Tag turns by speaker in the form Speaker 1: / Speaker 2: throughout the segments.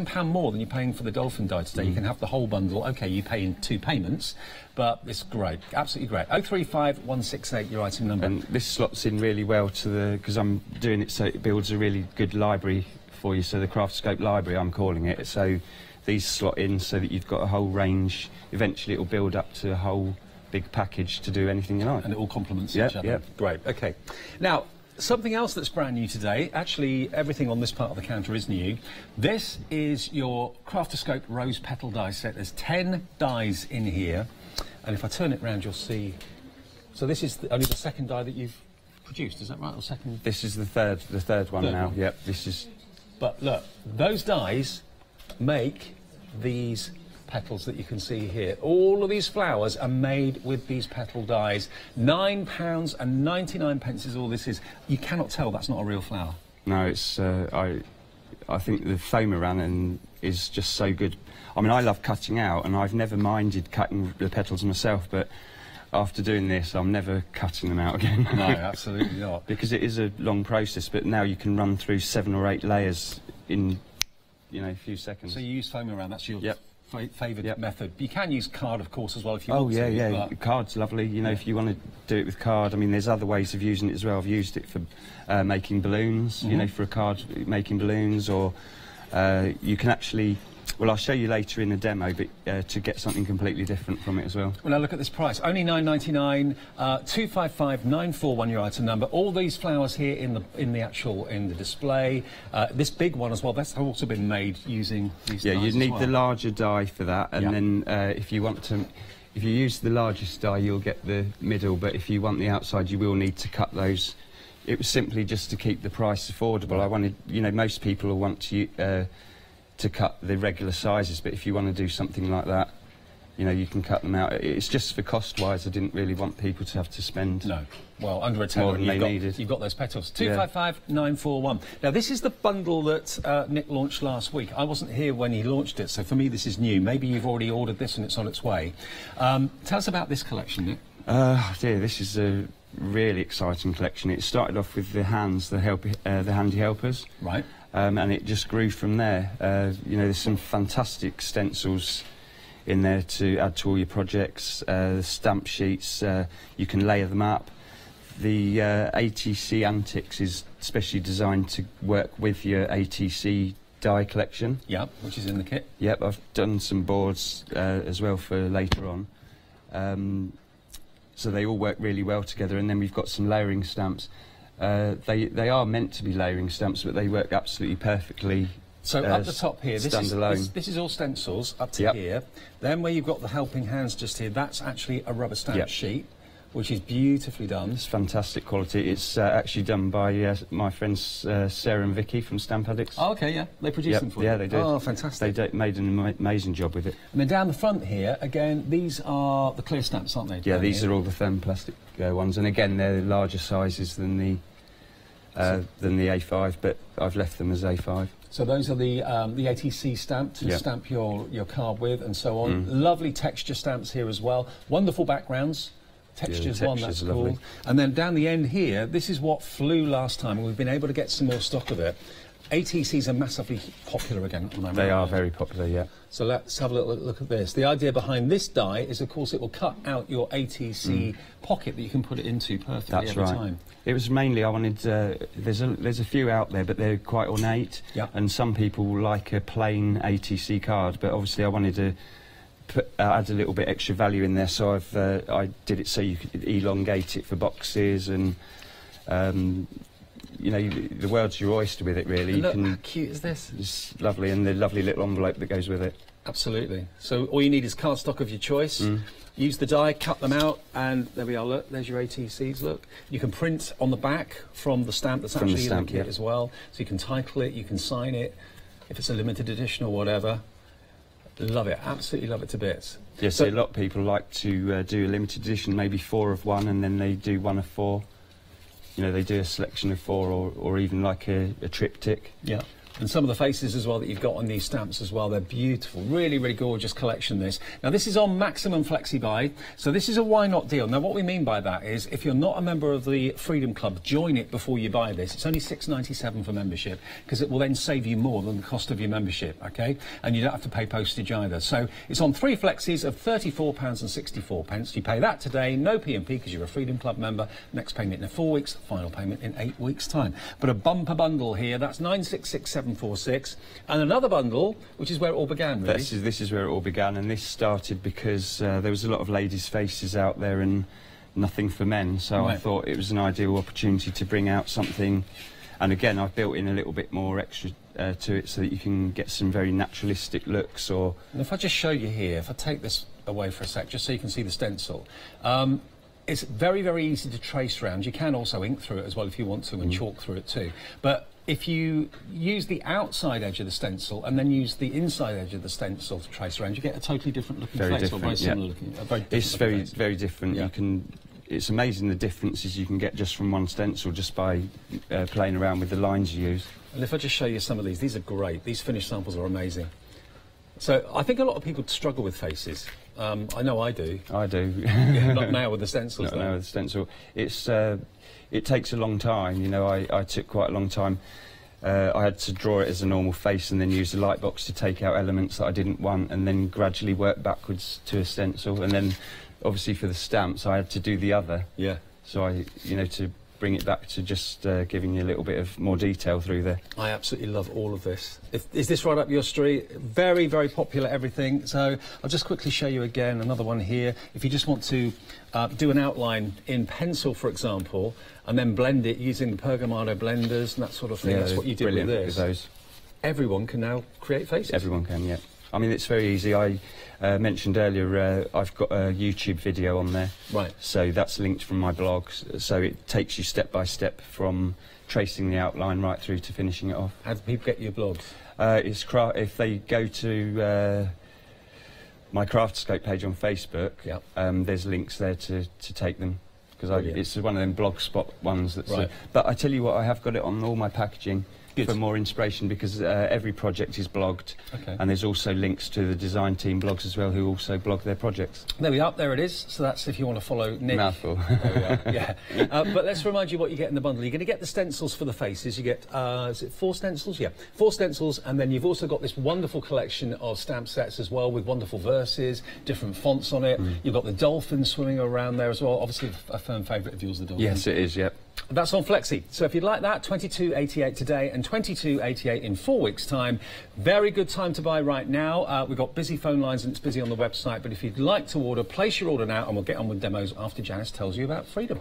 Speaker 1: £7 more than you're paying for the dolphin die today. You can have the whole bundle. OK, you pay in 2 payments, but it's great, absolutely great. 035 168, your item number.
Speaker 2: And this slots in really well to the, because I'm doing it so it builds a really good library for you, so the Craftscope library I'm calling it. So these slot in so that you've got a whole range. Eventually it'll build up to a whole big package to do anything you like.
Speaker 1: And it all complements each other.
Speaker 2: Yep.
Speaker 1: Great, OK. Now, something else that's brand new today, actually everything on this part of the counter is new. This is your Craftscope rose petal die set. There's 10 dies in here, and if I turn it round you'll see, so this is only the second die that you've produced, is that right? Or second?
Speaker 2: This is the third one now. Yep, this is...
Speaker 1: But look, those dies make these petals that you can see here. All of these flowers are made with these petal dies. £9.99 is all this is. You cannot tell that's not a real flower.
Speaker 2: No, it's I think the foam around is just so good. I mean, I love cutting out, and I've never minded cutting the petals myself, but after doing this, I'm never cutting them out again.
Speaker 1: No, absolutely not.
Speaker 2: Because it is a long process, but now you can run through 7 or 8 layers in, you know, a few seconds.
Speaker 1: So you use foam around, that's your favoured method. You can use card, of course, as well if you want to.
Speaker 2: Oh, yeah. Card's lovely. You know, if you want to do it with card, I mean, there's other ways of using it as well. I've used it for making balloons, you know, for a card, making balloons, or you can actually... Well, I'll show you later in the demo, but to get something completely different from it as well.
Speaker 1: Well, now look at this price. Only £9.99, 255 941 your item number. All these flowers here in the display. This big one as well. That's also been made using these dies.
Speaker 2: Yeah, you need the larger die for that, and then if you use the largest die, you'll get the middle. But if you want the outside, you will need to cut those. It was simply just to keep the price affordable. I wanted, you know, most people will want to cut the regular sizes, but if you want to do something like that, you know, you can cut them out. It's just for cost-wise. I didn't really want people to have to spend
Speaker 1: well, under a tenner,
Speaker 2: needed.
Speaker 1: You've got those petals. 255 941. Now, this is the bundle that Nick launched last week. I wasn't here when he launched it, so for me this is new. Maybe you've already ordered this and it's on its way. Tell us about this collection, Nick.
Speaker 2: Dear, this is a really exciting collection. It started off with the hands, the handy helpers.
Speaker 1: Right.
Speaker 2: And it just grew from there. You know, there's some fantastic stencils in there to add to all your projects. Stamp sheets, you can layer them up. The ATC Antics is specially designed to work with your ATC die collection.
Speaker 1: Yeah, which is in the kit.
Speaker 2: Yep, I've done some boards as well for later on. So they all work really well together, and then we've got some layering stamps. They are meant to be layering stamps, but they work absolutely perfectly.
Speaker 1: So up the top here, this is all stencils up to here. Then where you've got the helping hands just here, that's actually a rubber stamp sheet, which is beautifully done. It's
Speaker 2: fantastic quality. It's actually done by my friends Sarah and Vicky from Stamp Addicts.
Speaker 1: Oh, OK, yeah. They produce them for you?
Speaker 2: Yeah, they do.
Speaker 1: Oh, fantastic.
Speaker 2: They made an amazing job with it.
Speaker 1: And then down the front here, again, these are the clear stamps, aren't they?
Speaker 2: Yeah, these are all the thermoplastic ones. And again, they're larger sizes than the A5, but I've left them as A5.
Speaker 1: So those are the ATC stamp to stamp your card with and so on. Lovely texture stamps here as well. Wonderful backgrounds. Textures one, that's
Speaker 2: lovely.
Speaker 1: Cool. And then down the end here, this is what flew last time, and we've been able to get some more stock of it. ATCs are massively popular again at the moment.
Speaker 2: They are very popular, yeah.
Speaker 1: So let's have a little look at this. The idea behind this die is, of course, it will cut out your ATC pocket that you can put it into perfectly every time.
Speaker 2: It was mainly I wanted. There's a few out there, but they're quite ornate. Yeah. And some people like a plain ATC card, but obviously I wanted to add a little bit extra value in there. So I did it so you could elongate it for boxes and. You know, the world's your oyster with it, really.
Speaker 1: Look, how cute is this?
Speaker 2: It's lovely, and the lovely little envelope that goes with it.
Speaker 1: Absolutely. So all you need is cardstock of your choice. Use the die, cut them out, and there we are. Look, there's your ATCs. Look, you can print on the back from the stamp that's actually in the kit as well. So you can title it, you can sign it, if it's a limited edition or whatever. Love it, absolutely love it to bits.
Speaker 2: Yeah, so a lot of people like to do a limited edition, maybe 4 of one, and then they do 1 of 4. You know, they do a selection of 4 or even like a triptych.
Speaker 1: Yeah. And some of the faces as well that you've got on these stamps as well, they're beautiful. Really, really gorgeous collection, this. Now, this is on maximum flexi buy, so this is a why not deal. Now, what we mean by that is if you're not a member of the Freedom Club, join it before you buy this. It's only £6.97 for membership, because it will then save you more than the cost of your membership, OK? And you don't have to pay postage either. So it's on 3 flexis of £34.64. You pay that today, no P&P, because you're a Freedom Club member. Next payment in 4 weeks, final payment in 8 weeks' time. But a bumper bundle here, that's 966746, and another bundle, which is where it all began, really.
Speaker 2: This is where it all began, and this started because there was a lot of ladies' faces out there and nothing for men, so I thought it was an ideal opportunity to bring out something. And again, I've built in a little bit more extra to it so that you can get some very naturalistic looks. Or
Speaker 1: and if I just show you here, if I take this away for a sec, just so you can see the stencil. It's very, very easy to trace around. You can also ink through it as well if you want to, and chalk through it too. But if you use the outside edge of the stencil and then use the inside edge of the stencil to trace around, you get a totally different looking face.
Speaker 2: Different,
Speaker 1: or very similar looking.
Speaker 2: It's very different. Yeah. It's amazing the differences you can get just from one stencil, just by playing around with the lines you use.
Speaker 1: And if I just show you some of these are great. These finished samples are amazing. So I think a lot of people struggle with faces. I know I do.
Speaker 2: I do.
Speaker 1: Yeah, not now with the stencils.
Speaker 2: Not now with the stencil. It takes a long time. You know, I took quite a long time. I had to draw it as a normal face and then use the light box to take out elements that I didn't want, and then gradually work backwards to a stencil. And then, obviously, for the stamps, I had to do the other. Yeah. So to bring it back to just giving you a little bit of more detail through there. I
Speaker 1: absolutely love all of this. Is this right up your street? Very, very popular, everything. So I'll just quickly show you again another one here. If you just want to do an outline in pencil, for example, and then blend it using the Pergamano blenders and that sort of thing, that's what you did with this.
Speaker 2: With those.
Speaker 1: Everyone can now create faces.
Speaker 2: Everyone can, yeah. I mean, it's very easy. I mentioned earlier I've got a YouTube video on there. Right. So that's linked from my blog. So it takes you step by step from tracing the outline right through to finishing it off. How do people get your blogs? If they go to my Craftscope page on Facebook, there's links there to take them. Because it's one of them blogspot ones that's... Right. But I tell you what, I have got it on all my packaging. Good. For more inspiration, because every project is blogged, and there's also links to the design team blogs as well, who also blog their projects. There we are, there it is. So that's if you want to follow Nick. Mouthful. Yeah. But let's remind you what you get in the bundle. You're going to get the stencils for the faces. You get, is it 4 stencils? Yeah, 4 stencils, and then you've also got this wonderful collection of stamp sets as well, with wonderful verses, different fonts on it. You've got the dolphin swimming around there as well. Obviously, a firm favourite of yours, the dolphin. Yes, it is, yep. That's on Flexi. So if you'd like that, £22.88 today and £22.88 in 4 weeks' time. Very good time to buy right now. We've got busy phone lines and it's busy on the website. But if you'd like to order, place your order now and we'll get on with demos after Janice tells you about Freedom.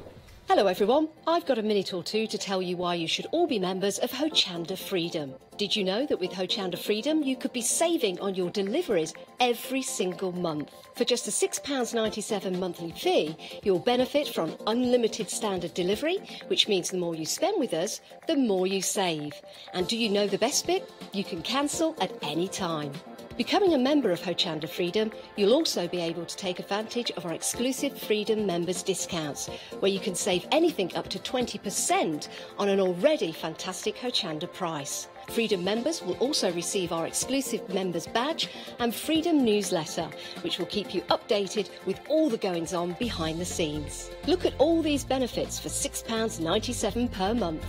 Speaker 3: Hello everyone, I've got a minute or two to tell you why you should all be members of Hochanda Freedom. Did you know that with Hochanda Freedom you could be saving on your deliveries every single month? For just a £6.97 monthly fee, you'll benefit from unlimited standard delivery, which means the more you spend with us, the more you save. And do you know the best bit? You can cancel at any time. Becoming a member of Hochanda Freedom, you'll also be able to take advantage of our exclusive Freedom members discounts, where you can save anything up to 20% on an already fantastic Hochanda price. Freedom members will also receive our exclusive members badge and Freedom newsletter, which will keep you updated with all the goings-on behind the scenes. Look at all these benefits for £6.97 per month.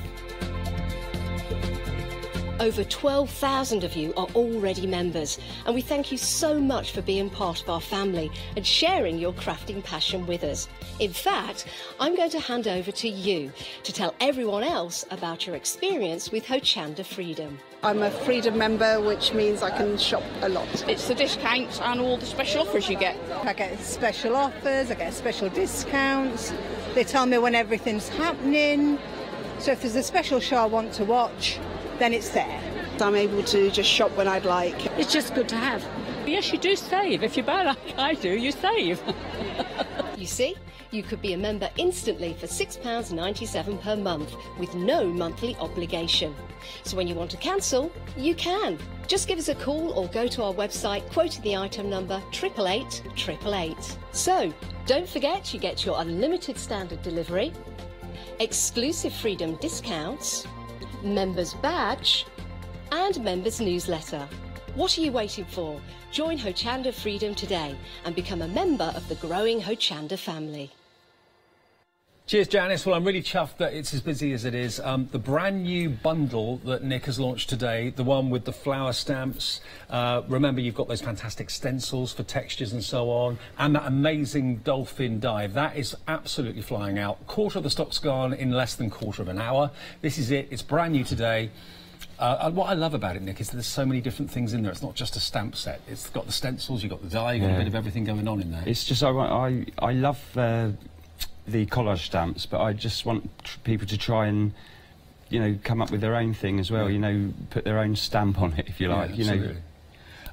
Speaker 3: Over 12,000 of you are already members, and we thank you so much for being part of our family and sharing your crafting passion with us. In fact, I'm going to hand over to you to tell everyone else about your experience with Hochanda Freedom.
Speaker 4: I'm a Freedom member, which means I can shop a lot.
Speaker 5: It's the discounts and all the special offers you get.
Speaker 4: I get special offers, I get special discounts. They tell me when everything's happening. So if there's a special show I want to watch, then it's there.
Speaker 6: I'm able to just shop when I'd like.
Speaker 7: It's just good to have. Yes, you do save. If you buy like I do, you save.
Speaker 3: You see, you could be a member instantly for £6.97 per month with no monthly obligation. So when you want to cancel, you can. Just give us a call or go to our website quoting the item number 888 So, don't forget you get your unlimited standard delivery, exclusive Freedom discounts, members badge and members newsletter. What are you waiting for? Join Hochanda Freedom today and become a member of the growing Hochanda family.
Speaker 1: Cheers, Janice. Well, I'm really chuffed that it's as busy as it is. The brand new bundle that Nick has launched today, the one with the flower stamps. Remember, you've got those fantastic stencils for textures and so on, and that amazing dolphin dive. That is absolutely flying out. Quarter of the stock's gone in less than quarter of an hour. This is it. It's brand new today. What I love about it, Nick, is that there's so many different things in there. It's not just a stamp set. It's got the stencils, you've got the dye, you've got a bit of everything going on in there.
Speaker 2: It's just, I love the collage stamps, but I just want people to try and, you know, come up with their own thing as well, you know, put their own stamp on it, if you like, you know.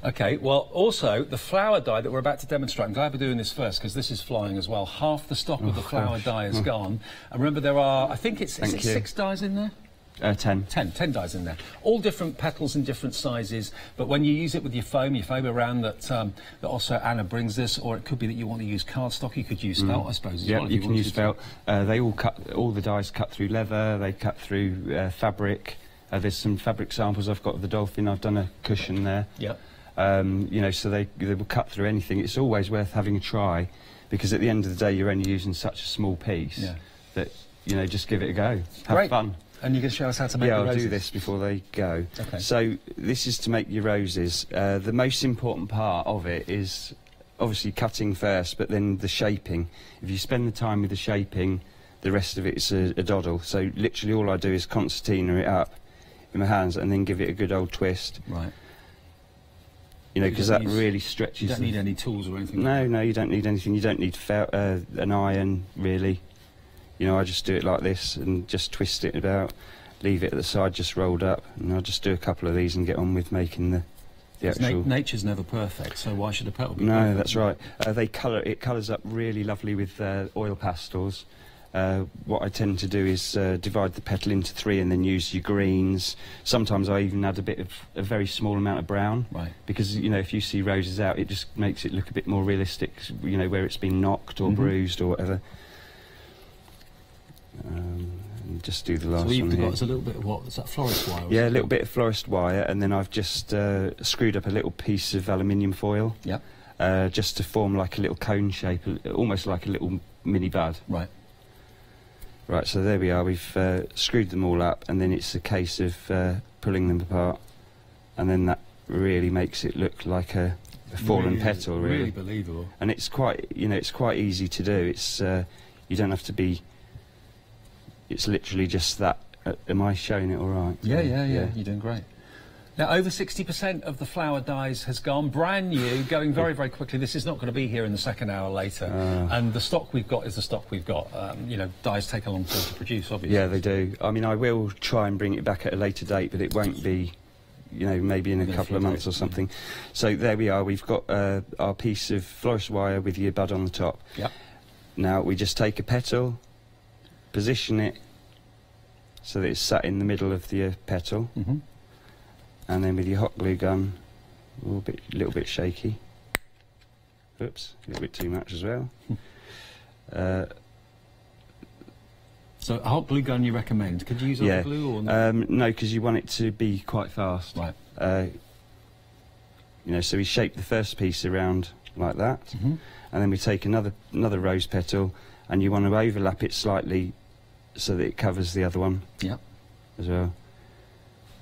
Speaker 1: OK, well, also, the flower dye that we're about to demonstrate, I'm glad we're doing this first, because this is flying as well. Half the stock of the flower dye is gone. And remember, there are, I think it's 6 dyes in there?
Speaker 2: 10
Speaker 1: dyes in there, all different petals in different sizes, but when you use it with your foam around that also Anna brings this, or it could be that you want to use cardstock, you could use felt, I suppose, as well.
Speaker 2: You can use felt. They all the dyes cut through leather, they cut through fabric. There's some fabric samples I've got of the dolphin. I've done a cushion there. You know, so they will cut through anything. It's always worth having a try, because at the end of the day you're only using such a small piece that, you know, just give it a go. Have fun.
Speaker 1: And you're going to show us how to make the roses?
Speaker 2: Yeah, I'll do this before they go. Okay. So this is to make your roses. The most important part of it is obviously cutting first, but then the shaping. If you spend the time with the shaping, the rest of it's a doddle. So literally all I do is concertina it up in my hands and then give it a good old twist.
Speaker 1: Right.
Speaker 2: You know, because that really stretches.
Speaker 1: You don't need any tools or anything?
Speaker 2: No, no, you don't need anything. You don't need an iron, really. You know, I just do it like this and just twist it about, leave it at the side just rolled up, and I'll just do a couple of these and get on with making the actual...
Speaker 1: Nature's never perfect, so why should a petal be perfect?
Speaker 2: No, that's right. It colours up really lovely with oil pastels. What I tend to do is divide the petal into 3 and then use your greens. Sometimes I even add a very small amount of brown. Right. Because, you know, if you see roses out, it just makes it look a bit more realistic, you know, where it's been knocked or bruised or whatever. And just do the last one.
Speaker 1: So
Speaker 2: what you've
Speaker 1: got is a little bit of what? Is that florist wire?
Speaker 2: Yeah, a little bit of florist wire, and then I've just screwed up a little piece of aluminium foil. Yeah. Just to form like a little cone shape, almost like a little mini bud. Right. Right, so there we are. We've screwed them all up, and then it's a case of pulling them apart, and then that really makes it look like a fallen petal.
Speaker 1: Really believable.
Speaker 2: And it's quite, you know, it's quite easy to do. It's you don't have to be. It's literally just that. Am I showing it all right?
Speaker 1: Yeah. You're doing great. Now, over 60% of the flower dyes has gone. Brand new, going very, very quickly. This is not going to be here in the second hour later. And the stock we've got is the stock we've got. You know, dyes take a long time to produce, obviously.
Speaker 2: Yeah, they do. I mean, I will try and bring it back at a later date, but it won't be, you know, maybe in a couple of months or something. So there we are. We've got our piece of florist wire with your bud on the top. Yep. Now, we just take a petal, position it so that it's sat in the middle of the petal, and then with your hot glue gun, a little bit shaky. Oops, a little bit too much as well.
Speaker 1: So a hot glue gun you recommend? Could you use hot glue or no?
Speaker 2: No, because you want it to be quite fast. Right. You know, so we shape the first piece around like that, and then we take another rose petal, and you want to overlap it slightly so that it covers the other one. Yep. As well.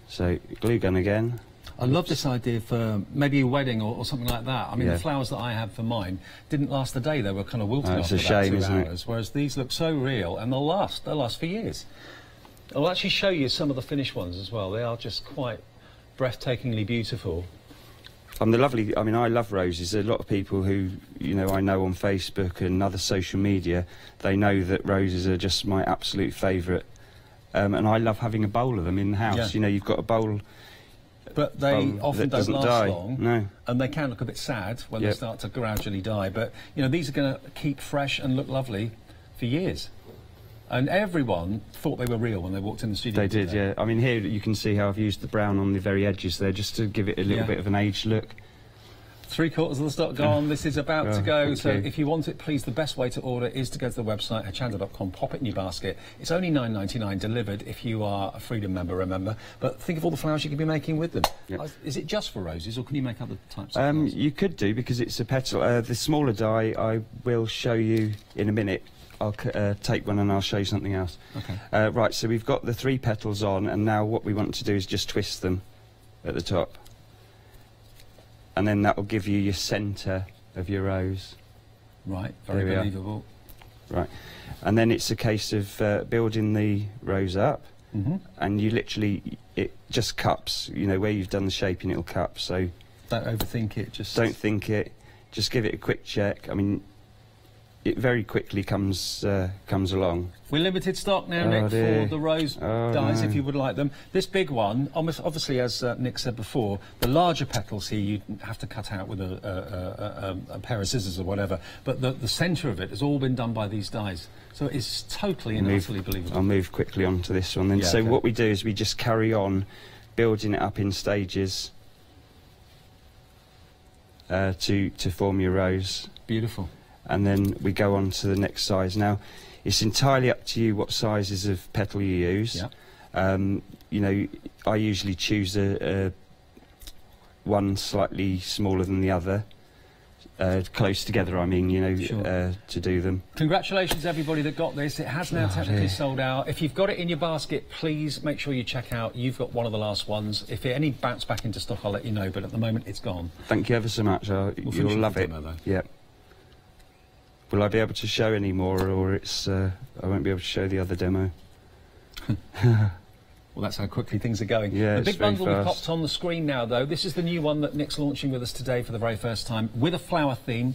Speaker 2: So glue gun again.
Speaker 1: I love this idea for maybe a wedding or something like that. I mean, the flowers that I had for mine didn't last a day. They were kind of wilting after about 2 hours, whereas these look so real, and they'll last for years. I'll actually show you some of the finished ones as well. They are just quite breathtakingly beautiful.
Speaker 2: I mean, I love roses. There are a lot of people who, you know, I know on Facebook and other social media, they know that roses are just my absolute favourite. And I love having a bowl of them in the house. Yeah. You know, you've got a bowl...
Speaker 1: But they often don't last long.
Speaker 2: No.
Speaker 1: And they can look a bit sad when they start to gradually die. But, you know, these are going to keep fresh and look lovely for years. And everyone thought they were real when they walked in the studio.
Speaker 2: They did, yeah. I mean, here you can see how I've used the brown on the very edges there just to give it a little bit of an aged look.
Speaker 1: 3/4 of the stock gone. This is about to go.
Speaker 2: Thank
Speaker 1: So
Speaker 2: you.
Speaker 1: if you want it, please, the best way to order is to go to the website, hochanda.com, pop it in your basket. It's only £9.99 delivered if you are a Freedom member, remember. But think of all the flowers you could be making with them.
Speaker 2: Yep.
Speaker 1: Is it just for roses, or can you make other types of flowers?
Speaker 2: You could do, because it's a petal. The smaller die I will show you in a minute. I'll take one and I'll show you something else.
Speaker 1: Okay.
Speaker 2: Right, so we've got the 3 petals on, and now what we want to do is just twist them at the top. And then that will give you your centre of your rose.
Speaker 1: Right, very believable.
Speaker 2: Right. And then it's a case of building the rose up, and you literally, it just cups, you know, where you've done the shaping, it'll cup, so...
Speaker 1: Don't overthink it, just...
Speaker 2: Don't think it, just give it a quick check. I mean, it very quickly comes along.
Speaker 1: We're limited stock now, Nick, for the rose dies, if you would like them. This big one, obviously, as Nick said before, the larger petals here you have to cut out with a pair of scissors or whatever, but the centre of it has all been done by these dies. So it's totally and utterly believable.
Speaker 2: I'll move quickly on to this one then.
Speaker 1: Yeah,
Speaker 2: so
Speaker 1: okay.
Speaker 2: what we do is we just carry on building it up in stages to form your rose.
Speaker 1: Beautiful.
Speaker 2: And then we go on to the next size. Now, it's entirely up to you what sizes of petal you use.
Speaker 1: Yeah.
Speaker 2: You know, I usually choose one slightly smaller than the other, close together, I mean, you know,
Speaker 1: Sure.
Speaker 2: to do them.
Speaker 1: Congratulations, everybody that got this. It has now technically sold out. If you've got it in your basket, please make sure you check out. You've got one of the last ones. If any bounce back into stock, I'll let you know, but at the moment, it's gone.
Speaker 2: Thank you ever so much. You'll love it. Yeah. Will I be able to show any more, or it's I won't be able to show the other demo?
Speaker 1: Well, that's how quickly things are going.
Speaker 2: Yeah,
Speaker 1: the
Speaker 2: it's
Speaker 1: big
Speaker 2: very
Speaker 1: bundle we
Speaker 2: fast.
Speaker 1: popped on the screen now, though. This is the new one that Nick's launching with us today for the very first time, with a flower theme.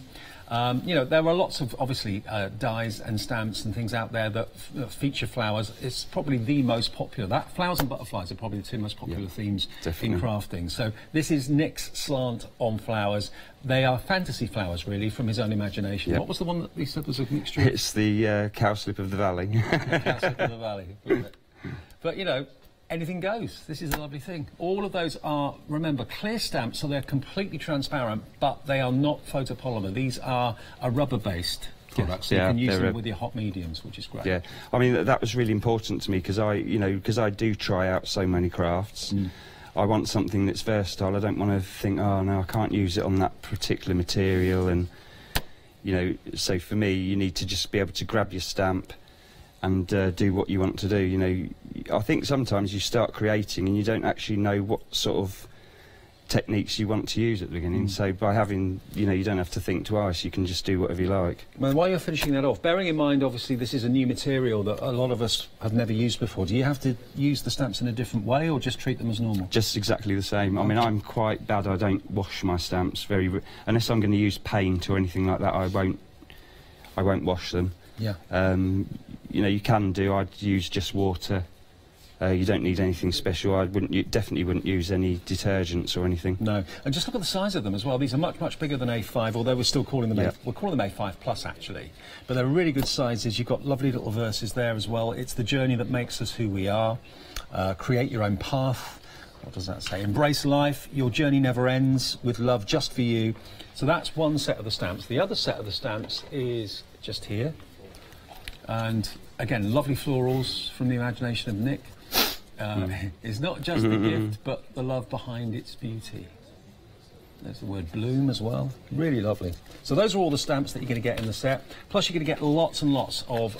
Speaker 1: You know, there are lots of, obviously, dies and stamps and things out there that feature flowers. It's probably the most popular. That flowers and butterflies are probably the 2 most popular themes in crafting. So this is Nick's slant on flowers. They are fantasy flowers, really, from his own imagination. What was the one that he said was a mixture of?
Speaker 2: It's the cowslip of the valley.
Speaker 1: Cowslip of the valley. But, you know, anything goes. This is a lovely thing. All of those are, remember, clear stamps, so they're completely transparent, but they are not photopolymer. These are a rubber-based products, so you can use them with your hot mediums, which is great.
Speaker 2: Yeah, I mean, that was really important to me, because I do try out so many crafts. I want something that's versatile. I don't want to think, oh, no, I can't use it on that particular material, and, you know, so for me, you need to just be able to grab your stamp and do what you want to do. You know, I think sometimes you start creating and you don't actually know what sort of techniques you want to use at the beginning. So by having, you know, you don't have to think twice, you can just do whatever you like.
Speaker 1: Well, while you're finishing that off, bearing in mind, obviously, this is a new material that a lot of us have never used before, do you have to use the stamps in a different way, or just treat them as normal?
Speaker 2: Just exactly the same. I mean, I'm quite bad. I don't wash my stamps unless I'm going to use paint or anything like that. I won't wash them.
Speaker 1: Yeah.
Speaker 2: You know, you can do. I'd use just water. You don't need anything special. I definitely wouldn't use any detergents or anything.
Speaker 1: No, and just look at the size of them as well. These are much bigger than A5, although we're still calling them we're calling them A5 Plus actually. But they're really good sizes. You've got lovely little verses there as well. It's the journey that makes us who we are. Create your own path. What does that say? Embrace life. Your journey never ends. With love just for you. So that's one set of the stamps. The other set of the stamps is just here. And again, lovely florals from the imagination of Nick. It's not just the gift, but the love behind its beauty. There's the word bloom as well. Really lovely. So those are all the stamps that you're going to get in the set. Plus you're going to get lots and lots of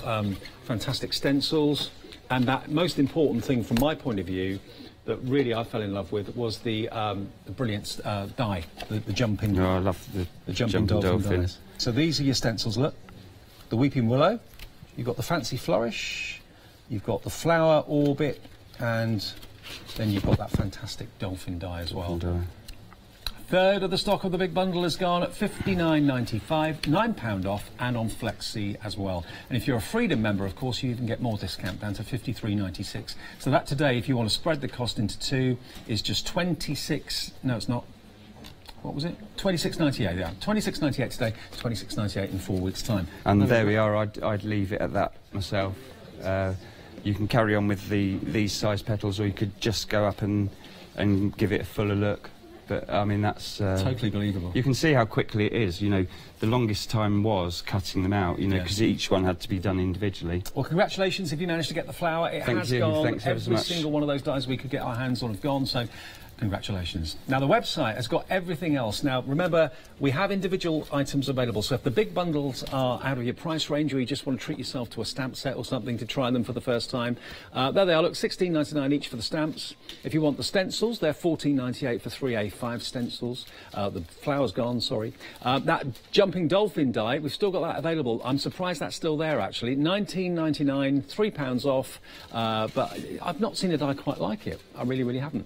Speaker 1: fantastic stencils. And that most important thing from my point of view that really I fell in love with was the brilliant die, the jumping.
Speaker 2: Oh, I love
Speaker 1: the jumping dolphin dies. So these are your stencils. Look, the weeping willow. You've got the fancy flourish. You've got the flower orbit. And then you've got that fantastic dolphin die as well. Third of the stock of the big bundle has gone at $59.95, £9 off, and on Flexi as well. And if you're a Freedom member, of course, you even get more discount down to $53.96. So that today, if you want to spread the cost into two, is just $26. No, it's not. What was it? $26.98. Yeah, $26.98 today, $26.98 in 4 weeks' time.
Speaker 2: And there we are. I'd leave it at that myself. You can carry on with these size petals, or you could just go up and give it a fuller look. But I mean, that's
Speaker 1: totally believable.
Speaker 2: You can see how quickly it is. You know, the longest time was cutting them out. You know, because each one had to be done individually.
Speaker 1: Well, congratulations if you managed to get the flower. It has gone.
Speaker 2: Thanks ever so much.
Speaker 1: Every single one of those dies we could get our hands on have gone. So. Congratulations. Now, the website has got everything else. Now, remember, we have individual items available, so if the big bundles are out of your price range or you just want to treat yourself to a stamp set or something to try them for the first time, there they are. Look, $16.99 each for the stamps. If you want the stencils, they're $14.98 for 3A5 stencils. The flower's gone, sorry. That jumping dolphin die, we've still got that available. I'm surprised that's still there, actually. $19.99, £3 off, but I've not seen a die quite like it. I really, really haven't.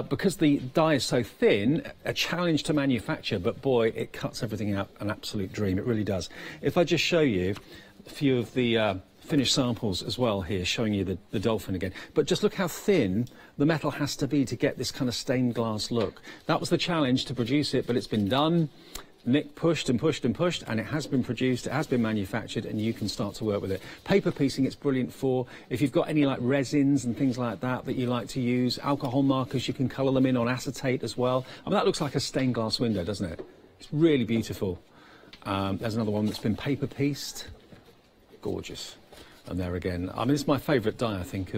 Speaker 1: Because the die is so thin, a challenge to manufacture, but boy, it cuts everything out, an absolute dream. It really does. If I just show you a few of the finished samples as well here, showing you the dolphin again. But just look how thin the metal has to be to get this kind of stained glass look. That was the challenge to produce it, but it's been done. Nick pushed and pushed and pushed, and it has been produced, it has been manufactured, and you can start to work with it. Paper piecing, it's brilliant for. If you've got any like resins and things like that you like to use, alcohol markers, you can colour them in on acetate as well. I mean, that looks like a stained glass window, doesn't it? It's really beautiful. There's another one that's been paper pieced. Gorgeous. And there again, I mean, it's my favourite die, I think,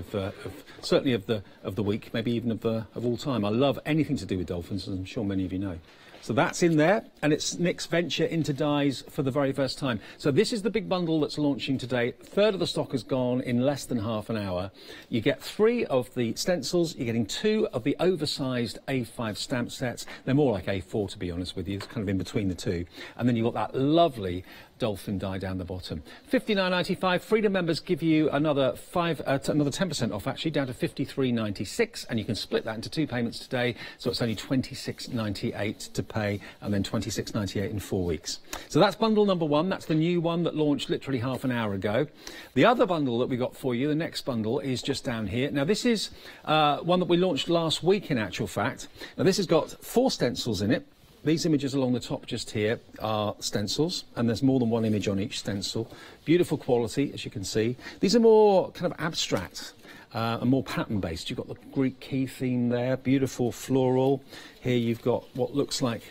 Speaker 1: certainly of the week, maybe even of all time. I love anything to do with dolphins, as I'm sure many of you know. So that's in there, and it's Nick's venture into dies for the very first time. So this is the big bundle that's launching today. A third of the stock has gone in less than half an hour. You get 3 of the stencils. You're getting 2 of the oversized A5 stamp sets. They're more like A4, to be honest with you. It's kind of in between the two. And then you've got that lovely dolphin die down the bottom. $59.95. Freedom members give you another 10% off, actually, down to $53.96, and you can split that into 2 payments today, so it's only $26.98 to pay, and then $26.98 in 4 weeks. So that's bundle number 1. That's the new one that launched literally half an hour ago. The other bundle that we got for you, the next bundle, is just down here. Now, this is one that we launched last week, in actual fact. Now, this has got 4 stencils in it. These images along the top just here are stencils, and there's more than one image on each stencil. Beautiful quality, as you can see. These are more kind of abstract and more pattern-based. You've got the Greek key theme there, beautiful floral. Here you've got what looks like,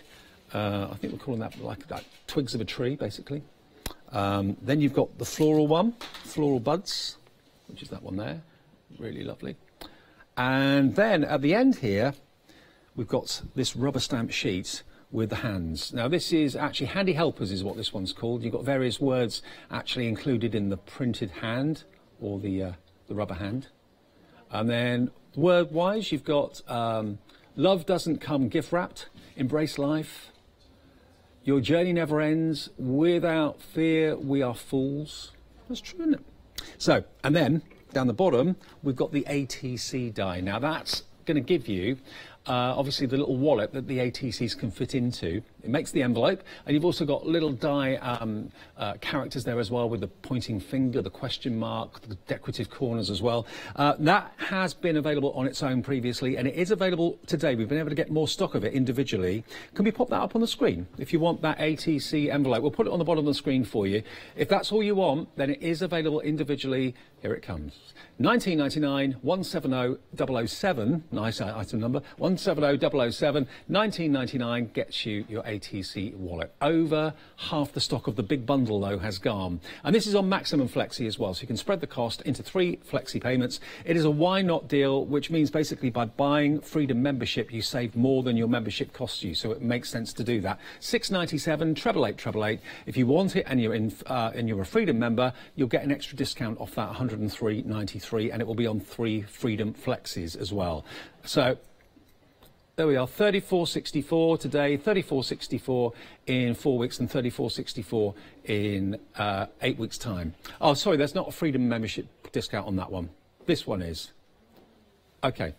Speaker 1: I think we're calling that like twigs of a tree, basically. Then you've got the floral one, floral buds, which is that one there. Really lovely. And then at the end here, we've got this rubber stamp sheet with the hands. Now, this is actually Handy Helpers is what this one's called. You've got various words actually included in the printed hand, or the rubber hand. And then word-wise, you've got love doesn't come gift-wrapped, embrace life, your journey never ends, without fear we are fools. That's true, isn't it? So, and then down the bottom, we've got the ATC die. Now, that's going to give you obviously the little wallet that the ATCs can fit into. It makes the envelope, and you've also got little die characters there as well, with the pointing finger, the question mark, the decorative corners as well. That has been available on its own previously, and it is available today. We've been able to get more stock of it individually. Can we pop that up on the screen? If you want that ATC envelope, we'll put it on the bottom of the screen for you. If that's all you want, then it is available individually. Here it comes. $19.99, 170007, nice item number, 170007, $19.99 gets you your ATC wallet. Over half the stock of the big bundle, though, has gone. And this is on maximum flexi as well, so you can spread the cost into 3 flexi payments. It is a why not deal, which means basically by buying Freedom membership, you save more than your membership costs you, so it makes sense to do that. $6.97, 88888. If you want it and you're a Freedom member, you'll get an extra discount off that, $103.93. And it will be on 3 Freedom Flexis as well. So there we are, $34.64 today, $34.64 in 4 weeks, and $34.64 in 8 weeks' time. Oh, sorry, there's not a Freedom membership discount on that one. This one is. Okay.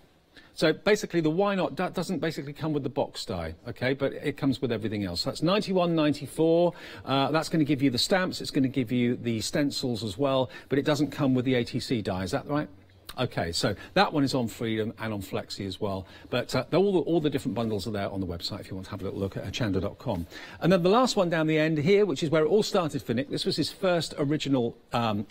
Speaker 1: So basically, the why not doesn't basically come with the box die, okay, but it comes with everything else. So that's $91.94. That's going to give you the stamps. It's going to give you the stencils as well, but it doesn't come with the ATC die. Is that right? Okay, so that one is on Freedom and on Flexi as well. But all the different bundles are there on the website if you want to have a little look at hochanda.com. And then the last one down the end here, which is where it all started for Nick. This was his first original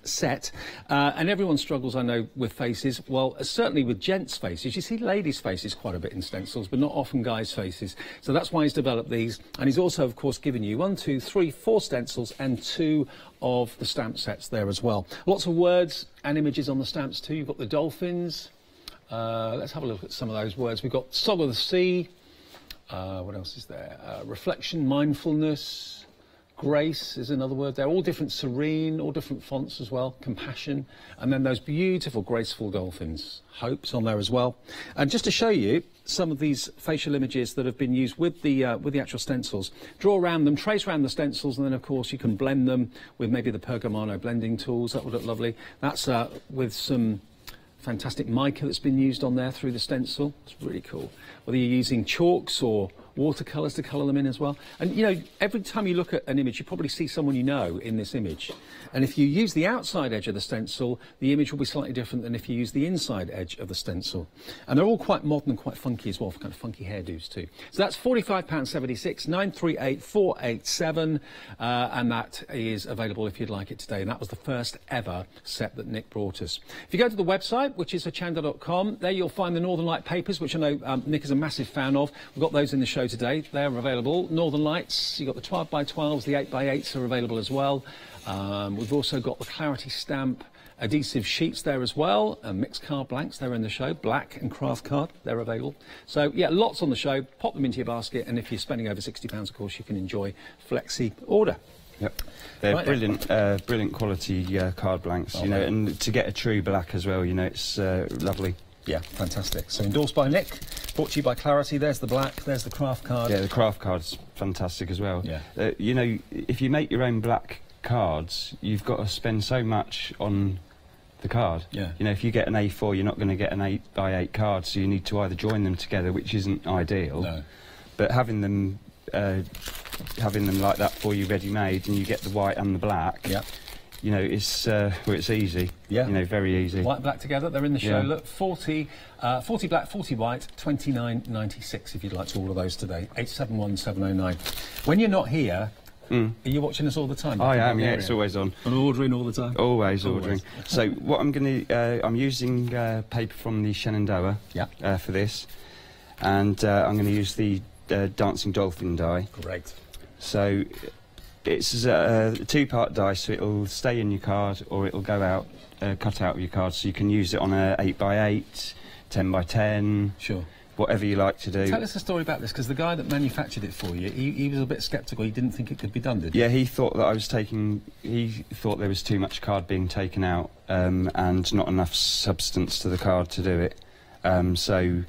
Speaker 1: set. And everyone struggles, I know, with faces. Well, certainly with gents' faces. You see ladies' faces quite a bit in stencils, but not often guys' faces. So that's why he's developed these. And he's also, of course, given you 1, 2, 3, 4 stencils and 2 of the stamp sets there as well. Lots of words and images on the stamps too. You've got the dolphins. Let's have a look at some of those words. We've got Song of the Sea. What else is there? Reflection, mindfulness, grace is another word there. All different, serene, all different fonts as well. Compassion. And then those beautiful, graceful dolphins. Hope's on there as well. And just to show you some of these facial images that have been used with the actual stencils. Draw around them, trace around the stencils, and then of course you can blend them with maybe the Pergamano blending tools. That would look lovely. That's with some fantastic mica that's been used on there through the stencil. It's really cool. Whether you're using chalks or watercolours to colour them in as well. And you know, every time you look at an image, you probably see someone you know in this image. And if you use the outside edge of the stencil, the image will be slightly different than if you use the inside edge of the stencil. And they're all quite modern and quite funky as well, for kind of funky hairdos too. So that's £45.76, 938487, and that is available if you'd like it today. And that was the first ever set that Nick brought us. If you go to the website, which is hochanda.com, there you'll find the Northern Light papers, which I know Nick is a massive fan of. We've got those in the show today. They're available. Northern Lights, you've got the 12x12s, the 8x8s are available as well. We've also got the Clarity Stamp adhesive sheets there as well. Mixed card blanks, they're in the show. Black and craft card, they're available. So, yeah, lots on the show. Pop them into your basket, and if you're spending over £60, of course, you can enjoy Flexi order.
Speaker 2: Yep. They're
Speaker 1: right,
Speaker 2: brilliant, brilliant quality card blanks, you know, and to get a true black as well, you know, it's lovely.
Speaker 1: Yeah, fantastic. So endorsed by Nick, brought to you by Clarity. There's the black, there's the craft card.
Speaker 2: Yeah, the craft card's fantastic as well.
Speaker 1: Yeah.
Speaker 2: You know, if you make your own black cards, you've got to spend so much on the card.
Speaker 1: Yeah.
Speaker 2: You know, if you get an A4, you're not going to get an 8x8 card, so you need to either join them together, which isn't ideal.
Speaker 1: No.
Speaker 2: But having them like that for you ready-made, and you get the white and the black.
Speaker 1: Yeah.
Speaker 2: You know, it's well, it's easy.
Speaker 1: Yeah.
Speaker 2: You know, very easy.
Speaker 1: White and black together, they're in the show.
Speaker 2: Yeah.
Speaker 1: Look, 40 black, 40 white, 29.96 if you'd like to order those today. 871709. When you're not here, are you watching us all the time?
Speaker 2: I am, yeah, it's always on.
Speaker 1: And ordering all the time?
Speaker 2: Always ordering. So what I'm going to, I'm using paper from the Shenandoah for this, and I'm going to use the Dancing Dolphin die.
Speaker 1: Great.
Speaker 2: So it's a 2-part die, so it'll stay in your card or it'll go out, cut out of your card, so you can use it on a 8x8, 10x10.
Speaker 1: Sure.
Speaker 2: Whatever you like to do.
Speaker 1: Tell us a story about this, because the guy that manufactured it for you, he was a bit sceptical. He didn't think it could be done, did he?
Speaker 2: Yeah, he thought that I was taking... He thought there was too much card being taken out and not enough substance to the card to do it. So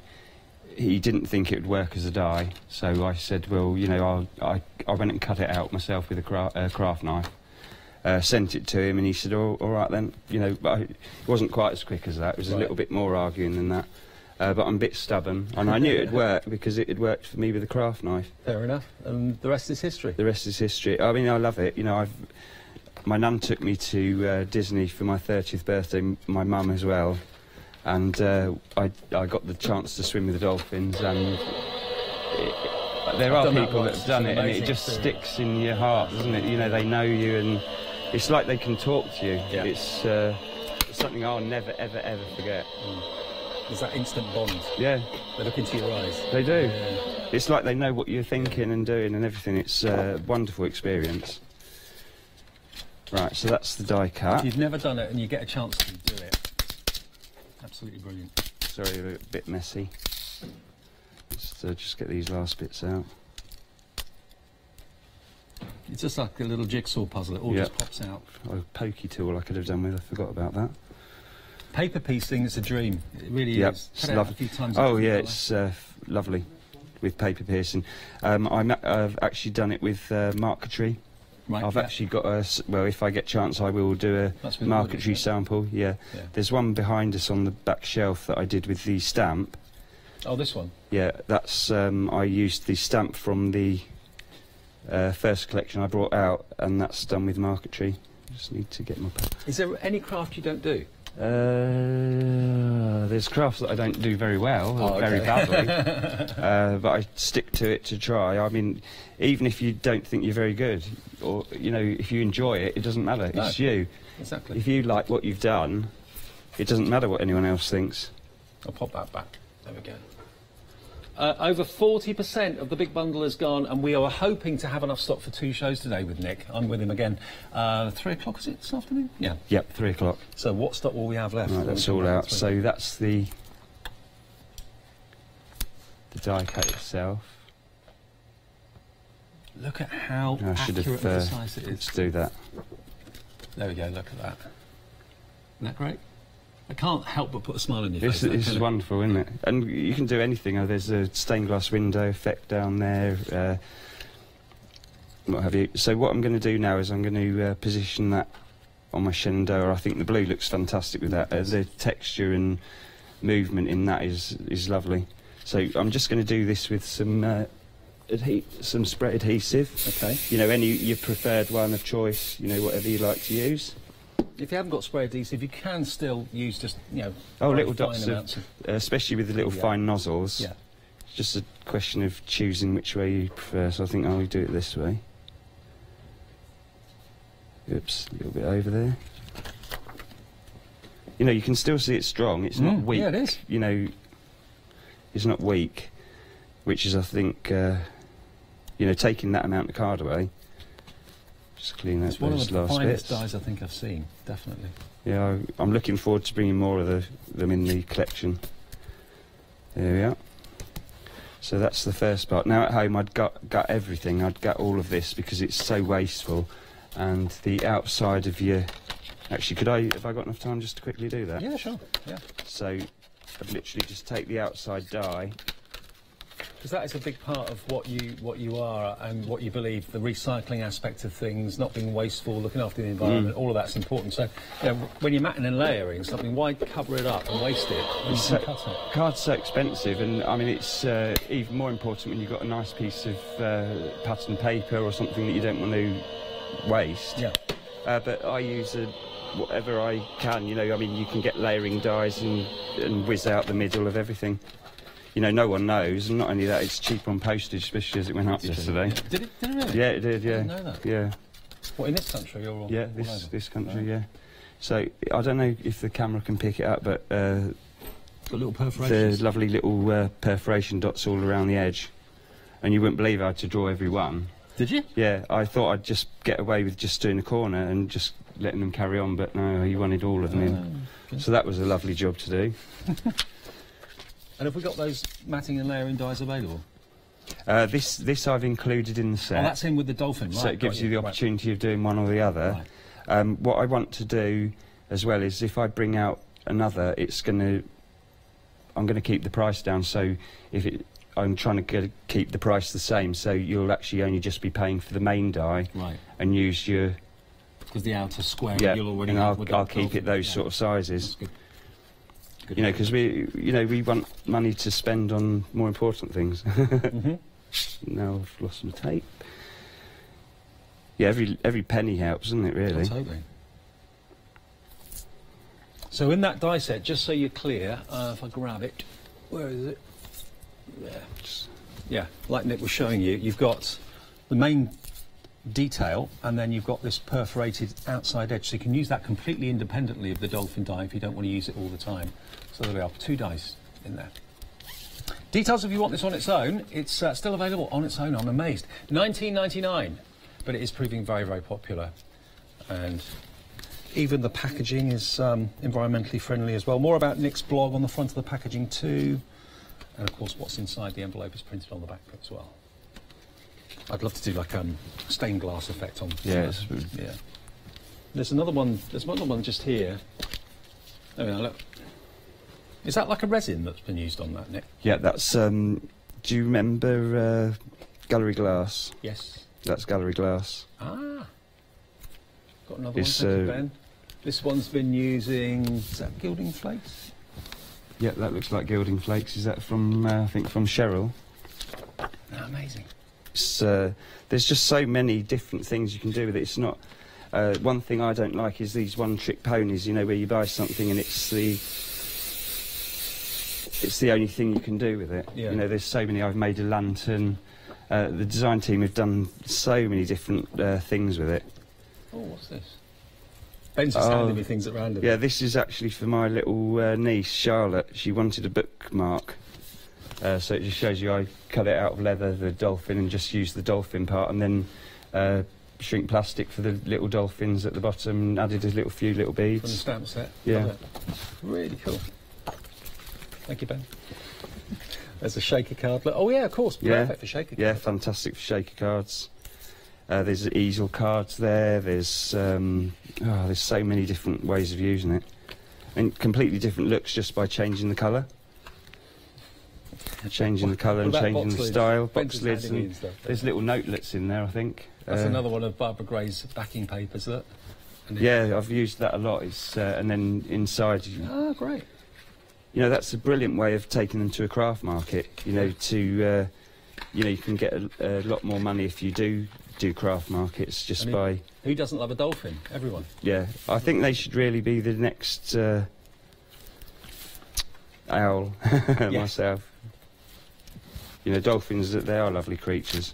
Speaker 2: he didn't think it would work as a die. So I said, well, you know, I went and cut it out myself with a craft knife. Sent it to him, and he said, oh, all right then. You know, but it wasn't quite as quick as that. It was a little bit more arguing than that. But I'm a bit stubborn, and I knew it'd work because it had worked for me with a craft knife.
Speaker 1: Fair enough. And the rest is history.
Speaker 2: The rest is history. I mean, I love it. You know, my nan took me to Disney for my 30th birthday, my mum as well, and I got the chance to swim with the dolphins, and there are people that have done it, and it just sticks in your heart, doesn't it? You know, they know you, and it's like they can talk to you.
Speaker 1: Yeah.
Speaker 2: It's something I'll never, ever, ever forget.
Speaker 1: There's that instant bond.
Speaker 2: Yeah.
Speaker 1: They look into your eyes.
Speaker 2: They do.
Speaker 1: Yeah.
Speaker 2: It's like they know what you're thinking and doing and everything. It's a wonderful experience. Right, so that's the die cut.
Speaker 1: If you've never done it and you get a chance to do it, absolutely brilliant.
Speaker 2: Sorry, a bit messy. Let's just get these last bits out.
Speaker 1: It's just like a little jigsaw puzzle. It all just pops out.
Speaker 2: Oh, a pokey tool I could have done with. I forgot about that.
Speaker 1: Paper piecing is a dream. It really is.
Speaker 2: It's lovely.
Speaker 1: A few times
Speaker 2: it's lovely with paper piercing. I've actually done it with marquetry.
Speaker 1: Right,
Speaker 2: I've actually got a... Well, if I get chance, I will do a marquetry sample. Yeah. There's one behind us on the back shelf that I did with the stamp.
Speaker 1: Oh, this one?
Speaker 2: Yeah, that's... I used the stamp from the first collection I brought out, and that's done with marquetry. I just need to get my...
Speaker 1: Is there any craft you don't do?
Speaker 2: There's crafts that I don't do very well, or very badly, but I stick to it to try. I mean, even if you don't think you're very good, or, you know, if you enjoy it, it doesn't matter.
Speaker 1: No,
Speaker 2: it's you.
Speaker 1: Exactly.
Speaker 2: If you like what you've done, it doesn't matter what anyone else thinks.
Speaker 1: I'll pop that back. There we go. Over 40% of the big bundle has gone, and we are hoping to have enough stock for 2 shows today with Nick. I'm with him again. 3 o'clock, is it, this afternoon? Yeah.
Speaker 2: Yep, 3 o'clock.
Speaker 1: So what stock will we have left?
Speaker 2: Right, that's all out. So that's the die cut itself.
Speaker 1: Look at how accurate and precise it is.
Speaker 2: Let's do that.
Speaker 1: There we go, look at that. Isn't that great? I can't help but put a smile on your face.
Speaker 2: This is wonderful, isn't it? And you can do anything. Oh, there's a stained glass window effect down there, what have you. So what I'm going to do now is I'm going to position that on my Shenandoah. I think the blue looks fantastic with that. The texture and movement in that is lovely. So I'm just going to do this with some spray adhesive.
Speaker 1: Okay.
Speaker 2: You know, your preferred one of choice. You know, whatever you like to use.
Speaker 1: If you haven't got spray adhesive, you can still use just, you know,
Speaker 2: little dots of, especially with the little fine nozzles.
Speaker 1: Yeah.
Speaker 2: It's just a question of choosing which way you prefer. So I think I'll do it this way. Oops, a little bit over there. You know, you can still see it's strong. It's not weak.
Speaker 1: Yeah, it is.
Speaker 2: You know, it's not weak, which is, I think, you know, taking that amount of card away. Just clean out those last bits. It's one of the finest
Speaker 1: dyes I think I've seen, definitely.
Speaker 2: Yeah, I'm looking forward to bringing more of them in the collection. There we are. So that's the first part. Now at home I'd gut everything. I'd gut all of this because it's so wasteful. And the outside of your... Actually, have I got enough time just to quickly do that?
Speaker 1: Yeah, sure. Yeah.
Speaker 2: So I'd literally just take the outside die.
Speaker 1: Because that is a big part of what you are and what you believe, the recycling aspect of things, not being wasteful, looking after the environment, all of that's important. So, you know, when you're matting and layering something, why cover it up and waste it when you can cut it?
Speaker 2: Card's so expensive, and I mean, it's even more important when you've got a nice piece of pattern paper or something that you don't want to waste.
Speaker 1: Yeah.
Speaker 2: But I use whatever I can, you know. I mean, you can get layering dies and whiz out the middle of everything. You know, no one knows, and not only that, it's cheap on postage, especially as it went up yesterday.
Speaker 1: Yeah. Did it really?
Speaker 2: Yeah, it did, yeah.
Speaker 1: I didn't know that.
Speaker 2: Yeah.
Speaker 1: What, in this country or all?
Speaker 2: Yeah, this country, yeah. So, I don't know if the camera can pick it up, but...
Speaker 1: got little perforations.
Speaker 2: The lovely little perforation dots all around the edge. And you wouldn't believe I had to draw every one.
Speaker 1: Did you?
Speaker 2: Yeah, I thought I'd just get away with just doing a corner and just letting them carry on, but no, he wanted all of them in. Okay. So that was a lovely job to do.
Speaker 1: And have we got those matting and layering dies available?
Speaker 2: This I've included in the set.
Speaker 1: Oh, that's in with the dolphin, right?
Speaker 2: So it gives you the opportunity of doing one or the other. Right. What I want to do as well is if I bring out another, I'm going to keep the price down. So I'm trying to keep the price the same. So you'll actually only just be paying for the main die,
Speaker 1: right? And
Speaker 2: use your
Speaker 1: because the outer square.
Speaker 2: Yeah,
Speaker 1: you'll already
Speaker 2: and
Speaker 1: have
Speaker 2: I'll keep it those sort of sizes. That's good. You know, because we want money to spend on more important things. Now I've lost my tape. Yeah, every penny helps, doesn't it, really?
Speaker 1: Totally. So in that die set, just so you're clear, if I grab it, where is it? There. Yeah, like Nick was showing you, you've got the main detail, and then you've got this perforated outside edge, so you can use that completely independently of the dolphin die if you don't want to use it all the time. So there we are, 2 dies in there. Details if you want this on its own, it's still available on its own, I'm amazed. £19.99, but it is proving very, very popular. And even the packaging is environmentally friendly as well. More about Nick's blog on the front of the packaging too. And of course what's inside the envelope is printed on the back as well. I'd love to do like stained glass effect on.
Speaker 2: Yeah.
Speaker 1: Yeah. There's another one just here. There we are, look. Is that like a resin that's been used on that, Nick?
Speaker 2: Yeah, that's, do you remember Gallery Glass?
Speaker 1: Yes.
Speaker 2: That's Gallery Glass.
Speaker 1: Ah. Got another one, thank you, Ben. This one's been using, is that gilding flakes?
Speaker 2: Yeah, that looks like gilding flakes. Is that from, I think from Cheryl?
Speaker 1: Oh, amazing.
Speaker 2: It's, there's just so many different things you can do with it. It's not, One thing I don't like is these one-trick ponies, you know, where you buy something and it's the only thing you can do with it.
Speaker 1: Yeah.
Speaker 2: You know, there's so many. I've made a lantern. The design team have done so many different things with it.
Speaker 1: Oh, what's this? Ben's just handing me things at random.
Speaker 2: Yeah, this is actually for my little niece, Charlotte. She wanted a bookmark. So it just shows you I cut it out of leather, the dolphin, and just use the dolphin part, and then shrink plastic for the little dolphins at the bottom, and added a few little beads.
Speaker 1: From the stamp set?
Speaker 2: Yeah.
Speaker 1: Love it. Really cool. Thank you, Ben. There's a shaker card. Oh, yeah, of course. Perfect for shaker cards.
Speaker 2: Yeah, fantastic for shaker cards. There's easel cards there. There's so many different ways of using it. And completely different looks just by changing the colour. Changing the colour and changing the style. Box lids and there's little notelets in there, I think.
Speaker 1: That's another one of Barbara Gray's backing papers, look.
Speaker 2: Yeah, I've used that a lot. It's and then inside.
Speaker 1: Oh, great.
Speaker 2: You know, that's a brilliant way of taking them to a craft market. You know, you can get a lot more money if you do craft markets just by.
Speaker 1: Who doesn't love a dolphin? Everyone.
Speaker 2: Yeah, I think they should really be the next owl. Myself. You know, dolphins, they are lovely creatures.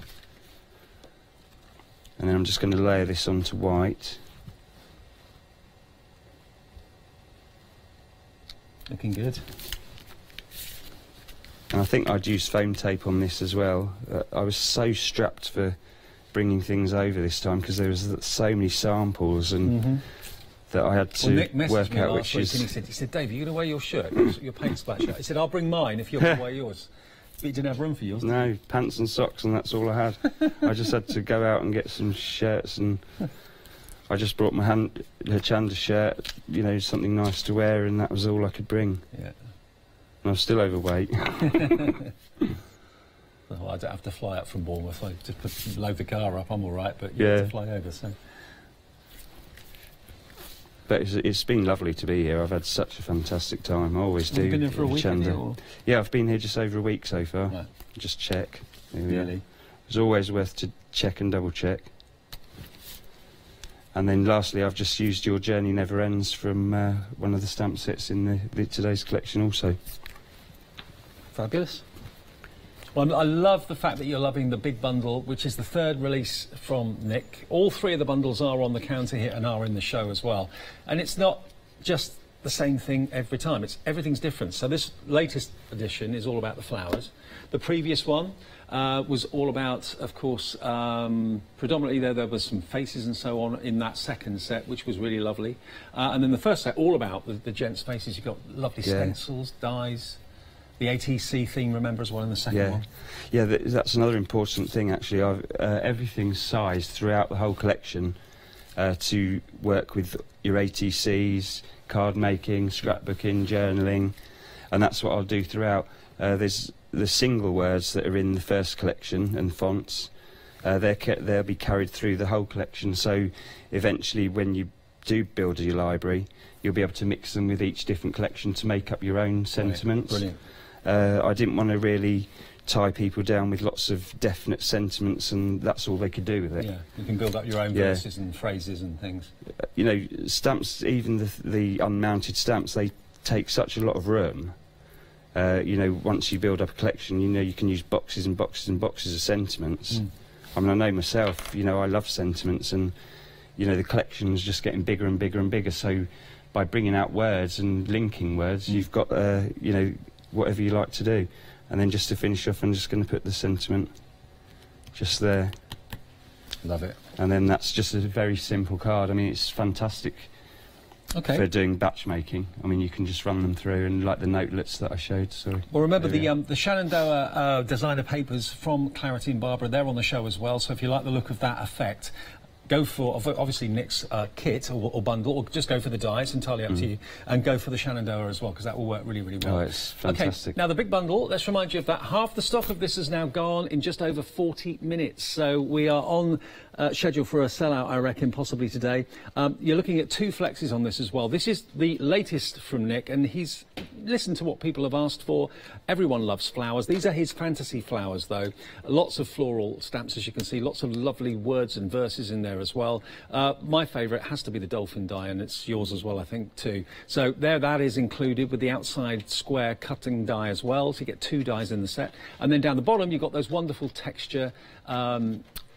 Speaker 2: And then I'm just going to layer this onto white.
Speaker 1: Looking good.
Speaker 2: And I think I'd use foam tape on this as well. I was so strapped for bringing things over this time because there was so many samples and that I had to
Speaker 1: Nick
Speaker 2: work out
Speaker 1: which is. And he said, Dave, are you going to wear your shirt, your paint splash shirt? He said, I'll bring mine if you're going to wear yours. But you didn't have room for yours.
Speaker 2: No, pants and socks, and that's all I had. I just had to go out and get some shirts, and I just brought my Hochanda shirt, you know, something nice to wear, and that was all I could bring.
Speaker 1: Yeah.
Speaker 2: And I was still overweight.
Speaker 1: Well, I don't have to fly up from Bournemouth. I just load the car up, I'm all right, but you have to fly over, so...
Speaker 2: But it's been lovely to be here. I've had such a fantastic time. I always do.
Speaker 1: You've been here for a week, have you?
Speaker 2: Yeah, I've been here just over a week so far.
Speaker 1: Right.
Speaker 2: Just check.
Speaker 1: Really?
Speaker 2: It's always worth to check and double check. And then lastly, I've just used Your Journey Never Ends from one of the stamp sets in today's collection also.
Speaker 1: Fabulous. Well, I love the fact that you're loving the big bundle, which is the third release from Nick. All three of the bundles are on the counter here and are in the show as well. And it's not just the same thing every time. Everything's different. So this latest edition is all about the flowers. The previous one was all about, of course, predominantly there was some faces and so on in that second set, which was really lovely. And then the first set, all about the gents' faces. You've got lovely stencils, dies. The ATC theme, remember, as well in the second one?
Speaker 2: Yeah, that's another important thing, actually. Everything's sized throughout the whole collection to work with your ATCs, card making, scrapbooking, journaling, and that's what I'll do throughout. There's the single words that are in the first collection and fonts. They'll be carried through the whole collection, so eventually when you do build your library, you'll be able to mix them with each different collection to make up your own sentiments.
Speaker 1: Brilliant.
Speaker 2: I didn't want to really tie people down with lots of definite sentiments, and that's all they could do with it.
Speaker 1: Yeah, you can build up your own verses and phrases and things.
Speaker 2: You know, stamps, even the unmounted stamps, they take such a lot of room. You know, once you build up a collection, you know, you can use boxes and boxes and boxes of sentiments. I mean, I know myself, you know, I love sentiments, and, you know, the collection's just getting bigger and bigger and bigger, so by bringing out words and linking words, you've got, you know, whatever you like to do. And then just to finish off, I'm just going to put the sentiment just there.
Speaker 1: Love it.
Speaker 2: And then that's just a very simple card. I mean, it's fantastic for doing batch making. I mean, you can just run them through, and like the notelets that I showed, sorry.
Speaker 1: Well, remember the Shenandoah designer papers from Clarity and Barbara, they're on the show as well, so if you like the look of that effect, go for, obviously, Nick's kit or bundle, or just go for the die, it's entirely up to you, and go for the Shenandoah as well, because that will work really, really well.
Speaker 2: Oh, it's fantastic.
Speaker 1: Okay, now the big bundle, let's remind you of that. Half the stock of this is now gone in just over 40 minutes, so we are on scheduled for a sellout, I reckon, possibly today. You're looking at 2 flexes on this as well. This is the latest from Nick, and he's listened to what people have asked for. Everyone loves flowers. These are his fantasy flowers, though. Lots of floral stamps, as you can see. Lots of lovely words and verses in there as well. My favourite has to be the dolphin die, and it's yours as well, I think, too. So there, that is included with the outside square cutting die as well. So you get 2 dies in the set. And then down the bottom, you've got those wonderful texture,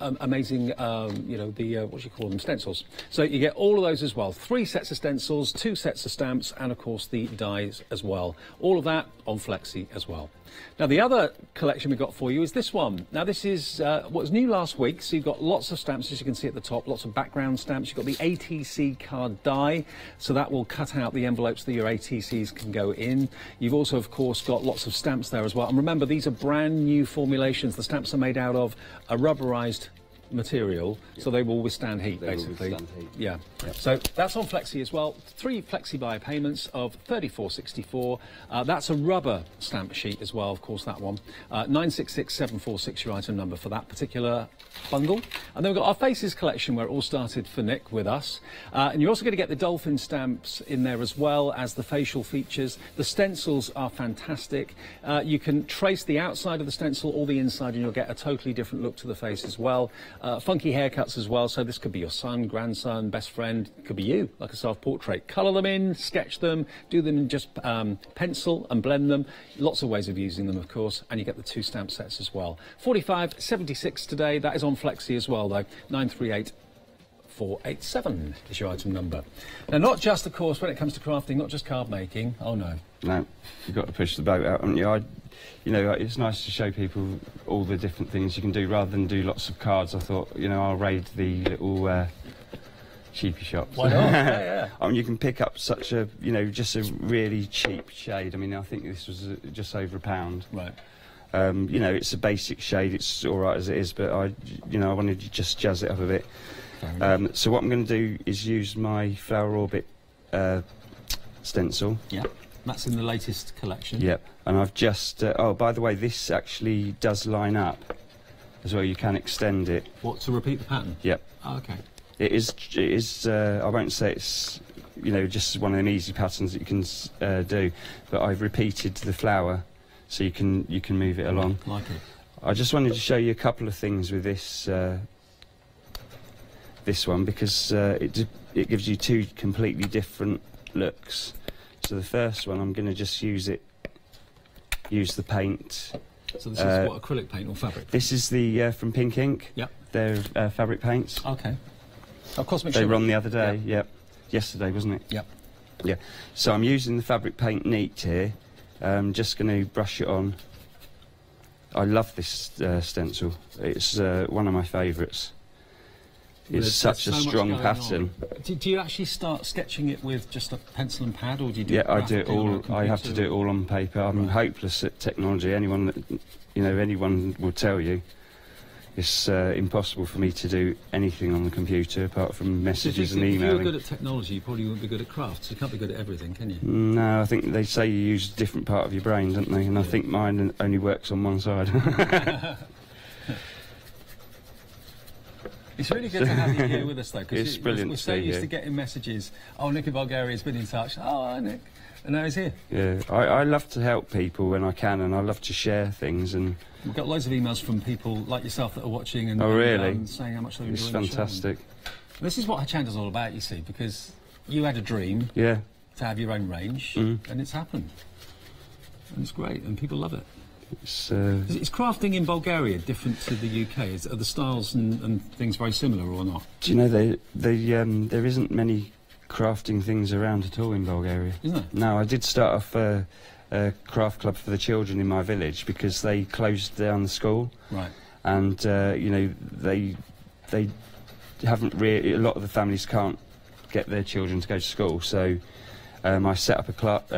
Speaker 1: amazing, you know, the, what do you call them, stencils. So you get all of those as well. 3 sets of stencils, 2 sets of stamps, and of course the dies as well. All of that on Flexi as well. Now the other collection we've got for you is this one. Now this is what was new last week, so you've got lots of stamps, as you can see at the top, lots of background stamps. You've got the ATC card die, so that will cut out the envelopes that your ATCs can go in. You've also, of course, got lots of stamps there as well. And remember, these are brand new formulations. The stamps are made out of a rubberized material, so they will withstand heat, basically. Yeah. So that's on Flexi as well. 3 Flexi buy payments of £34.64. That's a rubber stamp sheet as well, of course, that one. 966746 your item number for that particular bundle. And then we've got our Faces collection, where it all started for Nick with us. And you're also going to get the dolphin stamps in there as well as the facial features. The stencils are fantastic. You can trace the outside of the stencil or the inside, and you'll get a totally different look to the face as well. Funky haircuts as well, so this could be your son, grandson, best friend, could be you, like a self-portrait. Colour them in, sketch them, do them in just pencil and blend them. Lots of ways of using them, of course, and you get the 2 stamp sets as well. 45.76 today. That is on Flexi as well, though. 938-487 is your item number. Now, not just, of course, when it comes to crafting, not just card making. Oh no. No,
Speaker 2: you've got to push the boat out, haven't you? You know, it's nice to show people all the different things you can do rather than do lots of cards. I thought, you know, I'll raid the little cheapy shops.
Speaker 1: Why not? Yeah.
Speaker 2: I mean, you can pick up such a, you know, just a really cheap shade. I mean, I think this was just over £1.
Speaker 1: Right.
Speaker 2: You know, it's a basic shade. It's all right as it is, but I wanted to just jazz it up a bit. So what I'm going to do is use my Flower Orbit stencil.
Speaker 1: Yeah. That's in the latest collection.
Speaker 2: Yep, and I've just... oh, by the way, this actually does line up as well. You can extend it.
Speaker 1: What, to repeat the pattern?
Speaker 2: Yep.
Speaker 1: Oh, OK.
Speaker 2: It is I won't say it's, you know, just one of them easy patterns that you can do, but I've repeated the flower so you can move it along.
Speaker 1: Like it.
Speaker 2: I just wanted to show you a couple of things with this this one, because it gives you 2 completely different looks. So the first one, I'm going to just use the paint.
Speaker 1: So this is what, acrylic paint or fabric?
Speaker 2: This is the from Pink Ink.
Speaker 1: Yep.
Speaker 2: They're fabric paints.
Speaker 1: OK. Of course,
Speaker 2: they were on the other day. Yep. Yesterday, wasn't it?
Speaker 1: Yep.
Speaker 2: Yeah. So I'm using the fabric paint neat here. Just going to brush it on. I love this stencil. It's one of my favourites. It's such a strong pattern.
Speaker 1: Do you actually start sketching it with just a pencil and pad, or do you do it?
Speaker 2: Yeah, I do it all. I have to do it all on paper. I'm hopeless at technology. Anyone will tell you it's impossible for me to do anything on the computer apart from messages and emailing.
Speaker 1: If you were good at technology, you probably wouldn't be good at crafts. You can't be good at everything, can you?
Speaker 2: No, I think they say you use a different part of your brain, don't they? And I think mine only works on one side.
Speaker 1: It's really good to have you here with us, though, because
Speaker 2: brilliant.
Speaker 1: We're so used to getting messages. Oh, Nick in Bulgaria has been in touch. Oh, hi, Nick. And now he's here.
Speaker 2: Yeah, I love to help people when I can, and I love to share things. And
Speaker 1: we've got loads of emails from people like yourself that are watching and, saying how much they're enjoying the show.
Speaker 2: It's fantastic.
Speaker 1: This is what Hochanda's all about, you see, because you had a dream
Speaker 2: to
Speaker 1: have your own range, and it's happened. And it's great, and people love it. Is crafting in Bulgaria different to the UK? Are the styles and things very similar or not?
Speaker 2: Do you know, there isn't many crafting things around at all in Bulgaria.
Speaker 1: Isn't there?
Speaker 2: No, I did start off a craft club for the children in my village because they closed down the school.
Speaker 1: Right.
Speaker 2: And, you know, they haven't really... A lot of the families can't get their children to go to school, so I set up a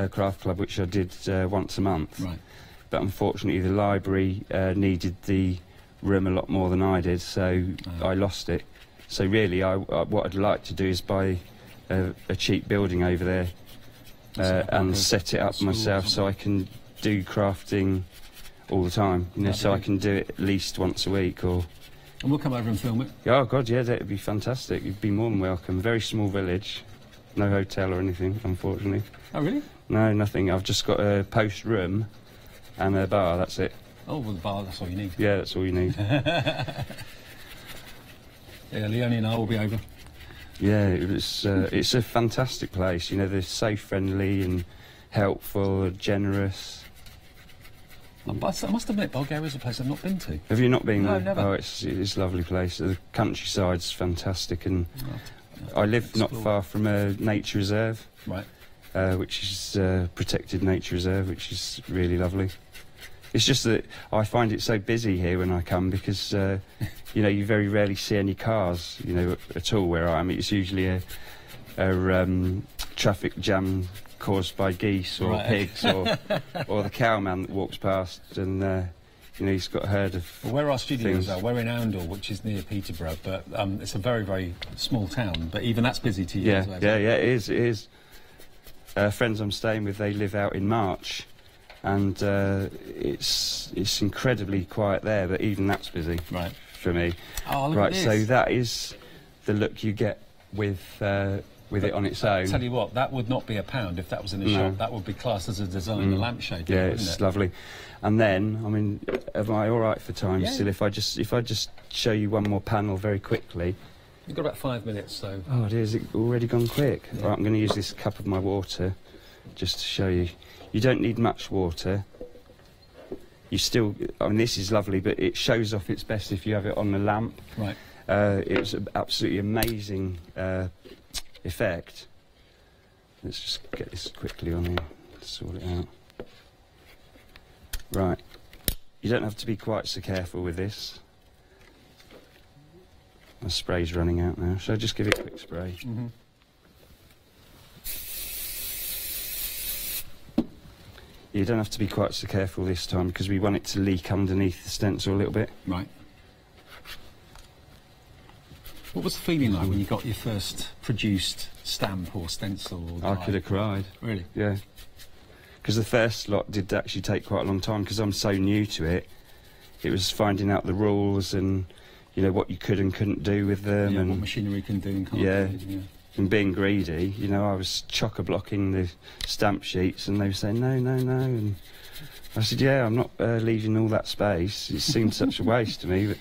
Speaker 2: craft club, which I did once a month.
Speaker 1: Right.
Speaker 2: But unfortunately the library needed the room a lot more than I did, so I lost it. So really, what I'd like to do is buy a cheap building over there and set it up myself so I can do crafting all the time, you know, so I can do it at least once a week or
Speaker 1: And we'll come over and film it.
Speaker 2: Oh, God, yeah, that'd be fantastic. You'd be more than welcome. Very small village. No hotel or anything, unfortunately.
Speaker 1: Oh, really?
Speaker 2: No, nothing. I've just got a post room and a bar, that's it.
Speaker 1: Oh, well, the bar, that's all you need.
Speaker 2: Yeah, that's all you need.
Speaker 1: Yeah, Leonie and I will be over.
Speaker 2: Yeah, it's a fantastic place. You know, they're so friendly and helpful, generous.
Speaker 1: I must admit, Bulgaria's a place I've not been to.
Speaker 2: Have you not been
Speaker 1: No,
Speaker 2: there?
Speaker 1: never.
Speaker 2: Oh, it's a lovely place. The countryside's fantastic, and I live not far from a nature reserve,
Speaker 1: right?
Speaker 2: Which is a protected nature reserve, which is really lovely. It's just that I find it so busy here when I come because, you know, you very rarely see any cars, you know, at all where I am. It's usually a traffic jam caused by geese or pigs or the cowman that walks past and, you know, he's got a herd of
Speaker 1: Well, where our studios are, we're in Oundle, which is near Peterborough, but it's a very, very small town, but even that's busy to you as well.
Speaker 2: Yeah, it is. Friends I'm staying with, they live out in March, and it's incredibly quiet there, but even that's busy for me.
Speaker 1: Oh, look
Speaker 2: right,
Speaker 1: at this.
Speaker 2: so that is the look you get with it on its own.
Speaker 1: I'll tell you what, that would not be £1 if that was in a shop. That would be classed as a design, a lampshade.
Speaker 2: Yeah,
Speaker 1: wouldn't
Speaker 2: it's
Speaker 1: it?
Speaker 2: lovely. And then, I mean, am I all right for time still? If I just show you one more panel very quickly.
Speaker 1: You've got about 5 minutes, so...
Speaker 2: Oh, it is already gone quick.
Speaker 1: Yeah.
Speaker 2: Right, I'm going to use this cup of my water just to show you. You don't need much water. You still... I mean, this is lovely, but it shows off its best if you have it on the lamp.
Speaker 1: Right.
Speaker 2: It's an absolutely amazing effect. Let's just get this quickly on here, sort it out. Right. You don't have to be quite so careful with this. The spray's running out now. Shall I just give it a quick spray?
Speaker 1: Mm-hmm.
Speaker 2: You don't have to be quite so careful this time because we want it to leak underneath the stencil a little bit.
Speaker 1: Right. What was the feeling like when you got your first produced stamp or stencil? Or
Speaker 2: I could have cried.
Speaker 1: Really?
Speaker 2: Yeah. Because the first lot did actually take quite a long time because I'm so new to it. It was finding out the rules and, you know, what you could and couldn't do with them.
Speaker 1: Yeah,
Speaker 2: and
Speaker 1: what machinery can do and can't do.
Speaker 2: And being greedy, you know, I was chock-a-blocking the stamp sheets and they were saying, no, no, no. And I said, yeah, I'm not leaving all that space. It seemed such a waste to me, but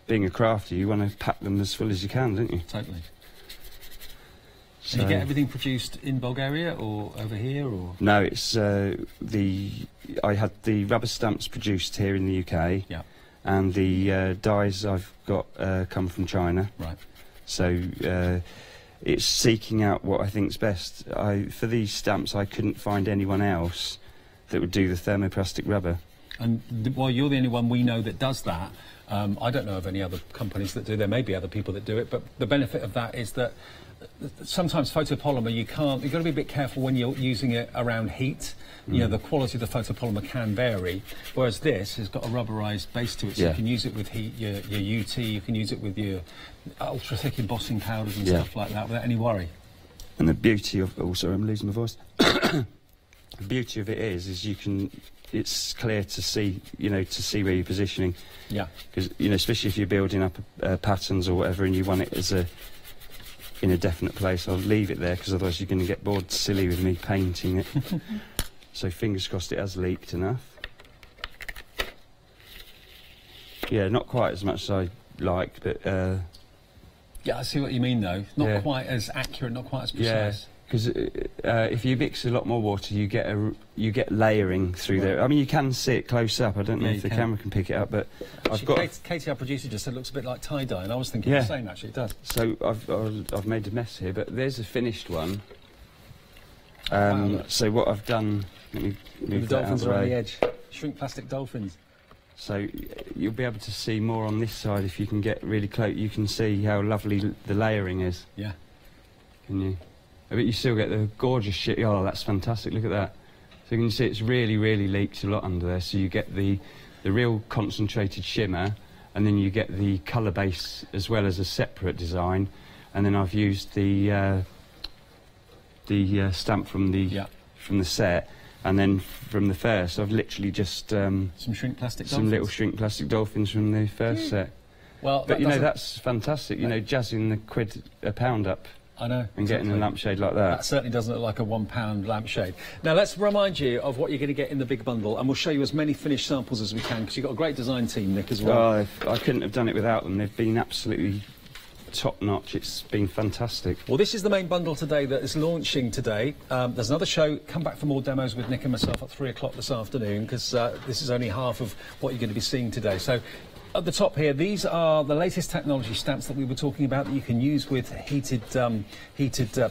Speaker 2: being a crafter, you want to pack them as full as you can, don't you?
Speaker 1: Totally.
Speaker 2: So,
Speaker 1: do you get everything produced in Bulgaria or over here, or...?
Speaker 2: No, it's I had the rubber stamps produced here in the UK.
Speaker 1: Yeah.
Speaker 2: And the dyes I've got come from China.
Speaker 1: Right.
Speaker 2: So it's seeking out what I think's best. For these stamps, I couldn't find anyone else that would do the thermoplastic rubber. And
Speaker 1: while you're the only one we know that does that, I don't know of any other companies that do. There may be other people that do it, but the benefit of that is that sometimes photopolymer, you've got to be a bit careful when you're using it around heat. You know, the quality of the photopolymer can vary, whereas this has got a rubberized base to it, so you can use it with heat, your UT, you can use it with your ultra thick embossing powders and stuff like that without any worry.
Speaker 2: And the beauty of... Oh, sorry, I'm losing my voice. The beauty of it is you can... It's clear to see, you know, to see where you're positioning.
Speaker 1: Yeah.
Speaker 2: Because, you know, especially if you're building up patterns or whatever and you want it as in a definite place, I'll leave it there because otherwise you're going to get bored silly with me painting it. So fingers crossed it has leaked enough. Yeah, not quite as much as I like, but...
Speaker 1: yeah, I see what you mean, though. Not quite as accurate, not quite as precise.
Speaker 2: Yeah, because if you mix a lot more water, you get layering through there. I mean, you can see it close up. I don't know if the camera can pick it up, but
Speaker 1: Katie, our producer, just said it looks a bit like tie-dye, and I was thinking the same, actually. It does.
Speaker 2: So I've made a mess here, but there's a finished one. So what I've done... Let me move
Speaker 1: the
Speaker 2: that out of
Speaker 1: dolphins
Speaker 2: the
Speaker 1: are on
Speaker 2: way.
Speaker 1: the edge. Shrink plastic dolphins.
Speaker 2: So you'll be able to see more on this side if you can get really close. You can see how lovely the layering is.
Speaker 1: Yeah.
Speaker 2: Can you? But you still get the gorgeous shit. Oh, that's fantastic. Look at that. So you can see it's really, really leaked a lot under there. So you get the real concentrated shimmer, and then you get the colour base as well as a separate design. And then I've used the stamp from the set. And then from the first, I've literally just...
Speaker 1: some shrink plastic dolphins?
Speaker 2: Some little shrink plastic dolphins from the first set.
Speaker 1: Well,
Speaker 2: but you know, that's fantastic. You know, jazzing the quid a pound up.
Speaker 1: I know.
Speaker 2: And getting a lampshade like that.
Speaker 1: That certainly doesn't look like a £1 lampshade. Now let's remind you of what you're going to get in the big bundle, and we'll show you as many finished samples as we can, because you've got a great design team, Nick, as well.
Speaker 2: Oh, I couldn't have done it without them. They've been absolutely top-notch. It's been fantastic.
Speaker 1: Well, this is the main bundle today that is launching today. There's another show. Come back for more demos with Nick and myself at 3 o'clock this afternoon, because this is only half of what you're going to be seeing today. So at the top here, these are the latest technology stamps that we were talking about that you can use with heated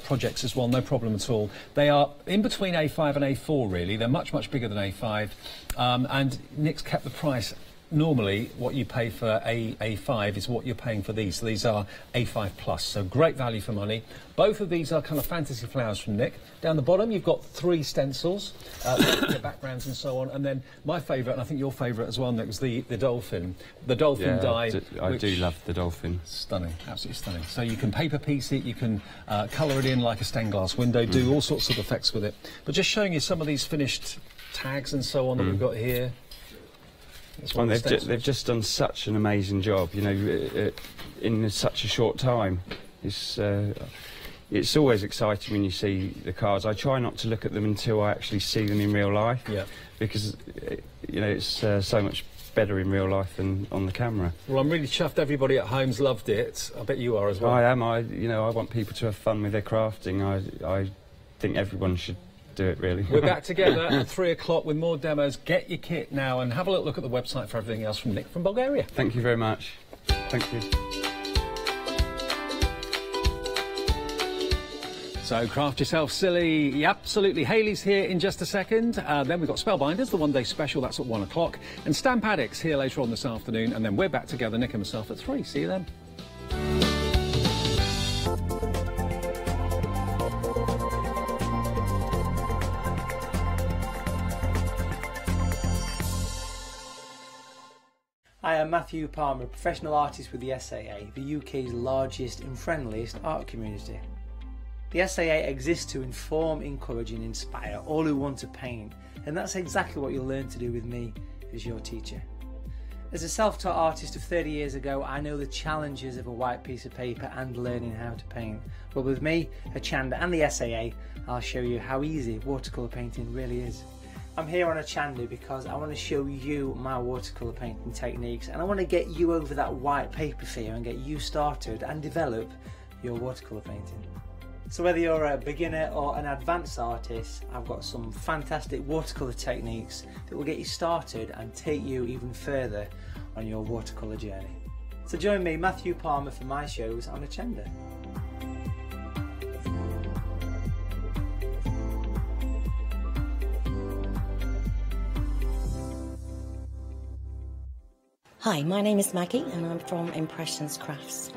Speaker 1: projects as well, no problem at all. They are in between A5 and A4, really. They're much, much bigger than A5. And Nick's kept the price. Normally, what you pay for A5 is what you're paying for these. So these are A5 plus, so great value for money. Both of these are kind of fantasy flowers from Nick. Down the bottom, you've got 3 stencils, their backgrounds and so on. And then my favourite, and I think your favourite as well, Nick, was the dolphin. The dolphin die.
Speaker 2: I do love the dolphin.
Speaker 1: Stunning, absolutely stunning. So you can paper piece it, you can colour it in like a stained glass window, do all sorts of effects with it. But just showing you some of these finished tags and so on that we've got here.
Speaker 2: Well, they've just done such an amazing job, you know, in such a short time. It's always exciting when you see the cards. I try not to look at them until I actually see them in real life, because you know, it's so much better in real life than on the camera.
Speaker 1: Well, I'm really chuffed. Everybody at home's loved it. I bet you are as well.
Speaker 2: I am. You know, I want people to have fun with their crafting. I think everyone should do it, really.
Speaker 1: We're back together at 3 o'clock with more demos. Get your kit now and have a look at the website for everything else from Nick from Bulgaria.
Speaker 2: Thank you very much. Thank you.
Speaker 1: So craft yourself silly. Yeah, absolutely. Hayley's here in just a second. Then we've got Spellbinders, the one-day special. That's at 1 o'clock. And Stamp Addicts here later on this afternoon. And then we're back together, Nick and myself, at 3. See you then.
Speaker 8: I am Matthew Palmer, professional artist with the SAA, the UK's largest and friendliest art community. The SAA exists to inform, encourage and inspire all who want to paint, and that's exactly what you'll learn to do with me as your teacher. As a self-taught artist of 30 years ago, I know the challenges of a white piece of paper and learning how to paint. But with me, Hochanda and the SAA, I'll show you how easy watercolour painting really is. I'm here on Hochanda because I want to show you my watercolour painting techniques, and I want to get you over that white paper fear and get you started and develop your watercolour painting. So whether you're a beginner or an advanced artist, I've got some fantastic watercolour techniques that will get you started and take you even further on your watercolour journey. So join me, Matthew Palmer, for my shows on Hochanda.
Speaker 9: Hi, my name is Maggie and I'm from Impressions Crafts.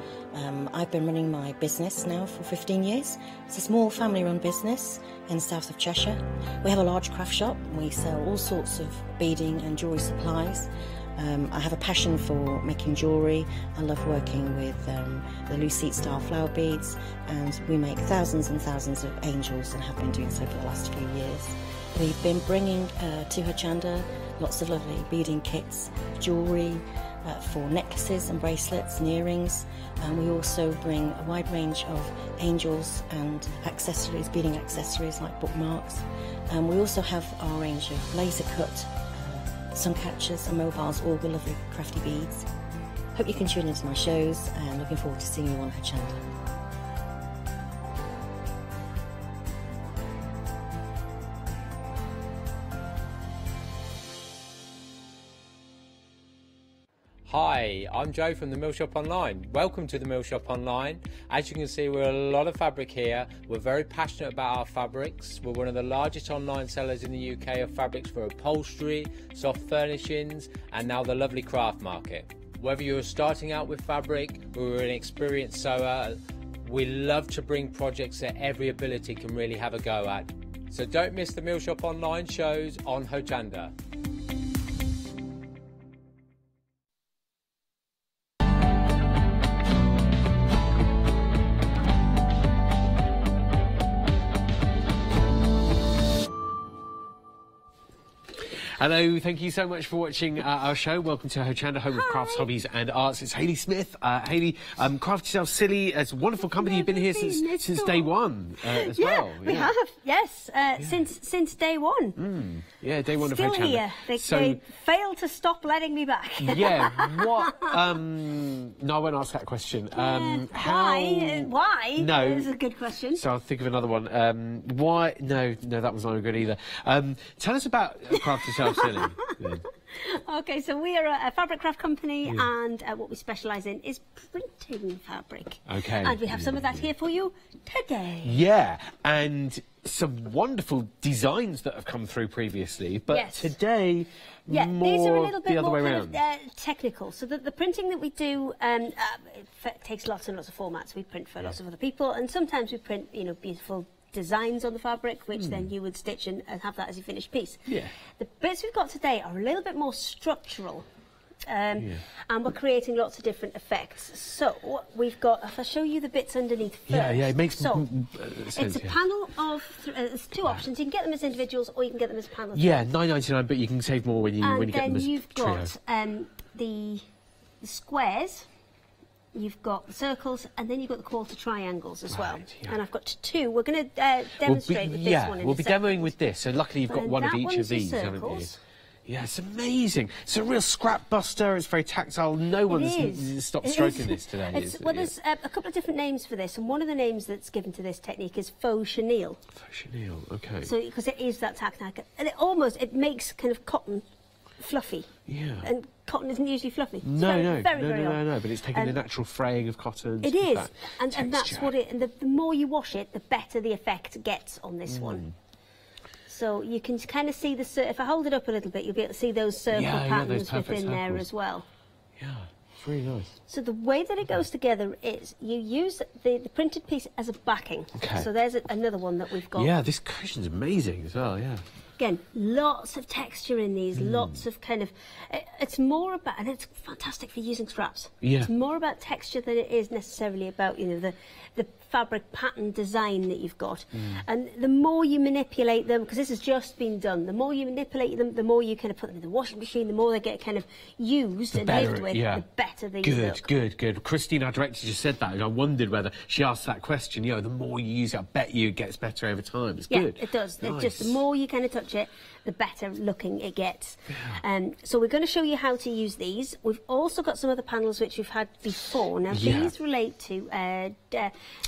Speaker 9: I've been running my business now for 15 years. It's a small family-run business in the south of Cheshire. We have a large craft shop. We sell all sorts of beading and jewellery supplies. I have a passion for making jewellery. I love working with the Lucite style flower beads, and we make thousands and thousands of angels and have been doing so for the last few years. We've been bringing to Hochanda lots of lovely beading kits, jewellery for necklaces and bracelets and earrings, and we also bring a wide range of angels and accessories, beading accessories like bookmarks, and we also have our range of laser cut sun catchers and mobiles, all the lovely crafty beads. Hope you can tune into my shows, and looking forward to seeing you on Hochanda.
Speaker 10: Hi, I'm Joe from the Mill Shop Online. Welcome to the Mill Shop Online. As you can see, we're a lot of fabric here. We're very passionate about our fabrics. We're one of the largest online sellers in the UK of fabrics for upholstery, soft furnishings, and now the lovely craft market. Whether you're starting out with fabric or you're an experienced sewer, we love to bring projects that every ability can really have a go at. So don't miss the Mill Shop Online shows on Hochanda.
Speaker 11: Hello, thank you so much for watching our show. Welcome to Hochanda, home of crafts, hobbies and arts. It's Hayley Smith. Hayley, Craft Yourself Silly. It's a wonderful company. You've been here since day one as well.
Speaker 12: We have, yes, since day one.
Speaker 11: Yeah, day one
Speaker 12: Still
Speaker 11: of Hochanda.
Speaker 12: here. They failed to stop letting me back.
Speaker 11: Yeah, what? No, I won't ask that question.
Speaker 12: Why?
Speaker 11: No.
Speaker 12: That's a good question.
Speaker 11: So I'll think of another one. Why? No, that was not good either. Tell us about Craft Yourself Silly.
Speaker 12: Okay, so we are a fabric craft company, and what we specialise in is printing fabric.
Speaker 11: Okay.
Speaker 12: And we have some of that here for you today.
Speaker 11: Yeah, and some wonderful designs that have come through previously, but today
Speaker 12: these are a little bit
Speaker 11: the other
Speaker 12: more
Speaker 11: way
Speaker 12: kind
Speaker 11: around.
Speaker 12: of, technical. So the printing that we do it takes lots and lots of formats. We print for lots of other people, and sometimes we print, beautiful designs on the fabric, which then you would stitch and have that as your finished piece.
Speaker 11: Yeah.
Speaker 12: The bits we've got today are a little bit more structural. And we're creating lots of different effects. So we've got, if I show you the bits underneath first.
Speaker 11: Yeah, it makes
Speaker 12: sense.
Speaker 11: It's
Speaker 12: a panel of, there's two options. You can get them as individuals or you can get them as panels.
Speaker 11: Yeah, £9.99, but you can save more when you get them as
Speaker 12: And then you've
Speaker 11: trio.
Speaker 12: got the squares. You've got the circles, and then you've got the quarter triangles as well. Yeah. And I've got two. We're going to demonstrate with this one in
Speaker 11: we'll be demoing with this. So luckily you've got one of each of these, haven't you? Yeah, it's amazing. It's a real scrap buster. It's very tactile. No one's stopped stroking this today.
Speaker 12: There's a couple of different names for this, and one of the names that's given to this technique is faux chenille.
Speaker 11: Faux chenille, okay.
Speaker 12: So because it is that tactile, and it makes kind of cotton fluffy.
Speaker 11: Yeah.
Speaker 12: And cotton isn't usually fluffy.
Speaker 11: No,
Speaker 12: very
Speaker 11: but it's taking the natural fraying of cotton.
Speaker 12: It is, and that's what it. And the more you wash it, the better the effect gets on this one. So you can kind of see the. If I hold it up a little bit, you'll be able to see those circle patterns within there as well.
Speaker 11: Yeah, it's really nice.
Speaker 12: So the way that it goes together is you use the printed piece as a backing.
Speaker 11: Okay.
Speaker 12: So there's another one that we've got.
Speaker 11: Yeah, this cushion's amazing as well. Yeah.
Speaker 12: Again, lots of texture in these, lots of kind of... It's more about... And it's fantastic for using scraps.
Speaker 11: Yeah.
Speaker 12: It's more about texture than it is necessarily about, the fabric pattern design that you've got. And the more you manipulate them, because this has just been done, the more you manipulate them, the more you kind of put them in the washing machine, the more they get kind of used and lived with, the better they look.
Speaker 11: Good. Christine, our director, just said that, and I wondered whether she asked that question. The more you use it, I bet you it gets better over time. It's good.
Speaker 12: Yeah, it does.
Speaker 11: Nice.
Speaker 12: It's just the more you kind of touch it, the better looking it gets. So we're going to show you how to use these. We've also got some other panels which we've had before. Now these relate to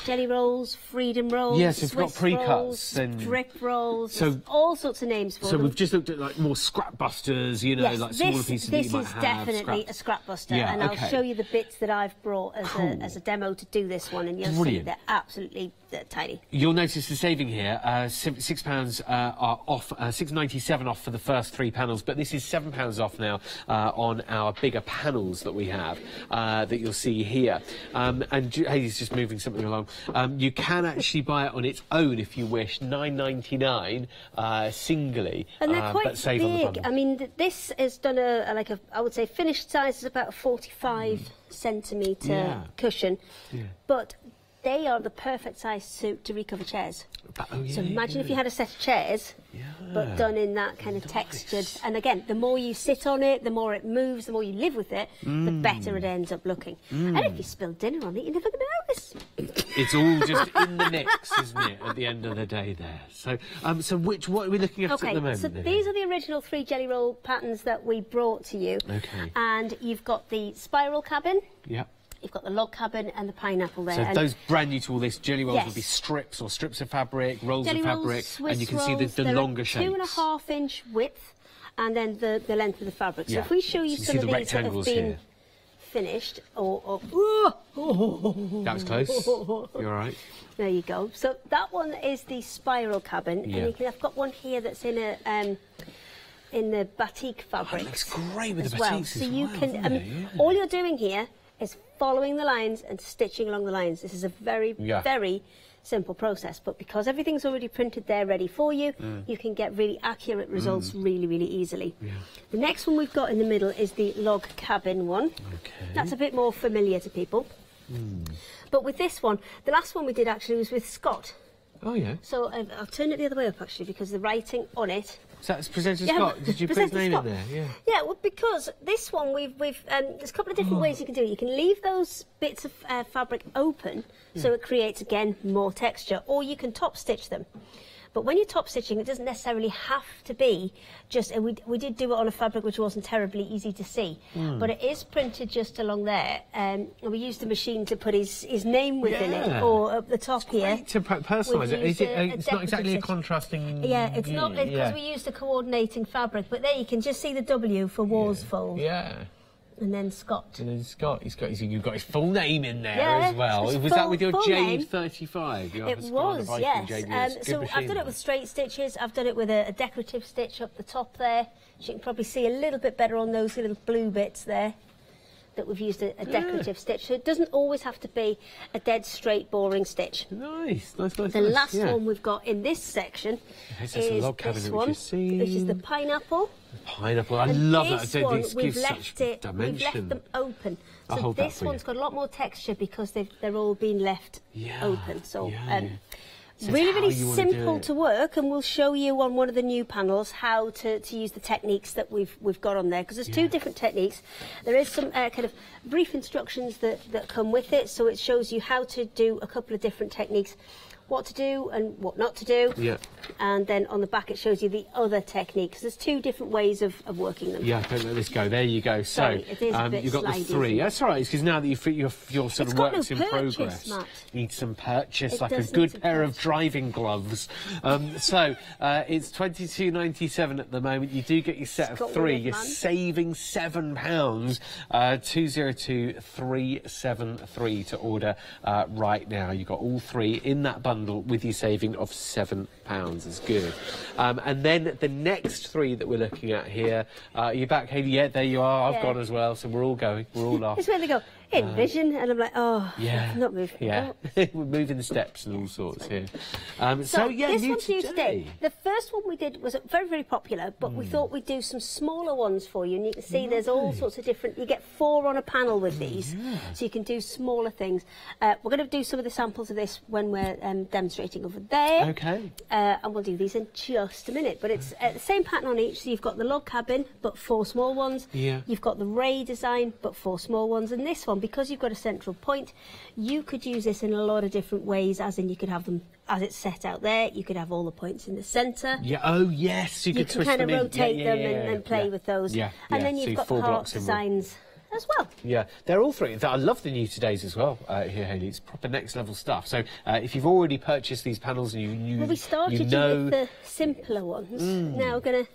Speaker 12: jelly rolls, freedom rolls,
Speaker 11: yes, we've got pre-cuts
Speaker 12: and strip rolls. So all sorts of names for them.
Speaker 11: So we've just looked at like more scrap busters, like smaller pieces that you might have.
Speaker 12: This is definitely a scrap buster, and I'll show you the bits that I've brought as a demo to do this one, and you'll see they're absolutely tiny.
Speaker 11: You'll notice the saving here: £6 are off, £6.97 off for the first 3 panels, but this is £7 off now on our bigger panels that we have that you'll see here. And Hayley's just moving something along. You can actually buy it on its own if you wish, £9.99 singly,
Speaker 12: and they're quite
Speaker 11: but save
Speaker 12: big.
Speaker 11: on the bundle.
Speaker 12: I mean, this is done I would say finished size is about a 45 centimetre cushion, but they are the perfect size to recover chairs. So imagine if you had a set of chairs, but done in that kind of textured. And again, the more you sit on it, the more it moves, the more you live with it, the better it ends up looking. And if you spill dinner on it, you're never going to notice.
Speaker 11: It's all just in the mix, isn't it, at the end of the day there. So, what are we looking at the moment?
Speaker 12: So these are the original 3 jelly roll patterns that we brought to you.
Speaker 11: Okay.
Speaker 12: And you've got the spiral cabin.
Speaker 11: Yep.
Speaker 12: You've got the log cabin and the pineapple there.
Speaker 11: So
Speaker 12: and
Speaker 11: those brand new to all this, jelly rolls would be strips or strips of fabric, rolls of fabric, and you can see the longer shapes.
Speaker 12: 2.5-inch width, and then the length of the fabric. So if we show you some of these that have been finished, that
Speaker 11: was close. You're all right.
Speaker 12: There you go. So that one is the spiral cabin, and I've got one here that's in the batik fabric.
Speaker 11: It looks great with the
Speaker 12: batiks as well. So you can, all you're doing here is following the lines and stitching along the lines. This is a very, very simple process, but because everything's already printed there ready for you, you can get really accurate results really, really easily. The next one we've got in the middle is the log cabin one. Okay. That's a bit more familiar to people. But with this one, the last one we did actually was with Scott.
Speaker 11: Oh, yeah.
Speaker 12: So I'll turn it the other way up, actually, because the writing on it
Speaker 11: So that's Presenter Scott. Did you put his name in there? Yeah.
Speaker 12: Yeah, well, because this one, there's a couple of different ways you can do it. You can leave those bits of fabric open, so it creates, again, more texture, or you can top stitch them. But when you're top stitching, it doesn't necessarily have to be just, and we did do it on a fabric which wasn't terribly easy to see, but it is printed just along there, and we used the machine to put his name within it, or up the top here.
Speaker 11: To personalise it. It's not exactly a contrasting...
Speaker 12: Yeah, it's not, because we used the coordinating fabric, but there you can just see the W for Worsfold.
Speaker 11: Yeah.
Speaker 12: And then Scott.
Speaker 11: And then Scott, you've got his full name in there
Speaker 12: as
Speaker 11: well. Was that with your Jade 35?
Speaker 12: It was, yes. So I've done it with straight stitches. I've done it with a decorative stitch up the top there. Which you can probably see a little bit better on those little blue bits there. That we've used a decorative stitch. So it doesn't always have to be a dead straight boring stitch.
Speaker 11: Nice.
Speaker 12: The last one we've got in this section is this one, which is the pineapple.
Speaker 11: Pineapple, I love that.
Speaker 12: This one, we've left them open. So this one's got a lot more texture because they're all being left open. So really simple to work, and we'll show you on one of the new panels how to use the techniques that we've got on there, because there's two different techniques. There is some kind of brief instructions that come with it, so it shows you how to do a couple of different techniques, what to do and what not to do. Yeah. And then on the back it shows you the other techniques. There's two different ways of working them.
Speaker 11: Yeah, don't let this go. There you go. So you've got the three. That's all right. It's because now that your sort of work's in progress, Matt. Need some purchase, like a good pair of driving gloves. So it's £22.97 at the moment. You do get your set of three. You're saving £7. 202373 to order right now. You've got all three in that bundle with your saving of £7. It's good. And then the next three that we're looking at here, you're back, Hayley? Yeah, there you are. I've gone as well, so we're all going. We're all off.
Speaker 12: It's where they go, envision, and I'm like, oh, not moving.
Speaker 11: Yeah, we're moving the steps and all sorts here.
Speaker 12: So yeah, this one's new today. The first one we did was very, very popular, but we thought we'd do some smaller ones for you, and you can see there's all sorts of different, you get 4 on a panel with these, so you can do smaller things. We're going to do some of the samples of this when we're demonstrating over there.
Speaker 11: Okay.
Speaker 12: And we'll do these in just a minute, but it's the same pattern on each, so you've got the log cabin, but 4 small ones.
Speaker 11: Yeah.
Speaker 12: You've got the ray design, but 4 small ones, and this one, because you've got a central point, you could use this in a lot of different ways, as in you could have them as it's set out there, you could have all the points in the centre.
Speaker 11: Yeah, oh yes, you could twist
Speaker 12: kind of
Speaker 11: them
Speaker 12: rotate them and play with those.
Speaker 11: Yeah,
Speaker 12: and then you've got the heart designs as well.
Speaker 11: Yeah, they're all three. I love the new todays as well here, Hayley. It's proper next level stuff. So if you've already purchased these panels and
Speaker 12: we started with the simpler ones. Now we're going to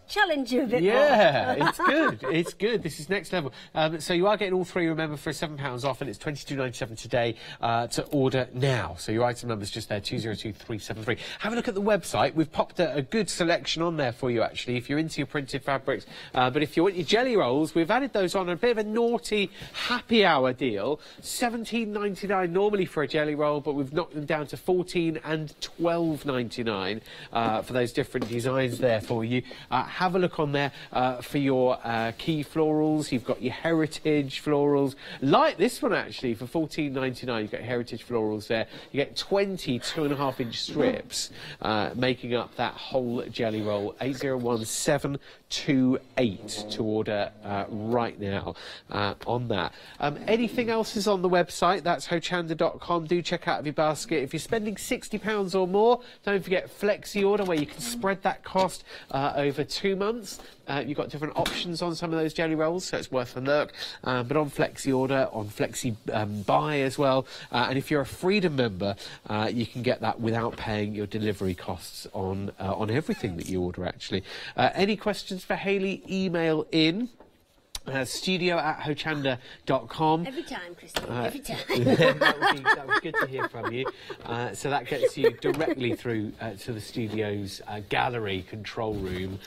Speaker 12: challenge you a bit more.
Speaker 11: Yeah, it's good. It's good. This is next level. So you are getting all three, remember, for £7 off, and it's £22.97 today to order now. So your item number's just there, 202373. Have a look at the website. We've popped a good selection on there for you, actually, if you're into your printed fabrics. But if you want your jelly rolls, we've added those on a bit of a naughty happy hour deal. £17.99 normally for a jelly roll, but we've knocked them down to £14 and £12.99 for those different designs there for you. Have a look on there for your key florals. You've got your heritage florals, like this one actually, for £14.99. You've got heritage florals there. You get 20 2.5-inch strips, making up that whole jelly roll. 801728 to order right now on that. Anything else is on the website. That's hochanda.com. Do check out your basket. If you're spending £60 or more, don't forget Flexi Order, where you can spread that cost over 2 months. You've got different options on some of those jelly rolls, so it's worth a look. But on Flexi Order, on Flexi Buy as well. And if you're a Freedom member, you can get that without paying your delivery costs on everything that you order, actually. Any questions for Hayley? Email in. studio@hochanda.com.
Speaker 12: Every time, Christine, every time.
Speaker 11: that would be good to hear from you. So that gets you directly through to the studio's gallery control room.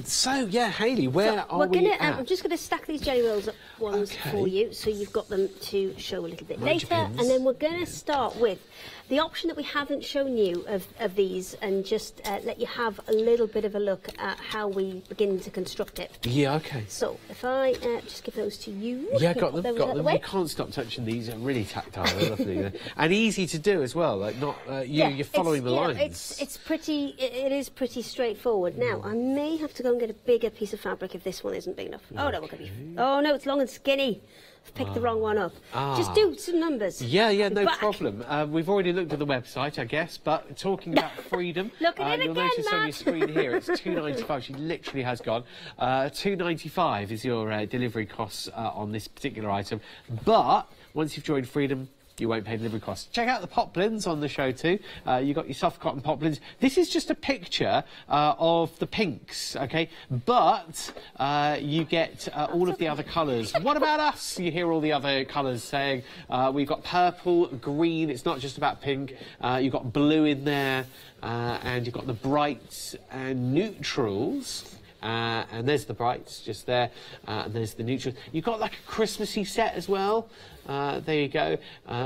Speaker 11: So, yeah, Hayley, where are we at?
Speaker 12: I'm just going to stack these jelly rolls up ones for you, so you've got them to show a little bit later. And then we're going to start with the option that we haven't shown you of these, and just let you have a little bit of a look at how we begin to construct it.
Speaker 11: Yeah, okay.
Speaker 12: So if I just give those to you.
Speaker 11: Yeah, got them.
Speaker 12: Got them.
Speaker 11: You can't stop touching these. They're really tactile, lovely, and easy to do as well. Like not you're following the lines.
Speaker 12: It's pretty. It is pretty straightforward. Now I may have to go and get a bigger piece of fabric if this one isn't big enough. Oh no, we're gonna be. Oh no, it's long and skinny. I've picked the wrong one up. Just do some numbers.
Speaker 11: Yeah, no problem. We've already looked at the website, I guess, but talking about freedom,
Speaker 12: look at it
Speaker 11: you'll
Speaker 12: again,
Speaker 11: notice on your screen here, it's £2.95. She literally has gone. £2.95 is your delivery costs on this particular item, but once you've joined Freedom, you won't pay delivery costs. Check out the poplins on the show too. You've got your soft cotton poplins. This is just a picture of the pinks, okay? But you get all of the other colours. What about us? You hear all the other colours saying we've got purple, green. It's not just about pink. You've got blue in there. And you've got the brights and neutrals. And there's the brights just there, and there's the neutrals. You've got like a Christmassy set as well. There you go,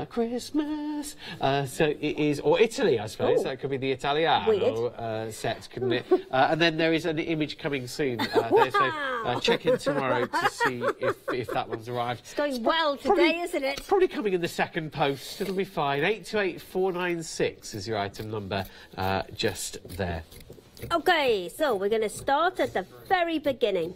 Speaker 11: Christmas. So it is, or Italy, I suppose. That could be the Italiano set, couldn't it? And then there is an image coming soon. So check in tomorrow to see if that one's arrived.
Speaker 12: It's going well today, isn't it?
Speaker 11: Probably coming in the second post. It'll be fine. 828496 is your item number, just there.
Speaker 12: Okay, so we're going to start at the very beginning.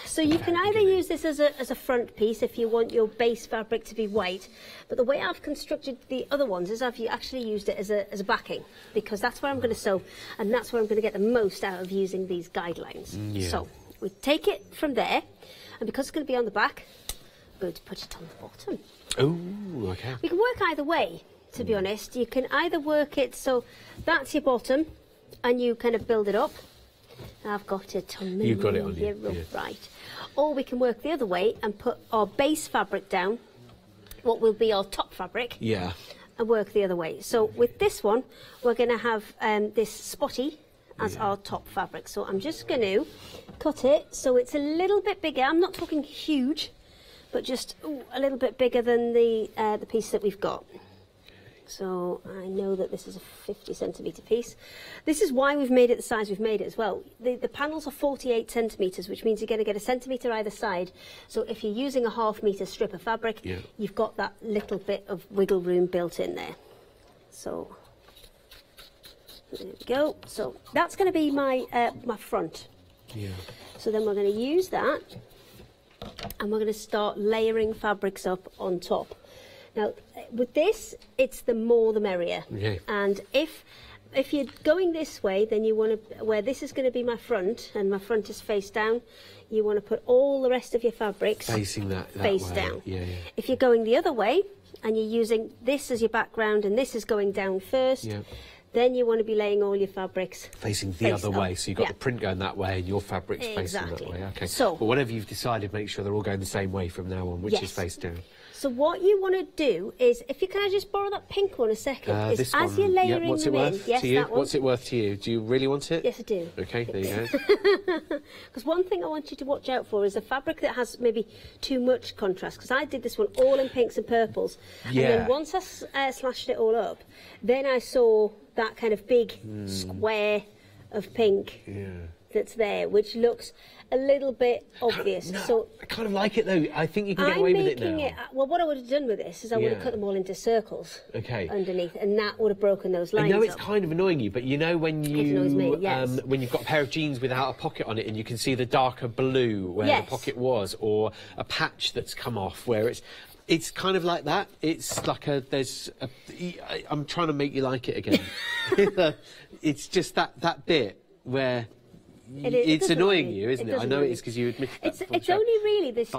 Speaker 12: So you can either use this as a front piece if you want your base fabric to be white, but the way I've constructed the other ones is I've actually used it as a backing, because that's where I'm going to sew, and that's where I'm going to get the most out of using these guidelines. So we take it from there, and because it's going to be on the back, I'm going to put it on the bottom.
Speaker 11: Oh, okay.
Speaker 12: We can work either way, to be honest. You can either work it so that's your bottom, and you kind of build it up. I've got it on me.
Speaker 11: You've got it on you.
Speaker 12: Right. Or we can work the other way and put our base fabric down, what will be our top fabric, and work the other way. So with this one, we're going to have this spotty as our top fabric. So I'm just going to cut it so it's a little bit bigger. I'm not talking huge, but just a little bit bigger than the piece that we've got. So I know that this is a 50 centimetre piece. This is why we've made it the size we've made it as well. The panels are 48 centimetres, which means you're going to get a centimetre either side. So if you're using a ½ metre strip of fabric, you've got that little bit of wiggle room built in there. So there we go. So that's going to be my my front. So then we're going to use that, and we're going to start layering fabrics up on top. Now, with this, it's the more the merrier. And if you're going this way, then you want to, where this is going to be my front, and my front is face down, you want to put all the rest of your fabrics
Speaker 11: facing that
Speaker 12: face
Speaker 11: way.
Speaker 12: down. If you're going the other way, and you're using this as your background, and this is going down first, then you want to be laying all your fabrics
Speaker 11: facing the other way. So you've got the print going that way and your fabric's facing that way. Okay.
Speaker 12: So,
Speaker 11: but whatever you've decided, make sure they're all going the same way from now on, which is face down.
Speaker 12: So what you want to do is, if you can, I just borrow that pink one a second.
Speaker 11: This
Speaker 12: as
Speaker 11: one.
Speaker 12: you're layering
Speaker 11: what's
Speaker 12: them
Speaker 11: it worth
Speaker 12: in,
Speaker 11: to you?
Speaker 12: That one.
Speaker 11: What's it worth to you? Do you really want it?
Speaker 12: Yes, I do.
Speaker 11: Okay, there you go.
Speaker 12: Because one thing I want you to watch out for is a fabric that has maybe too much contrast. Because I did this one all in pinks and purples, and then once I slashed it all up, then I saw that kind of big square of pink that's there, which looks a little bit obvious. So
Speaker 11: I kind of like it though. I think you can get away with it now.
Speaker 12: Well, what I would have done with this is I would have cut them all into circles underneath, and that would have broken those lines.
Speaker 11: I know it's kind of annoying you, but you know when you
Speaker 12: it annoys me,
Speaker 11: when you've got a pair of jeans without a pocket on it, and you can see the darker blue where the pocket was, or a patch that's come off where it's kind of like that. It's like I'm trying to make you like it again. It's just that bit where it's annoying you, isn't it? I know it is because you admit that.
Speaker 12: It's only really this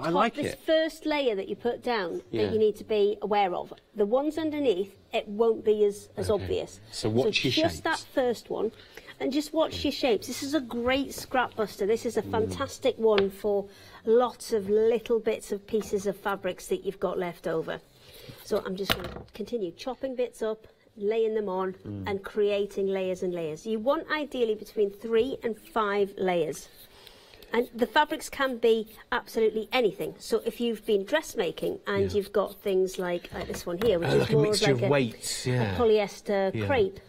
Speaker 12: first layer that you put down that you need to be aware of. The ones underneath, it won't be as obvious.
Speaker 11: So watch your shapes.
Speaker 12: Just that first one, and just watch your shapes. This is a great scrap buster. This is a fantastic one for lots of little bits of pieces of fabrics that you've got left over. So I'm just going to continue chopping bits up, laying them on and creating layers and layers. You want ideally between 3 and 5 layers. And the fabrics can be absolutely anything. So if you've been dressmaking and you've got things like this one here, which is
Speaker 11: like
Speaker 12: more
Speaker 11: a mixture
Speaker 12: like
Speaker 11: of weights,
Speaker 12: a polyester crepe,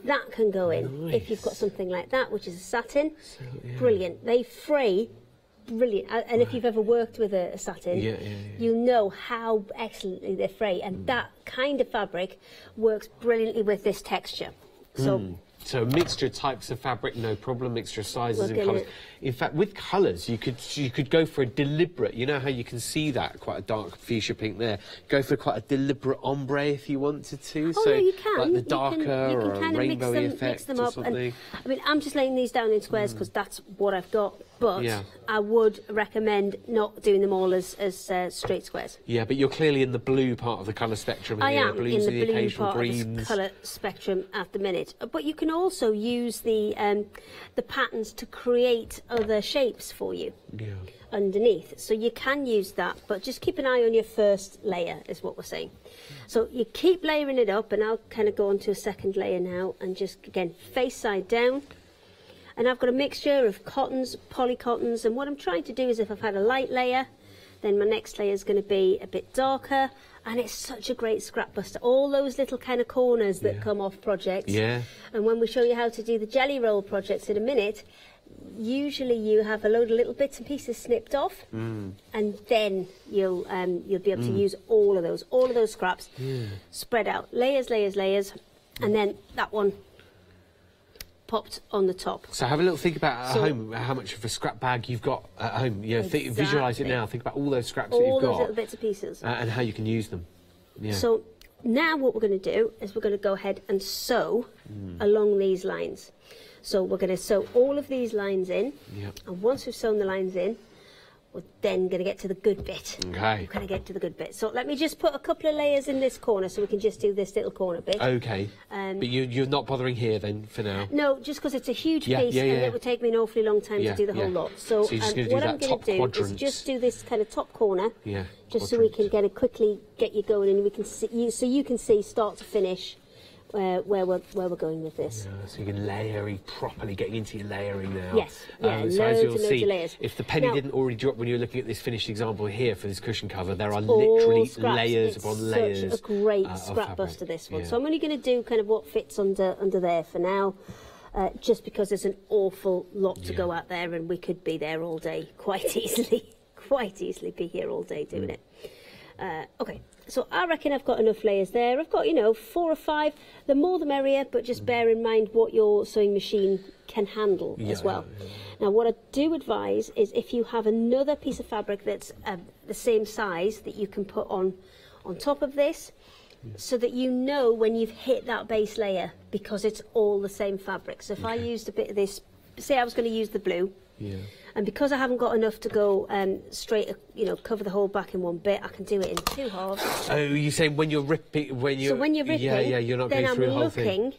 Speaker 12: that can go in. If you've got something like that, which is a satin, brilliant. They fray brilliant. And if you've ever worked with a satin, you'll know how excellently they fray. And that kind of fabric works brilliantly with this texture.
Speaker 11: So a mixture of types of fabric, no problem, mixture of sizes and colours. In fact, with colours, you could go for a deliberate, you know how you can see that, quite a dark fuchsia pink there, go for quite a deliberate ombre if you wanted to.
Speaker 12: Oh,
Speaker 11: so
Speaker 12: no, you can.
Speaker 11: Like the
Speaker 12: You
Speaker 11: darker
Speaker 12: can
Speaker 11: or a
Speaker 12: kind of
Speaker 11: rainbowy
Speaker 12: mix
Speaker 11: effect
Speaker 12: them
Speaker 11: or
Speaker 12: up.
Speaker 11: something.
Speaker 12: And, I mean, I'm just laying these down in squares because that's what I've got. But I would recommend not doing them all as straight squares.
Speaker 11: Yeah, but you're clearly in the blue part of the colour spectrum here.
Speaker 12: I am
Speaker 11: Blues
Speaker 12: in the blue
Speaker 11: occasional
Speaker 12: part
Speaker 11: greens.
Speaker 12: of the colour spectrum at the minute. But you can also use the patterns to create other shapes for you underneath. So you can use that, but just keep an eye on your first layer is what we're saying. So you keep layering it up, and I'll kind of go on to a second layer now and just, again, face side down. And I've got a mixture of cottons, polycottons, and what I'm trying to do is if I've had a light layer, then my next layer is going to be a bit darker, and it's such a great scrap buster. All those little kind of corners that come off projects. And when we show you how to do the jelly roll projects in a minute, usually you have a load of little bits and pieces snipped off, and then you'll be able to use all of those scraps, spread out, layers, layers, layers, and then that one popped on the top.
Speaker 11: So have a little think about at home how much of a scrap bag you've got at home. You know, visualise it now. Think about all those scraps that you've got.
Speaker 12: All those little bits and pieces.
Speaker 11: And how you can use them.
Speaker 12: So now what we're going to do is we're going to go ahead and sew along these lines. So we're going to sew all of these lines in. And once we've sewn the lines in, we're then going to get to the good bit.
Speaker 11: Okay.
Speaker 12: We're going to get to the good bit. So let me just put a couple of layers in this corner so we can just do this little corner bit.
Speaker 11: Okay. But you're not bothering here then for now?
Speaker 12: No, just because it's a huge piece and it would take me an awfully long time to do the whole lot. So
Speaker 11: you're just
Speaker 12: what I'm going to do is just do this kind of top corner, just so we can quickly get you going, and we can see so you can see start to finish where we're going with this.
Speaker 11: So you can properly get into your layering now.
Speaker 12: Yes,
Speaker 11: so as you'll see,
Speaker 12: layers.
Speaker 11: if the penny didn't already drop when you were looking at this finished example here for this cushion cover, there are literally layers upon layers.
Speaker 12: It's such a great scrap buster, this one. So I'm only going to do kind of what fits under there for now, just because there's an awful lot to go out there, and we could be there all day quite easily. Quite easily be here all day doing it. Okay. So I reckon I've got enough layers there. I've got, 4 or 5. The more the merrier, but just bear in mind what your sewing machine can handle as well. Now, what I do advise is if you have another piece of fabric that's the same size that you can put on top of this, so that you know when you've hit that base layer, because it's all the same fabric. So if I used a bit of this, say I was going to use the blue, and because I haven't got enough to go straight, cover the whole back in one bit, I can do it in 2 halves.
Speaker 11: Oh, you're saying when you're ripping,
Speaker 12: so when you're ripping,
Speaker 11: you're not
Speaker 12: then
Speaker 11: going through
Speaker 12: I'm
Speaker 11: the whole
Speaker 12: looking,
Speaker 11: thing.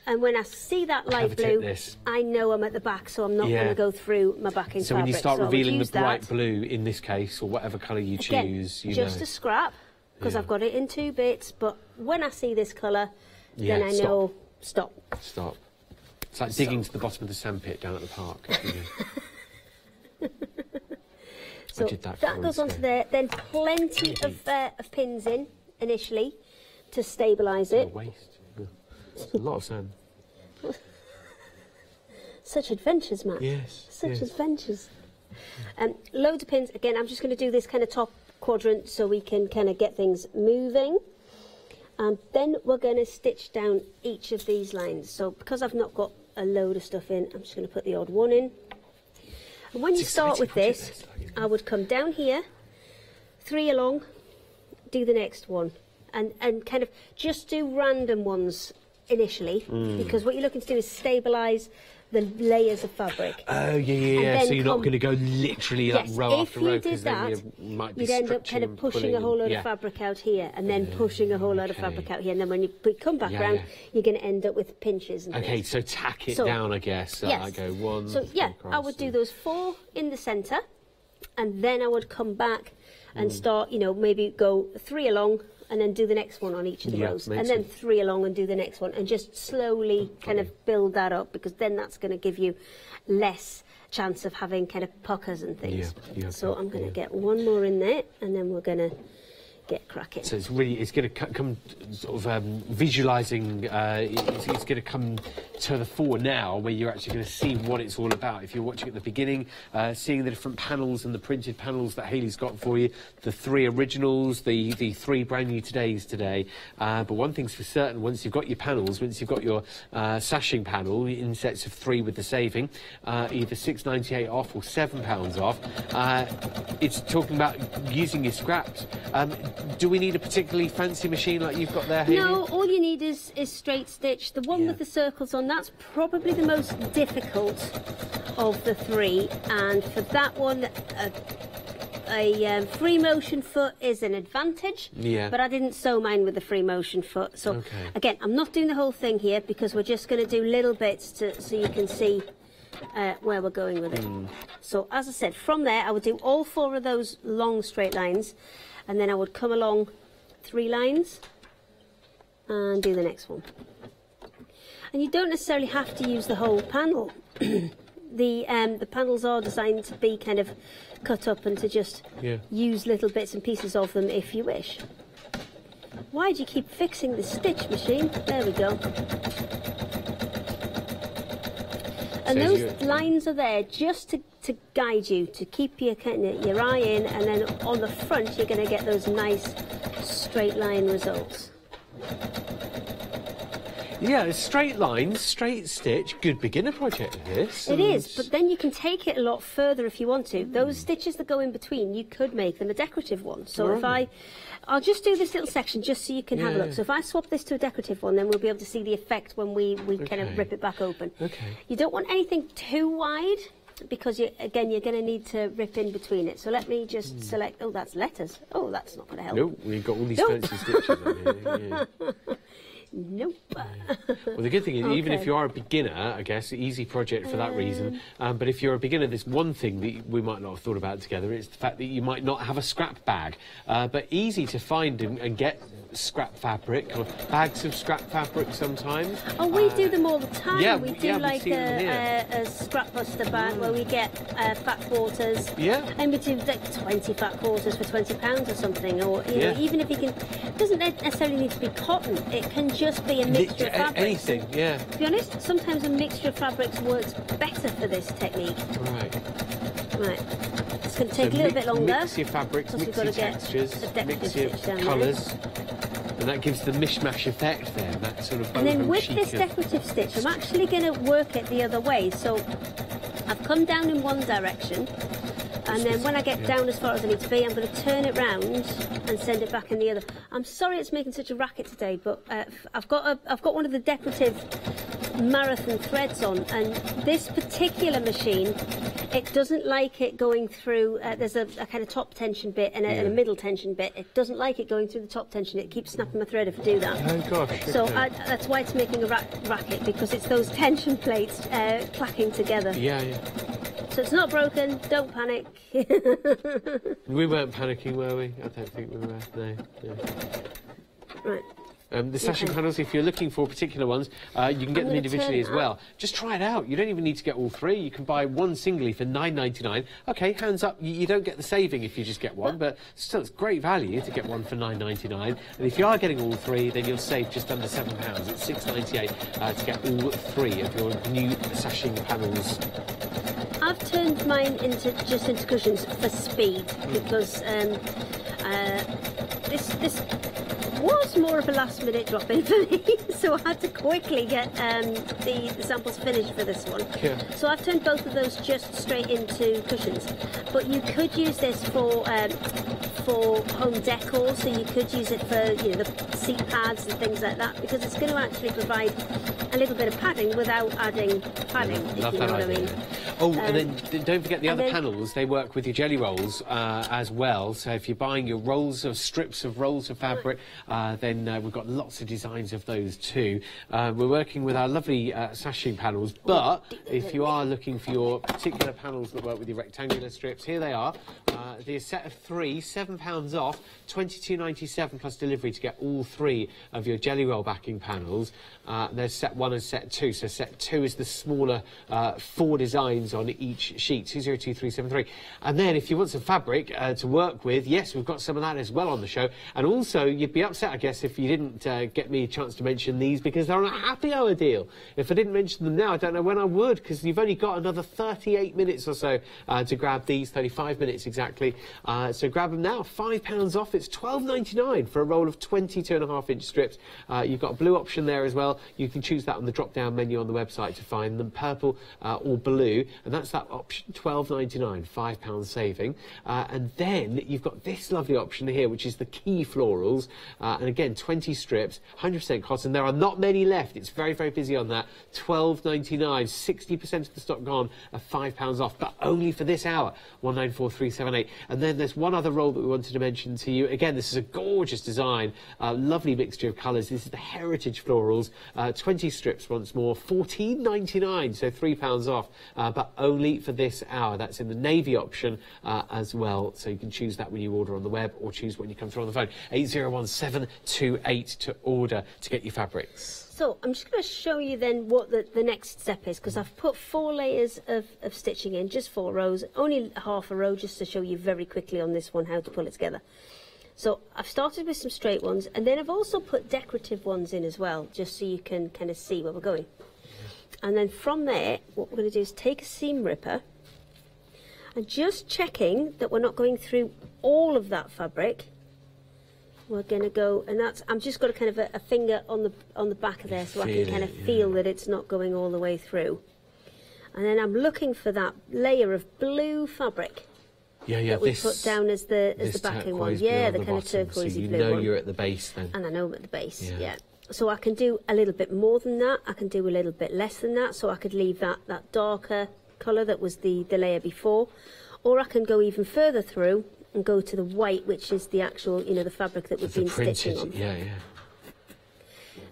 Speaker 12: And when I see that light blue, I know I'm at the back, so I'm not going to go through my backing fabric.
Speaker 11: So when you start revealing the bright blue in this case, or whatever colour you choose,
Speaker 12: just a scrap, because I've got it in 2 bits. But when I see this colour, then I know stop.
Speaker 11: Stop. It's like digging to the bottom of the sandpit down at the park.
Speaker 12: So that goes onto there. Then plenty of pins in initially to stabilise it.
Speaker 11: Waste. It's a lot of sand.
Speaker 12: Such adventures, Matt.
Speaker 11: Yes.
Speaker 12: Such adventures. Loads of pins. Again, I'm just going to do this kind of top quadrant so we can kind of get things moving. And then we're going to stitch down each of these lines. So because I've not got a load of stuff in, I'm just going to put the odd one in. And when you start with this, I would come down here, 3 along, do the next one, and kind of just do random ones initially, because what you're looking to do is stabilise the layers of fabric.
Speaker 11: Oh, yeah. So you're not going to go literally like row after row, because then you might be
Speaker 12: you'd end up kind of pushing a whole load of fabric out here, and then pushing a whole load of fabric out here, and then when you come back round, you're going to end up with pinches and things.
Speaker 11: So tack it down, I guess. I go 1.
Speaker 12: So I would do those 4 in the centre, and then I would come back and start, maybe go 3 along, and then do the next one on each of the rows, and then 3 along and do the next one, and just slowly kind of build that up, because then that's going to give you less chance of having kind of puckers and things. So I'm going to get 1 more in there, and then we're going to get cracking.
Speaker 11: So it's really, it's going to come sort of visualising, it's going to come to the fore now, where you're actually going to see what it's all about. If you're watching at the beginning, seeing the different panels and the printed panels that Hayley's got for you, the 3 originals, the 3 brand new today. But one thing's for certain, once you've got your panels, once you've got your sashing panel in sets of 3 with the saving, either £6.98 off or £7 off, it's talking about using your scraps. Do we need a particularly fancy machine like you've got there, Hayley?
Speaker 12: No, all you need is straight stitch. The one with the circles on, that's probably the most difficult of the 3, and for that one, a free motion foot is an advantage, but I didn't sew mine with the free motion foot. So again, I'm not doing the whole thing here because we're just going to do little bits so you can see where we're going with it. So as I said, from there I would do all 4 of those long straight lines, and then I would come along 3 lines and do the next one. And you don't necessarily have to use the whole panel. The panels are designed to be kind of cut up and to just use little bits and pieces of them if you wish. Why do you keep fixing the stitch machine? There we go. And those lines are there just to guide you, to keep your eye in, and then on the front you're going to get those nice straight line results.
Speaker 11: Yeah, straight lines, straight stitch, good beginner project this.
Speaker 12: It is, but then you can take it a lot further if you want to. Those stitches that go in between, you could make them a decorative one. So if I'll just do this little section just so you can have a look. So if I swap this to a decorative one, then we'll be able to see the effect when we kind of rip it back open. You don't want anything too wide, because again you're going to need to rip in between it. So let me just select. Oh, that's letters. Oh, that's not going to help.
Speaker 11: Nope, we've got all these fancy stitches on here.
Speaker 12: Nope.
Speaker 11: Well, the good thing is, even if you are a beginner, I guess, easy project for that reason, but if you're a beginner, there's one thing that we might not have thought about together. It's the fact that you might not have a scrap bag, but easy to find and get scrap fabric, or bags of scrap fabric sometimes.
Speaker 12: Oh, we do them all the time.
Speaker 11: Yeah,
Speaker 12: we do like a scrap buster bag where we get fat quarters. And we do like 20 fat quarters for £20 or something, or you know, even if you can, it doesn't necessarily need to be cotton. It can just be a mixture of fabrics.
Speaker 11: Anything,
Speaker 12: To be honest, sometimes a mixture of fabrics works better for this technique. Right. It's going to take a little bit longer.
Speaker 11: Mix your fabrics, mix your textures, mix your colours, and that gives the mishmash effect there, that sort of boho
Speaker 12: And then with
Speaker 11: chic
Speaker 12: this decorative stitch, I'm actually going to work it the other way. So I've come down in one direction, and then when I get down as far as I need to be, I'm going to turn it round and send it back in the other. I'm sorry it's making such a racket today, but I've got one of the decorative marathon threads on, and this particular machine, it doesn't like it going through. There's a kind of top tension bit and a middle tension bit. It doesn't like it going through the top tension. It keeps snapping my thread if I do that.
Speaker 11: Oh gosh.
Speaker 12: So that's why it's making a racket, because it's those tension plates clacking together. So it's not broken, don't panic.
Speaker 11: We weren't panicking, were we? I don't think we were, no.
Speaker 12: Right.
Speaker 11: The sashing panels, if you're looking for particular ones, you can get them individually as well. Just try it out. You don't even need to get all 3. You can buy one singly for £9.99. OK, hands up, you don't get the saving if you just get one, but still, it's great value to get one for £9.99. And if you are getting all 3, then you'll save just under £7. It's £6.98 to get all 3 of your new sashing panels.
Speaker 12: I've turned mine into cushions for speed, because this was more of a last-minute drop-in for me, so I had to quickly get the samples finished for this one. So I've turned both of those just straight into cushions. But you could use this for home decor, so you could use it for the seat pads and things like that, because it's going to actually provide a little bit of padding without adding padding, if you know what I mean.
Speaker 11: Oh, and then don't forget the other panels. They work with your jelly rolls as well. So if you're buying your strips of rolls of fabric, then we've got lots of designs of those too. We're working with our lovely sashing panels, but if you are looking for your particular panels that work with your rectangular strips, here they are. The set of 3, £7 off, £22.97 plus delivery to get all 3 of your jelly roll backing panels. There's set 1 and set 2. So set 2 is the smaller 4 designs on each sheet, 202373. And then if you want some fabric to work with, yes, we've got some of that as well on the show. And also, you'd be upset, I guess, if you didn't get me a chance to mention these, because they're on a happy hour deal. If I didn't mention them now, I don't know when I would, because you've only got another 38 minutes or so to grab these, 35 minutes exactly. So grab them now, £5 off. It's £12.99 for a roll of 22.5-inch strips. You've got a blue option there as well. You can choose that on the drop-down menu on the website to find them, purple or blue, and that's that option, £12.99, £5 saving. And then you've got this lovely option here, which is the key florals, and again, 20 strips, 100% cotton. There are not many left. It's very, very busy on that. £12.99, 60% of the stock gone, £5 off, but only for this hour, 194378. And then there's one other roll that we wanted to mention to you. Again, this is a gorgeous design, lovely mixture of colours. This is the Heritage Florals, 20 strips once more, £14.99, so £3 off, but only for this hour. That's in the navy option as well, so you can choose that when you order on the web, or choose when you come through on the phone. 801728 to order to get your fabrics.
Speaker 12: So I'm just going to show you then what the next step is, because I've put 4 layers of stitching in, just 4 rows, only half a row, just to show you very quickly on this one how to pull it together. So I've started with some straight ones, and then I've also put decorative ones in as well, just so you can kind of see where we're going. And then from there, what we're going to do is take a seam ripper, and just checking that we're not going through all of that fabric, we're going to go, and that's, I'm just got a kind of a finger on the back of there, so I can kind of feel that it's not going all the way through. And then I'm looking for that layer of blue fabric. That we put down as the backing one. Yeah, the kind of turquoisey blue one.
Speaker 11: So you know you're at the base then.
Speaker 12: And I know I'm at the base, yeah. So I can do a little bit more than that. I can do a little bit less than that. So I could leave that darker colour that was the layer before. Or I can go even further through and go to the white, which is the actual, you know, the fabric that we've been stitching on.
Speaker 11: Yeah.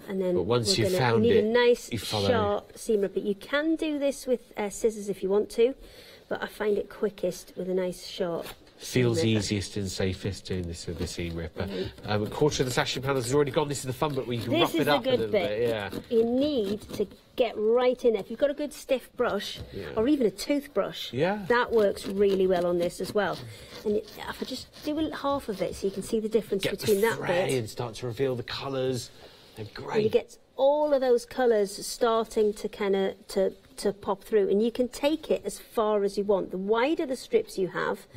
Speaker 12: And then
Speaker 11: but once you've found
Speaker 12: need
Speaker 11: it,
Speaker 12: a nice sharp seam ripper. You can do this with scissors if you want to, but I find it quickest with a nice sharp
Speaker 11: Feels easiest and safest doing this with the seam ripper. A quarter of the sashing panels is already gone. This is the fun bit where you can rough it up a little bit. Yeah.
Speaker 12: You need to get right in there. If you've got a good stiff brush, or even a toothbrush, that works really well on this as well. And if I just do half of it so you can see the difference between that bit.
Speaker 11: And start to reveal the colours. They're great.
Speaker 12: And you get all of those colours starting to kind of to pop through, and you can take it as far as you want. The wider the strips you have,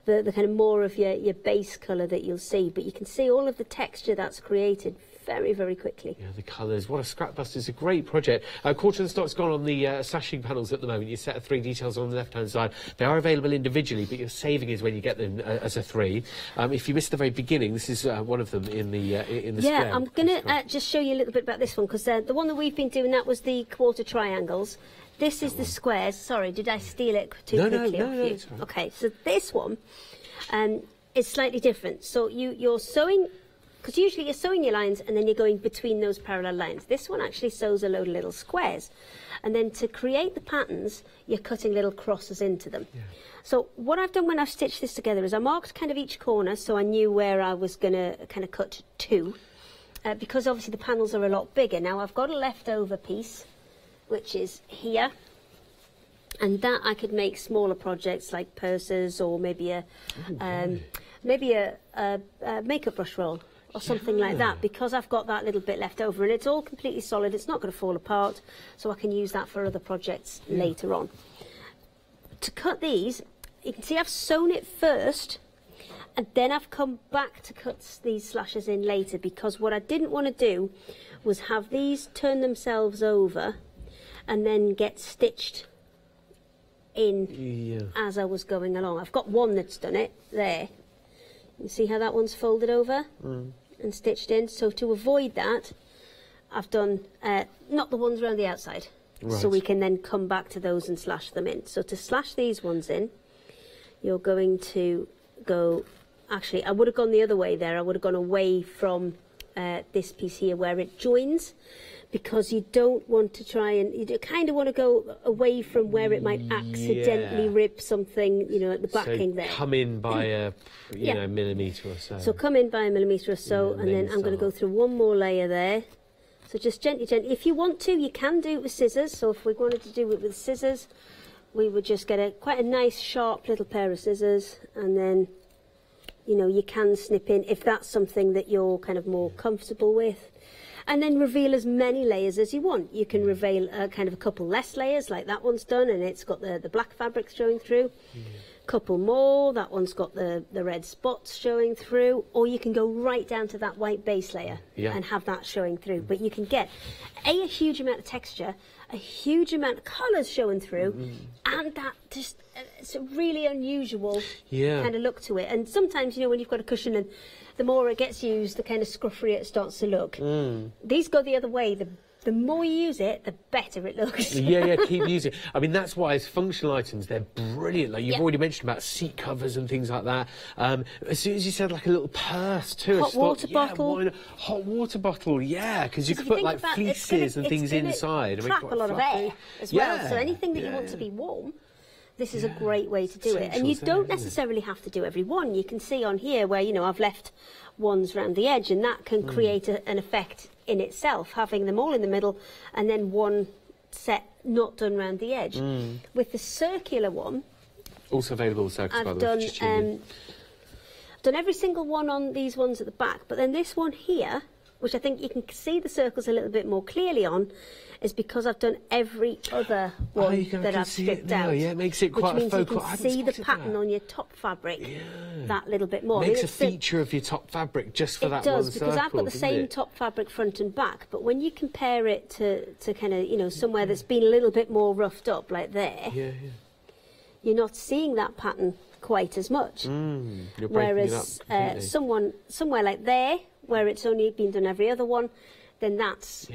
Speaker 12: the kind of more of your base colour that you'll see, but you can see all of the texture that's created very, very quickly.
Speaker 11: Yeah, the colours. What a scrapbuster. It's a great project. A quarter of the stock's gone on the sashing panels at the moment. Your set of 3 details on the left-hand side. They are available individually, but your saving is when you get them as a 3. If you missed the very beginning, this is one of them in the square.
Speaker 12: Yeah, I'm going to just show you a little bit about this one, because the one that we've been doing, that was the quarter triangles. This is the squares. Sorry, did I steal it too quickly off you?
Speaker 11: It's all right.
Speaker 12: Okay, so this one is slightly different. So you're sewing, because usually you're sewing your lines and then you're going between those parallel lines. This one actually sews a load of little squares. And then to create the patterns, you're cutting little crosses into them. Yeah. So what I've done when I've stitched this together is I marked kind of each corner so I knew where I was going to kind of cut to. Because obviously the panels are a lot bigger. Now I've got a leftover piece, which is here, and that I could make smaller projects like purses, or maybe a makeup brush roll or something like that, because I've got that little bit left over, and it's all completely solid. It's not going to fall apart, so I can use that for other projects later on. To cut these, you can see I've sewn it first, and then I've come back to cut these slashes in later, because what I didn't want to do was have these turn themselves over and then get stitched in as I was going along. I've got one that's done it there. You see how that one's folded over and stitched in? So to avoid that, I've done not the ones around the outside. Right. So we can then come back to those and slash them in. So to slash these ones in, you're going to go... Actually, I would have gone the other way there. I would have gone away from this piece here where it joins, because you don't want to try and, you kind of want to go away from where it might accidentally rip something, you know, at the backing there.
Speaker 11: Come in by a, you know, millimetre or so.
Speaker 12: So come in by a millimetre or so, and then I'm going to go through one more layer there. So just gently, gently. If you want to, you can do it with scissors. So if we wanted to do it with scissors, we would just get quite a nice sharp little pair of scissors, and then, you know, you can snip in if that's something that you're kind of more comfortable with. And then reveal as many layers as you want. You can reveal kind of a couple less layers, like that one's done, and it's got the black fabric showing through. Couple more, that one's got the red spots showing through, or you can go right down to that white base layer and have that showing through. But you can get a huge amount of texture, a huge amount of colours showing through, and that just, it's a really unusual kind of look to it. And sometimes, you know, when you've got a cushion and the more it gets used, the kind of scruffy it starts to look. These go the other way. The more you use it, the better it looks.
Speaker 11: Keep using it. I mean, that's why as functional items, they're brilliant. Like you've already mentioned about seat covers and things like that. As soon as you said like a little purse too.
Speaker 12: Hot water bottle.
Speaker 11: Hot water bottle, because you could put like fleeces and things inside.
Speaker 12: It's trap a lot of air as well. So anything that you want to be warm, this is a great way to do it. And you don't necessarily have to do every one. You can see on here where, you know, I've left ones around the edge, and that can create an effect in itself, having them all in the middle and then one set not done round the edge. With the circular one,
Speaker 11: also available with circles, by the way.
Speaker 12: I've done every single one on these ones at the back, but then this one here, which I think you can see the circles a little bit more clearly on, is because I've done every other one that I've stripped out.
Speaker 11: Yeah, it makes it quite a focal.
Speaker 12: Which means you can see the pattern on your top fabric that little bit more.
Speaker 11: Makes a feature of your top fabric just for that one circle.
Speaker 12: It does, because I've got the same top fabric front and back, but when you compare it to kind of, you know, somewhere that's been a little bit more roughed up, like there, you're not seeing that pattern quite as much. Whereas somewhere like there, where it's only been done every other one, then that's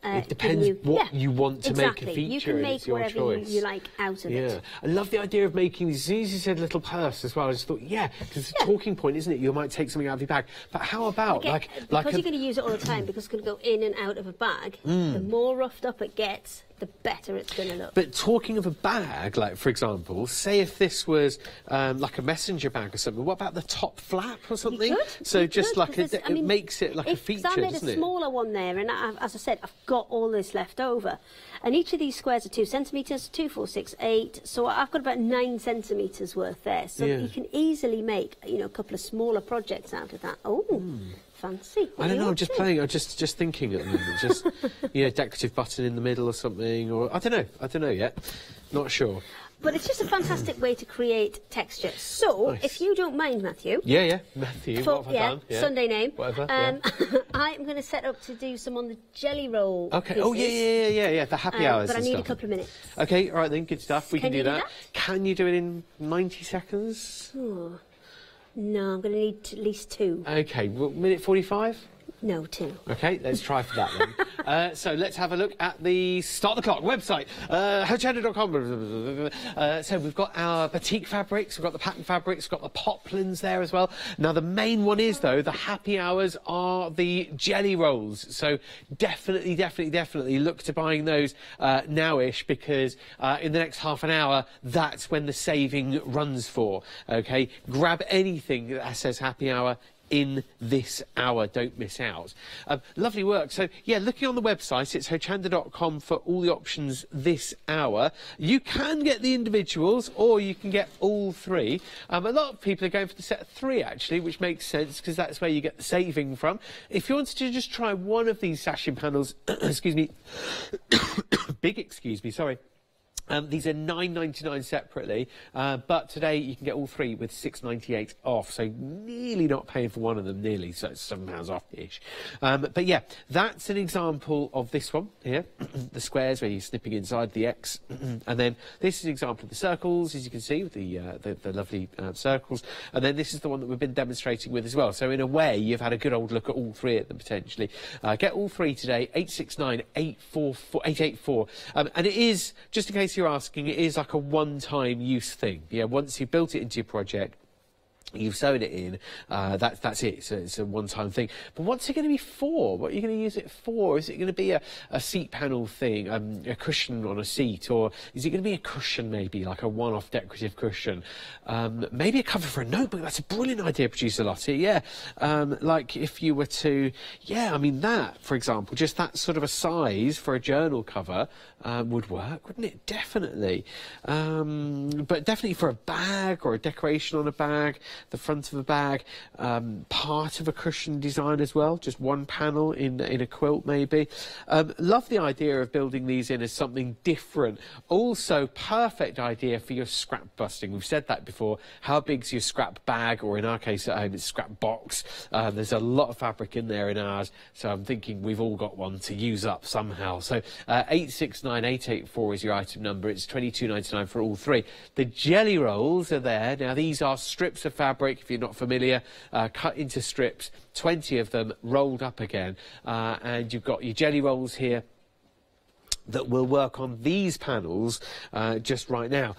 Speaker 11: it depends what you want to make a feature.
Speaker 12: You can make whatever you like out of it.
Speaker 11: I love the idea of making these. As soon as you said little purse as well, I just thought, because it's a talking point, isn't it? You might take something out of your bag, but how about
Speaker 12: because you're going to use it all the time, because it's going to go in and out of a bag. The more roughed up it gets, the better it's going to look.
Speaker 11: But talking of a bag, like for example, say if this was like a messenger bag or something, what about the top flap or something?
Speaker 12: You could.
Speaker 11: So
Speaker 12: you
Speaker 11: just
Speaker 12: could,
Speaker 11: like it makes it like a feature,
Speaker 12: I made
Speaker 11: doesn't
Speaker 12: a
Speaker 11: it?
Speaker 12: smaller one there, and as I said, I've got all this left over. And each of these squares are 2 centimetres, 2, 4, 6, 8. So I've got about 9 centimetres worth there. So you can easily make, you know, a couple of smaller projects out of that. Fancy.
Speaker 11: I don't know, I'm just playing, I'm just thinking at the moment, just, you know, decorative button in the middle or something, or I don't know yet, not sure.
Speaker 12: But it's just a fantastic way to create texture. So, if you don't mind, Matthew.
Speaker 11: Matthew, what have I done?
Speaker 12: Sunday name.
Speaker 11: Whatever,
Speaker 12: I'm going to set up to do some on the jelly roll
Speaker 11: Okay,
Speaker 12: pieces.
Speaker 11: the happy hours
Speaker 12: but I
Speaker 11: and
Speaker 12: need
Speaker 11: stuff.
Speaker 12: a couple of minutes.
Speaker 11: Okay, all right then, good stuff, we can do that.
Speaker 12: that.
Speaker 11: Can you do it in 90 seconds?
Speaker 12: Oh, no, I'm going to need at least 2.
Speaker 11: Okay, well, minute 45?
Speaker 12: No, 2.
Speaker 11: Okay, let's try for that then. So let's have a look at the Start the Clock website, Hochanda.com. So we've got our batik fabrics, we've got the pattern fabrics, we've got the poplins there as well. Now the main one is, though, the happy hours are the jelly rolls. So definitely look to buying those now-ish, because in the next half an hour, that's when the saving runs for. Okay, grab anything that says happy hour in this hour, don't miss out. Lovely work. So yeah, looking on the website, it's Hochanda.com for all the options this hour. You can get the individuals, or you can get all 3. A lot of people are going for the set of 3 actually, which makes sense, because that's where you get the saving from. If you wanted to just try one of these sashing panels, excuse me, sorry. These are $9.99 separately, but today you can get all 3 with $6.98 off, so nearly not paying for one of them, nearly, so it's £7 off-ish. But yeah, that's an example of this one here, the squares where you're snipping inside the X, and then this is an example of the circles, as you can see, with the lovely circles, and then this is the one that we've been demonstrating with as well. So in a way, you've had a good old look at all 3 of them potentially. Get all 3 today, 869 884, and it is, just in case you're asking, it is like a one-time use thing. Yeah, once you've built it into your project, You've sewn it in, that's it, so it's a one-time thing. But what's it going to be for? What are you going to use it for? Is it going to be a seat panel thing, a cushion on a seat, or is it going to be a cushion maybe, like a one-off decorative cushion? Maybe a cover for a notebook. That's a brilliant idea, Producer Lottie, yeah. Like if you were to, yeah, I mean that, for example, just that sort of a size for a journal cover would work, wouldn't it? Definitely. But definitely for a bag or a decoration on a bag, the front of a bag, part of a cushion design as well, just one panel in a quilt maybe. Love the idea of building these in as something different. Also, perfect idea for your scrap busting. We've said that before. How big's your scrap bag, or in our case at home it's scrap box? There's a lot of fabric in there in ours, so I'm thinking we've all got one to use up somehow. So 869884 is your item number. It's £22.99 for all three. The jelly rolls are there. Now these are strips of fabric, if you're not familiar, cut into strips, 20 of them rolled up again, and you've got your jelly rolls here that will work on these panels just right now.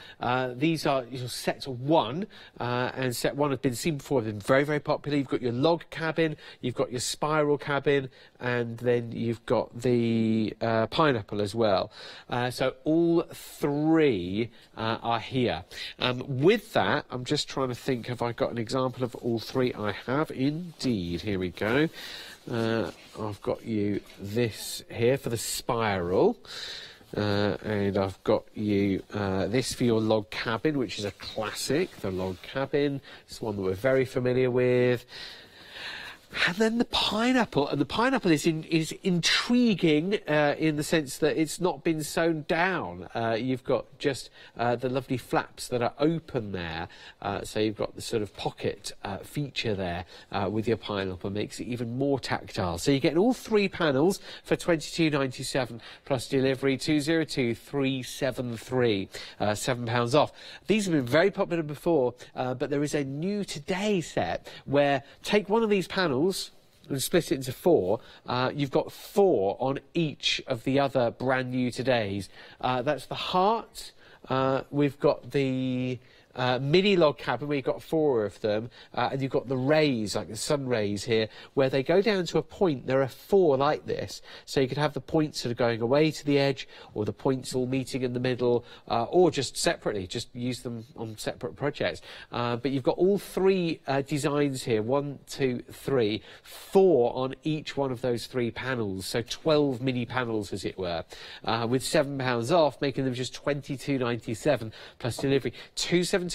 Speaker 11: These are your set one, and set one have been seen before. They've been very, very popular. You've got your log cabin, you've got your spiral cabin, and then you've got the pineapple as well. So all three are here. With that, I'm just trying to think, have I got an example of all three? I have indeed. Here we go. I've got you this here for the spiral, and I've got you this for your log cabin, which is a classic, the log cabin. It's one that we're very familiar with. And then the pineapple, and the pineapple is intriguing in the sense that it's not been sewn down. You've got just the lovely flaps that are open there, so you've got the sort of pocket feature there with your pineapple, makes it even more tactile. So you're getting all three panels for £22.97 plus delivery. 202373, £7 off. These have been very popular before, but there is a new today set where take one of these panels and split it into four. You've got four on each of the other brand new todays. That's the heart. We've got the mini log cabin, where you've got four of them, and you've got the rays, like the sun rays here, where they go down to a point. There are four like this, so you could have the points that are going away to the edge, or the points all meeting in the middle, or just separately, just use them on separate projects. But you've got all three designs here, 1, 2, 3, 4 on each one of those three panels, so 12 mini panels as it were, with £7 off, making them just £22.97 plus delivery. 272373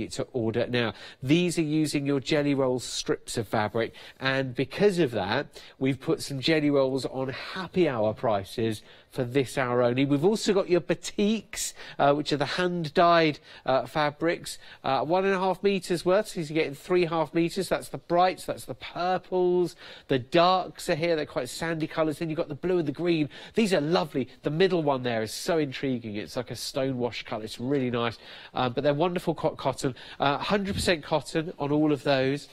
Speaker 11: to order now. These are using your jelly roll strips of fabric, and because of that, we've put some jelly rolls on happy hour prices for this hour only. We've also got your batiks, which are the hand-dyed fabrics, 1.5 metres worth, so you're getting 3.5 metres. That's the brights, that's the purples, the darks are here, they're quite sandy colours. Then you've got the blue and the green. These are lovely. The middle one there is so intriguing. It's like a stonewash colour. It's really nice. But they're wonderful cotton, 100% cotton on all of those.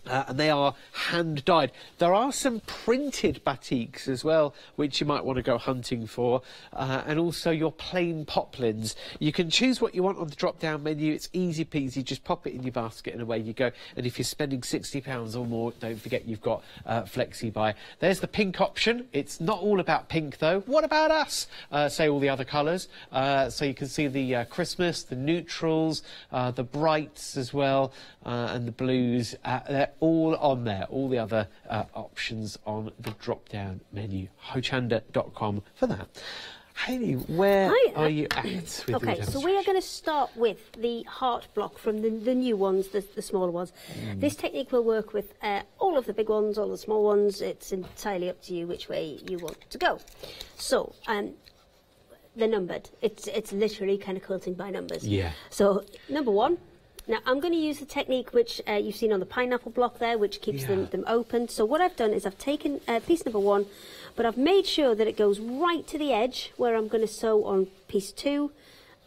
Speaker 11: And they are hand-dyed. There are some printed batiks as well, which you might want to go hunting for, and also your plain poplins. You can choose what you want on the drop-down menu. It's easy peasy. Just pop it in your basket and away you go. And if you're spending £60 or more, don't forget you've got Flexi-Buy. There's the pink option. It's not all about pink, though. What about us? Say all the other colours. So you can see the Christmas, the neutrals, the brights as well, and the blues. They're all on there, all the other options on the drop-down menu. Hochanda.com for that. Hayley, where are you at with the
Speaker 12: Okay, so we are going to start with the heart block from the new ones, the smaller ones. This technique will work with all of the big ones, all the small ones. It's entirely up to you which way you want to go. So, they're numbered. It's literally kind of quilting by numbers.
Speaker 11: Yeah.
Speaker 12: So, number 1. Now, I'm going to use the technique which you've seen on the pineapple block there, which keeps them open. So what I've done is I've taken piece number 1, but I've made sure that it goes right to the edge where I'm going to sew on piece 2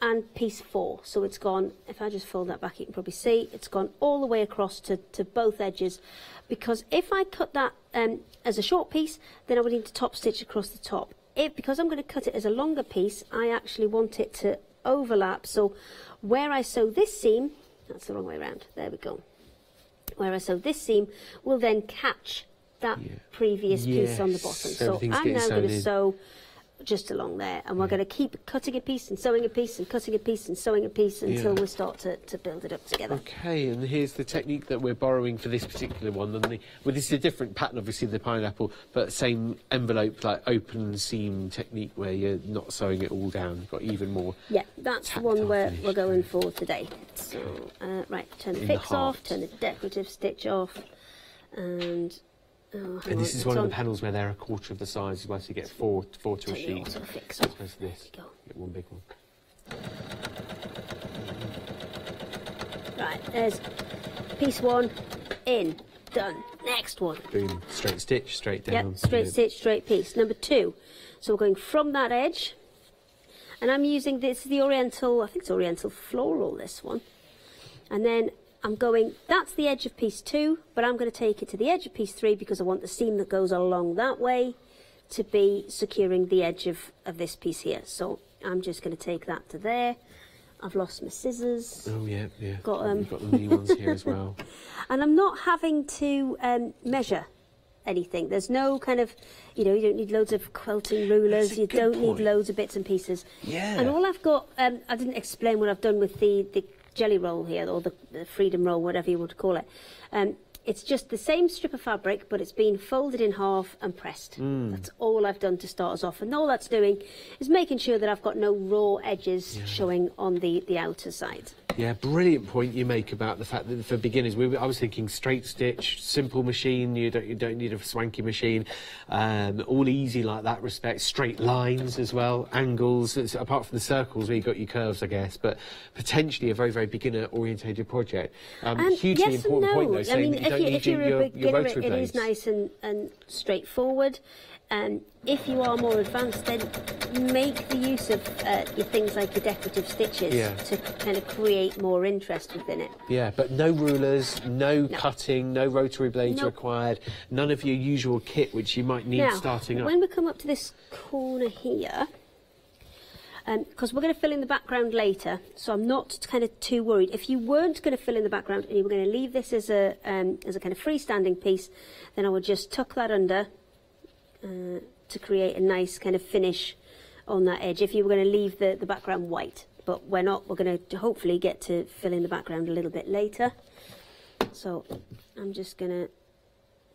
Speaker 12: and piece 4. So it's gone, if I just fold that back, you can probably see, it's gone all the way across to both edges. Because if I cut that as a short piece, then I would need to top stitch across the top. Because I'm going to cut it as a longer piece, I actually want it to overlap. So where I sew this seam, that's the wrong way around. There we go. Where I sew this seam will then catch that previous piece on the bottom. So I'm now going to sew just along there, and we're going to keep cutting a piece and sewing a piece and cutting a piece and sewing a piece until we start to build it up together.
Speaker 11: Okay, and here's the technique that we're borrowing for this particular one. And well, this is a different pattern, obviously, the pineapple, but same envelope, like open seam technique, where you're not sewing it all down. You've got even more.
Speaker 12: Yeah, that's the one we're going for today. So, right, turn the fix off, turn the decorative stitch off, and...
Speaker 11: and this is one of the panels where they're a quarter of the size as well, so you get four to a sheet.
Speaker 12: As opposed
Speaker 11: to this. Get one big one.
Speaker 12: Right, there's piece one in, done. Next one.
Speaker 11: Boom, straight stitch, straight down.
Speaker 12: Yep, straight stitch, straight piece. Number 2. So we're going from that edge, and I'm using this, the Oriental, I think it's Oriental Floral, this one. And then I'm going, that's the edge of piece 2, but I'm going to take it to the edge of piece 3 because I want the seam that goes along that way to be securing the edge of this piece here. So I'm just going to take that to there. I've lost my scissors.
Speaker 11: Oh, yeah.
Speaker 12: Got
Speaker 11: You've got the mini ones here as well.
Speaker 12: And I'm not having to measure anything. There's no kind of, you don't need loads of quilting rulers. You don't need loads of bits and pieces.
Speaker 11: Yeah.
Speaker 12: And all I've got, I didn't explain what I've done with the jelly roll here, or the freedom roll, whatever you want to call it. It's just the same strip of fabric, but it's been folded in half and pressed. That's all I've done to start us off. And all that's doing is making sure that I've got no raw edges showing on the outer side.
Speaker 11: Yeah, brilliant point you make about the fact that for beginners, I was thinking straight stitch, simple machine, you don't need a swanky machine, all easy like that respect, straight lines as well, angles, apart from the circles where you got your curves, I guess, but potentially a very, very beginner-orientated project. Hugely important point, though, saying that you don't need your rotary blades.
Speaker 12: It is nice and straightforward. If you are more advanced, then make the use of your things like your decorative stitches to kind of create more interest within it.
Speaker 11: Yeah, but no rulers, no cutting, no rotary blades required, none of your usual kit which you might need starting up.
Speaker 12: When we come up to this corner here, because we're going to fill in the background later, so I'm not kind of too worried. If you weren't going to fill in the background and you were going to leave this as a kind of freestanding piece, then I would just tuck that under to create a nice kind of finish on that edge if you were going to leave the background white. But we're not. We're going to hopefully get to fill in the background a little bit later. So I'm just going to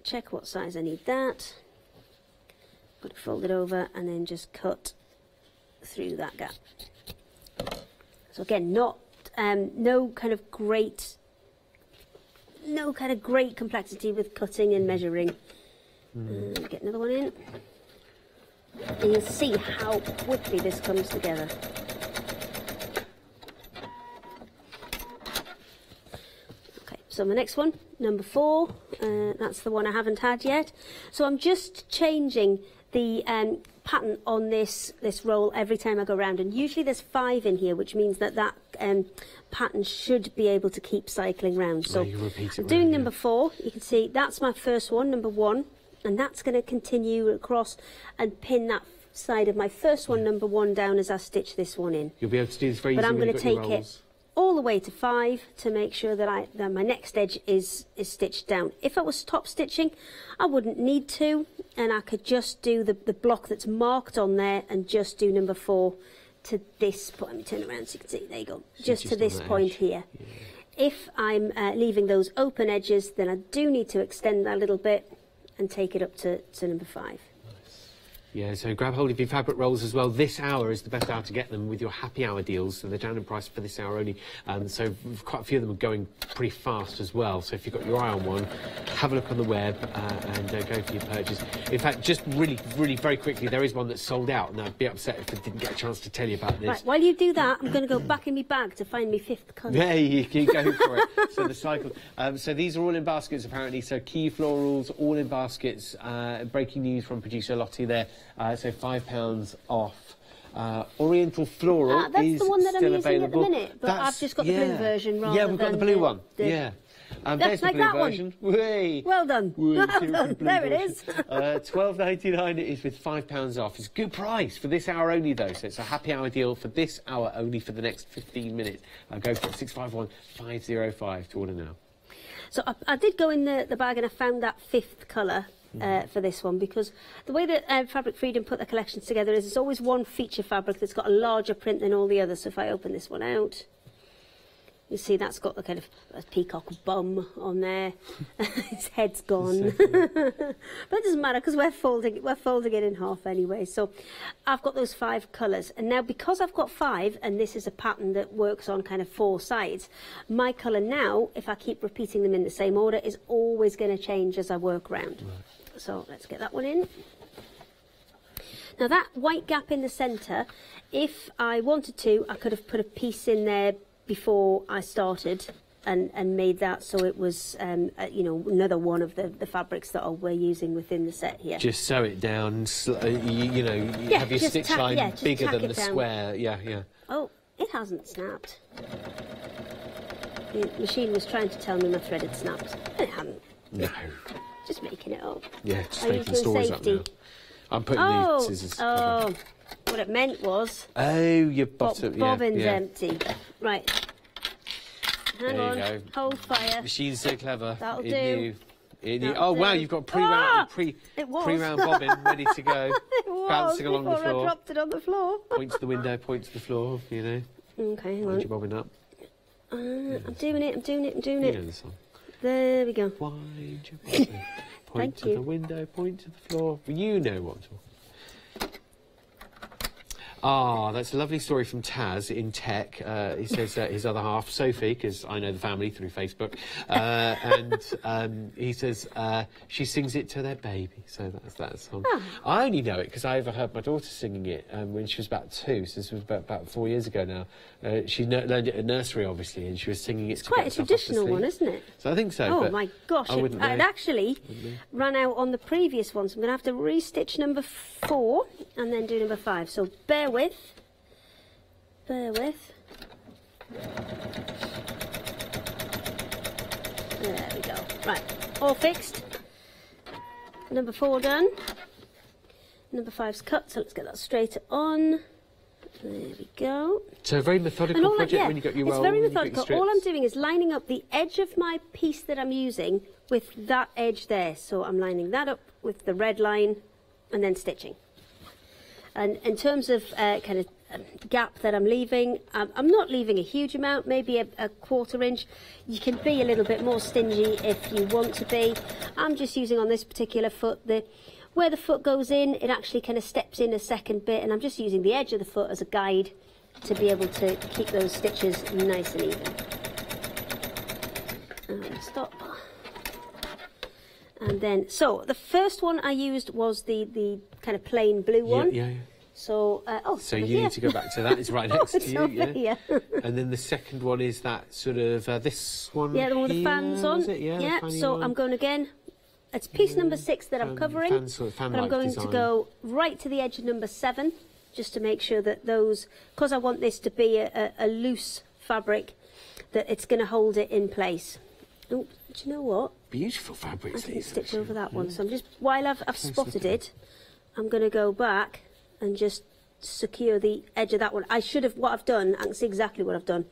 Speaker 12: check what size I need that. Put it folded over and then just cut through that gap. So again, no kind of great complexity with cutting and measuring. Get another one in, and you'll see how quickly this comes together. Okay, so the next one, number 4, that's the one I haven't had yet. So I'm just changing the pattern on this roll every time I go around, and usually there's 5 in here, which means that pattern should be able to keep cycling round. So I'm doing number 4. You can see that's my first one, number 1. And that's going to continue across and pin that side of my first one, number 1, down as I stitch this one in.
Speaker 11: You'll be able to do this very easily.
Speaker 12: But I'm going to take it all the way to 5 to make sure that my next edge is stitched down. If I was top stitching, I wouldn't need to, and I could just do the block that's marked on there and just do number 4 to this point. Let me turn around so you can see. There you go. Just to this point here. Yeah. If I'm leaving those open edges, then I do need to extend that a little bit and take it up to number 5.
Speaker 11: Yeah, so grab hold of your fabric rolls as well. This hour is the best hour to get them with your happy hour deals. So they're down in price for this hour only. So quite a few of them are going pretty fast as well. So if you've got your eye on one, have a look on the web and go for your purchase. In fact, just really, really very quickly, there is one that's sold out, and I'd be upset if I didn't get a chance to tell you about this.
Speaker 12: Right, while you do that, I'm going to go back in my bag to find my 5th colour.
Speaker 11: There you can go for it. So the cycle. So these are all in baskets apparently. So key florals, all in baskets. Breaking news from producer Lottie there. So £5 off. Oriental Floral
Speaker 12: that's
Speaker 11: is
Speaker 12: the one that
Speaker 11: still
Speaker 12: I'm using
Speaker 11: available.
Speaker 12: at the minute, but I've just got the blue version rather than
Speaker 11: we've got the blue one. There's the
Speaker 12: like
Speaker 11: blue
Speaker 12: that
Speaker 11: version. Whee!
Speaker 12: Well done.
Speaker 11: Whee,
Speaker 12: Well
Speaker 11: see
Speaker 12: done.
Speaker 11: the blue
Speaker 12: There it
Speaker 11: version.
Speaker 12: is.
Speaker 11: £12.99 it is with £5 off. It's a good price for this hour only, though, so it's a happy hour deal for this hour only for the next 15 minutes. Go for it, 651-505 to order now.
Speaker 12: So I did go in the bag and I found that 5th colour for this one, because the way that Fabric Freedom put the collections together is there's always one feature fabric that's got a larger print than all the others. So if I open this one out, you see that's got the kind of a peacock bum on there. His head's gone. But it doesn't matter because we're folding it in half anyway. So I've got those 5 colours. And now because I've got 5 and this is a pattern that works on kind of 4 sides, my colour now, if I keep repeating them in the same order, is always going to change as I work round. Right. So let's get that one in. Now that white gap in the centre, if I wanted to, I could have put a piece in there before I started and made that so it was you know, another one of the fabrics that we're using within the set here.
Speaker 11: Just sew it down, you know, have your stitch line bigger than the square. Yeah.
Speaker 12: Oh, it hasn't snapped. The machine was trying to tell me my thread had snapped. It hadn't.
Speaker 11: No.
Speaker 12: Just making it up.
Speaker 11: Yeah, just making stories up now. I'm putting the scissors.
Speaker 12: Oh, what it meant was...
Speaker 11: Oh, your bottom,
Speaker 12: bobbin's empty. Right. Hang on,
Speaker 11: there you go.
Speaker 12: Hold fire.
Speaker 11: Machine's so clever.
Speaker 12: That'll do.
Speaker 11: Oh, wow, you've got pre-round bobbin ready to go.
Speaker 12: It was,
Speaker 11: bouncing along the floor.
Speaker 12: I dropped it on the floor.
Speaker 11: Point to the window, point to the floor, you know.
Speaker 12: Okay, hang on.
Speaker 11: Wind your bobbin up.
Speaker 12: I'm doing it.
Speaker 11: You know the song.
Speaker 12: There we go.
Speaker 11: Wind your bobbin. Point to the window, point to the floor. You know what I'm talking. Ah, that's a lovely story from Taz in tech. He says his other half, Sophie, because I know the family through Facebook, and he says she sings it to their baby. So that's that song. Oh. I only know it because I overheard my daughter singing it when she was about 2. So this was about 4 years ago now. She learned it at nursery, obviously, and she was singing it.
Speaker 12: It's quite a traditional one, isn't it?
Speaker 11: So I think so.
Speaker 12: Oh
Speaker 11: but
Speaker 12: my gosh! It actually ran out on the previous one, so I'm going to have to restitch number 4 and then do number 5. So bear with. There we go. Right, all fixed. Number 4 done. Number 5's cut, so let's get that straight on. There we go.
Speaker 11: So a very methodical project when you got your roll.
Speaker 12: It's very methodical. All I'm doing is lining up the edge of my piece that I'm using with that edge there. So I'm lining that up with the red line and then stitching. And in terms of kind of gap that I'm leaving, I'm not leaving a huge amount, maybe a 1/4 inch. You can be a little bit more stingy if you want to be. I'm just using on this particular foot, where the foot goes in, it actually kind of steps in a second bit, and I'm just using the edge of the foot as a guide to be able to keep those stitches nice and even. Stop. And then, so the first one I used was the kind of plain blue one.
Speaker 11: Yeah.
Speaker 12: So,
Speaker 11: so you need to go back to that. It's right next to you.
Speaker 12: Yeah.
Speaker 11: And then the second one is that sort of this one.
Speaker 12: Yeah, the one with the fans on.
Speaker 11: Is it? Yeah.
Speaker 12: So I'm going again. It's piece number 6 that I'm covering, but I'm going to go right to the edge of number 7, just to make sure that those, because I want this to be a loose fabric, that it's going to hold it in place. Oh, do you know what?
Speaker 11: Beautiful fabrics.
Speaker 12: I didn't stitch over that one, so I'm just, while I've spotted it, I'm going to go back and just secure the edge of that one. I should have, what I've done, I can see exactly what I've done.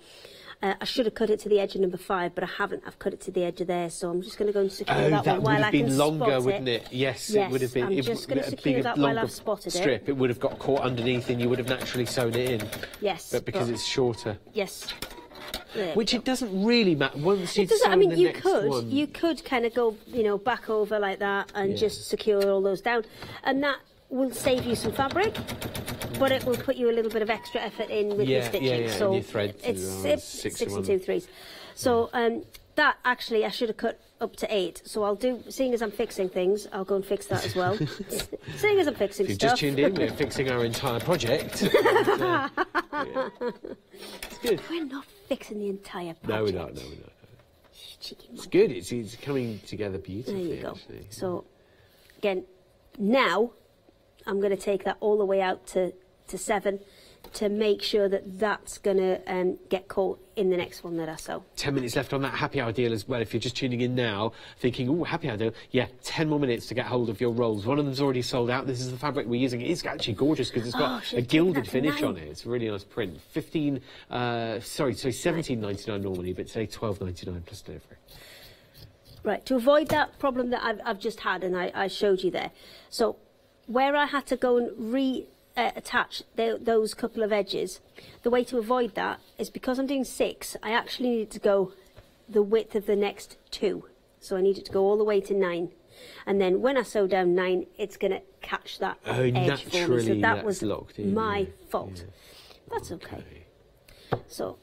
Speaker 12: I should have cut it to the edge of number 5, but I haven't. I've cut it to the edge of there, so I'm just going to go and secure that one while I can spot it. That would have been longer, wouldn't it?
Speaker 11: Yes, it would have been.
Speaker 12: I'm just going to secure that while I've spotted
Speaker 11: it. It would have got caught underneath and you would have naturally sewn it in.
Speaker 12: Yes.
Speaker 11: But because it's shorter.
Speaker 12: Yes.
Speaker 11: Which it doesn't really matter. Once you've sewn the next one.
Speaker 12: You could kind of go, back over like that and just secure all those down. And that will save you some fabric, but it will put you a little bit of extra effort in with the stitching.
Speaker 11: Yeah,
Speaker 12: so
Speaker 11: and your thread
Speaker 12: it's 6 and 2/3. So that actually I should have cut up to 8. So I'll do, seeing as I'm fixing things, I'll go and fix that as well. Seeing as I'm fixing
Speaker 11: stuff. If you've
Speaker 12: just
Speaker 11: tuned in, we're fixing our entire project. And, it's good.
Speaker 12: We're not fixing the entire project.
Speaker 11: No, we're not. It's good. It's coming together beautifully.
Speaker 12: There you go.
Speaker 11: Actually.
Speaker 12: So again, now I'm going to take that all the way out to 7. to make sure that that's going to get caught in the next one that I sew.
Speaker 11: 10 minutes left on that happy hour deal as well. If you're just tuning in now, thinking, oh, happy hour deal, yeah, 10 more minutes to get hold of your rolls. One of them's already sold out. This is the fabric we're using. It's actually gorgeous because it's got a gilded finish on it. It's a really nice print. £17.99 normally, but today £12.99 plus delivery.
Speaker 12: Right, to avoid that problem that I've just had, and I showed you there. So where I had to go and attach those couple of edges, the way to avoid that is because I'm doing 6, I actually need to go the width of the next 2. So I need it to go all the way to 9. And then when I sew down 9, it's going to catch that edge for me. So that was my fault. Yeah. That's okay. So,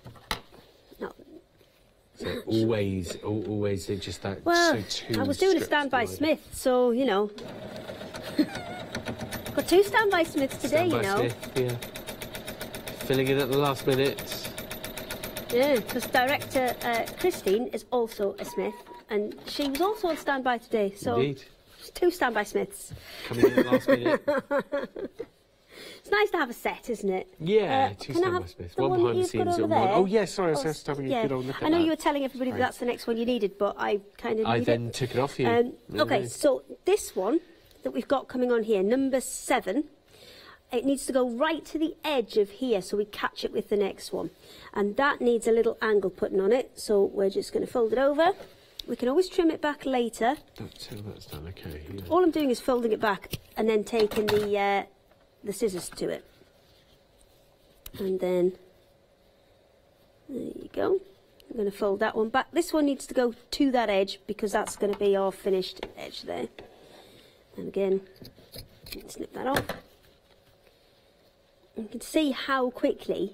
Speaker 12: no.
Speaker 11: So always just that.
Speaker 12: Well,
Speaker 11: so
Speaker 12: I was doing a standby Smith, so, you know. Got 2 standby Smiths today,
Speaker 11: standby
Speaker 12: you know.
Speaker 11: Smith, yeah. Filling in at the last minute.
Speaker 12: Yeah, because director Christine is also a Smith, and she was also on standby today. So
Speaker 11: indeed.
Speaker 12: 2 standby Smiths.
Speaker 11: Coming in at the last minute.
Speaker 12: It's nice to have a set, isn't it?
Speaker 11: Yeah, 2 standby Smiths. One behind the scenes and one. Oh, yeah, sorry, I was just having a good old look at that.
Speaker 12: I know you were telling everybody that that's the next one you needed, but I kind of
Speaker 11: I then took it off you.
Speaker 12: Okay, so this one that we've got coming on here, number 7, it needs to go right to the edge of here so we catch it with the next one. And that needs a little angle putting on it, so we're just going to fold it over. We can always trim it back later.
Speaker 11: That's done, okay. Yeah.
Speaker 12: All I'm doing is folding it back and then taking the scissors to it. And then, there you go. I'm going to fold that one back. This one needs to go to that edge because that's going to be our finished edge there. And again, snip that off. You can see how quickly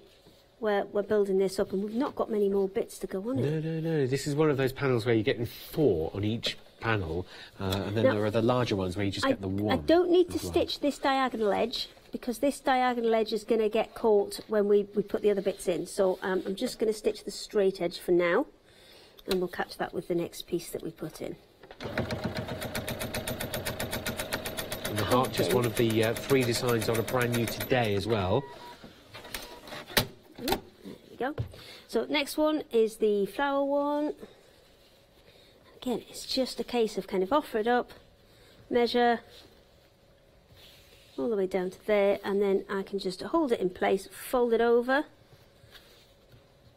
Speaker 12: we're building this up, and we've not got many more bits to go on it.
Speaker 11: No. This is one of those panels where you're getting 4 on each panel, and then there are the larger ones where you just get the one.
Speaker 12: I don't need to stitch this diagonal edge because this diagonal edge is going to get caught when we put the other bits in. So I'm just going to stitch the straight edge for now, and we'll catch that with the next piece that we put in.
Speaker 11: And the heart, just one of the 3 designs on a brand new today as well.
Speaker 12: There we go. So next one is the flower one. Again, it's just a case of kind of offer it up, measure all the way down to there, and then I can just hold it in place, fold it over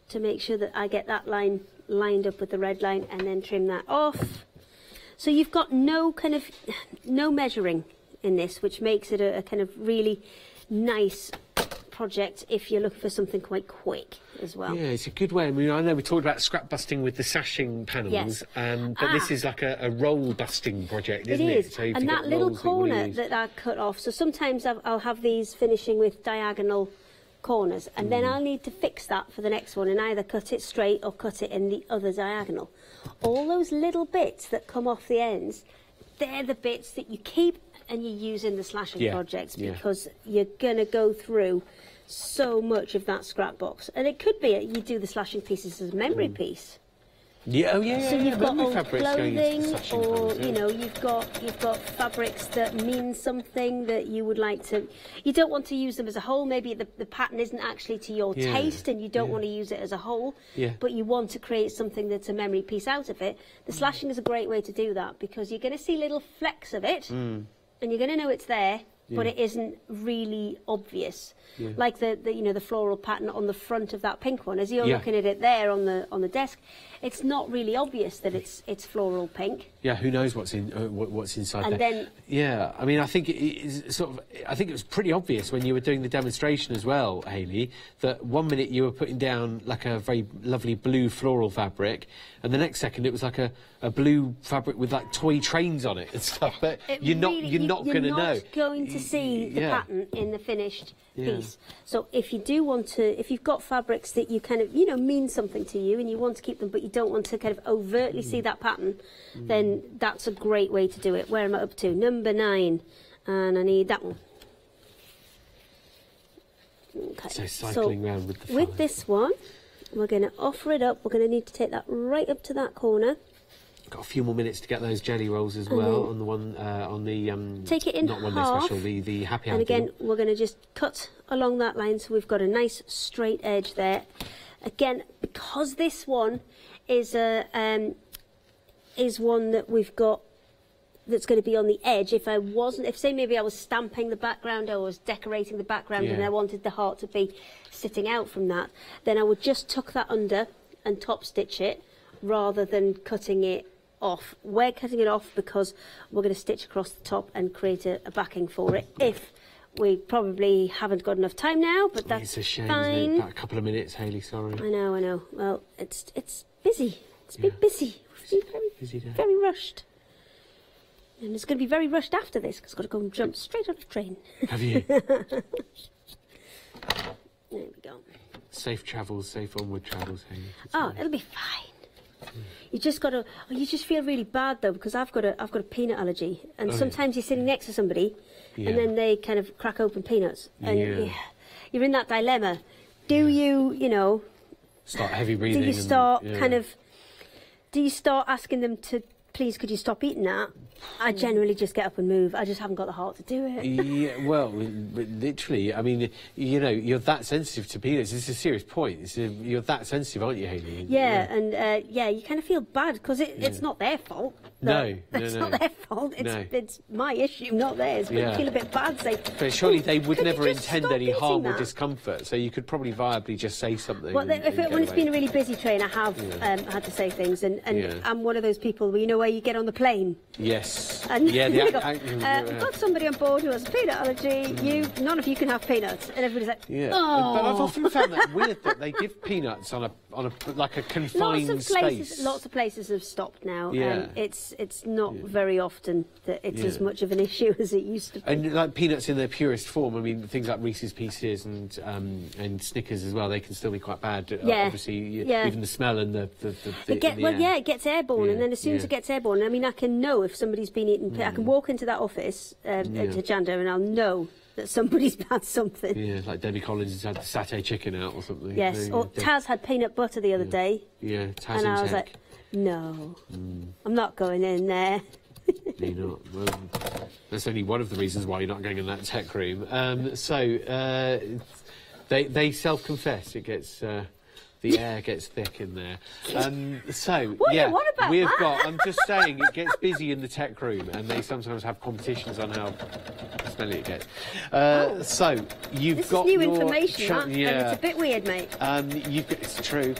Speaker 12: to make sure that I get that line lined up with the red line, and then trim that off. So you've got no measuring in this, which makes it a kind of really nice project if you're looking for something quite quick as well.
Speaker 11: Yeah, it's a good way. I mean, I know we talked about scrap busting with the sashing panels,
Speaker 12: yes.
Speaker 11: But this is like a roll busting project, isn't it?
Speaker 12: It is, so and that little corner that I cut off, so sometimes I'll have these finishing with diagonal corners, and then I'll need to fix that for the next one and either cut it straight or cut it in the other diagonal. All those little bits that come off the ends, they're the bits that you keep and you use in the slashing projects because you're going to go through so much of that scrap box. And it could be you do the slashing pieces as a memory piece.
Speaker 11: Yeah, oh yeah,
Speaker 12: so you've got old
Speaker 11: clothing,
Speaker 12: or you know, you've got fabrics that mean something that you would like to. You don't want to use them as a whole. Maybe the pattern isn't actually to your taste, and you don't want to use it as a whole. Yeah. But you want to create something that's a memory piece out of it. The slashing is a great way to do that because you're going to see little flecks of it, and you're going to know it's there. But it isn't really obvious, like the floral pattern on the front of that pink one. As you're looking at it there on the desk, it's not really obvious that it's floral pink.
Speaker 11: Yeah, who knows what's inside
Speaker 12: and
Speaker 11: there? Then, I mean, I think it was pretty obvious when you were doing the demonstration as well, Hayley, that one minute you were putting down like a very lovely blue floral fabric, and the next second it was like a blue fabric with like toy trains on it and stuff. But you're not going to know.
Speaker 12: Going to see the pattern in the finished piece. So if you do want to, if you've got fabrics that you kind of mean something to you and you want to keep them, but you don't want to kind of overtly see that pattern, then that's a great way to do it. Where am I up to? Number 9, and I need that one. Okay.
Speaker 11: So cycling round with the
Speaker 12: with this one, we're going to offer it up. We're going to need to take that right up to that corner.
Speaker 11: Got a few more minutes to get those jelly rolls as well on the one on the
Speaker 12: take it in
Speaker 11: not one
Speaker 12: half,
Speaker 11: day special, the happy
Speaker 12: and again we're going to just cut along that line so we've got a nice straight edge there. Again, because this one is one that we've got that's going to be on the edge. If say maybe I was stamping the background or was decorating the background and I wanted the heart to be sitting out from that, then I would just tuck that under and top stitch it rather than cutting it off. We're cutting it off because we're going to stitch across the top and create a backing for it. If we probably haven't got enough time now, but that's
Speaker 11: it's a shame,
Speaker 12: fine.
Speaker 11: Isn't it? About a couple of minutes, Hayley, sorry.
Speaker 12: I know. Well, it's busy. It's been busy. Very rushed. And it's going to be very rushed after this because I've got to go and jump straight on the train.
Speaker 11: Have you?
Speaker 12: There we go.
Speaker 11: Safe travels, safe onward travels, Hayley.
Speaker 12: Oh, it'll be fine. You just got to. You just feel really bad though because I've got a peanut allergy, and sometimes you're sitting next to somebody, and then they kind of crack open peanuts, and you're in that dilemma. Do you
Speaker 11: start heavy breathing?
Speaker 12: Do you start Do you start asking them to please? Could you stop eating that? I generally just get up and move. I just haven't got the heart to do it.
Speaker 11: Yeah, well, literally, I mean, you're that sensitive to peanuts. It's a serious point. You're that sensitive, aren't you, Hayley?
Speaker 12: Yeah, and you kind of feel bad because it's not their fault. It's not their fault. It's my issue, not theirs. But you feel a bit bad.
Speaker 11: But surely they would never intend any harm or discomfort, so you could probably viably just say something.
Speaker 12: Well, when it's been a really busy train, I have had to say things, and I'm one of those people where where you get on the plane.
Speaker 11: Yes.
Speaker 12: And we've got somebody on board who has a peanut allergy. None of you can have peanuts, and everybody's like, oh.
Speaker 11: But I've often found that weird that they give peanuts on a like a confined space.
Speaker 12: Lots of places have stopped now. It's not very often that it's as much of an issue as it used to be.
Speaker 11: And like peanuts in their purest form, I mean things like Reese's Pieces and Snickers as well. They can still be quite bad. Obviously, even the smell and it
Speaker 12: gets airborne, and then as soon as it gets airborne, I mean, I can know if somebody's been eating. I can walk into that office at Hochanda and I'll know that somebody's had something. Yeah,
Speaker 11: like Debbie Collins has had the satay chicken out or something.
Speaker 12: Yes, or Taz had peanut butter the other day.
Speaker 11: Yeah, Taz
Speaker 12: and I was like, no, I'm not going in there.
Speaker 11: You're not. Well, that's only one of the reasons why you're not going in that tech room. They self-confess. It gets. The air gets thick in there.
Speaker 12: What about
Speaker 11: we've got. I'm just saying, it gets busy in the tech room, and they sometimes have competitions on how smelly it gets. So you've
Speaker 12: this
Speaker 11: got
Speaker 12: is new
Speaker 11: your
Speaker 12: information, and it's a bit weird, mate.
Speaker 11: It's true.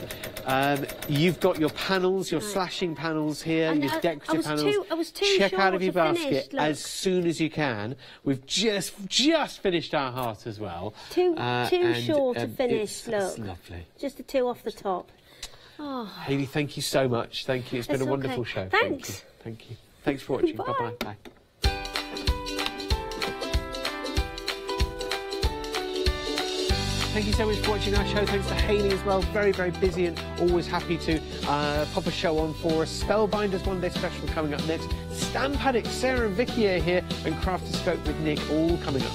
Speaker 11: You've got your panels, your slashing panels here, your decorative panels.
Speaker 12: I was too
Speaker 11: Check
Speaker 12: short
Speaker 11: out of your
Speaker 12: to
Speaker 11: basket
Speaker 12: finish,
Speaker 11: as soon as you can. We've just finished our heart as well.
Speaker 12: Too short to finish. Look,
Speaker 11: it's lovely.
Speaker 12: Just the two off the top. Oh.
Speaker 11: Hayley, thank you so much. Thank you. It's been a wonderful show.
Speaker 12: Thanks.
Speaker 11: Thank you. Thanks for watching. Bye-bye. Bye. Thank you so much for watching our show. Thanks to Hayley as well. Very, very busy and always happy to pop a show on for us. Spellbinders One Day Special coming up next. Stamp Addict Sarah and Vicky are here, and Craft a Scope with Nick all coming up.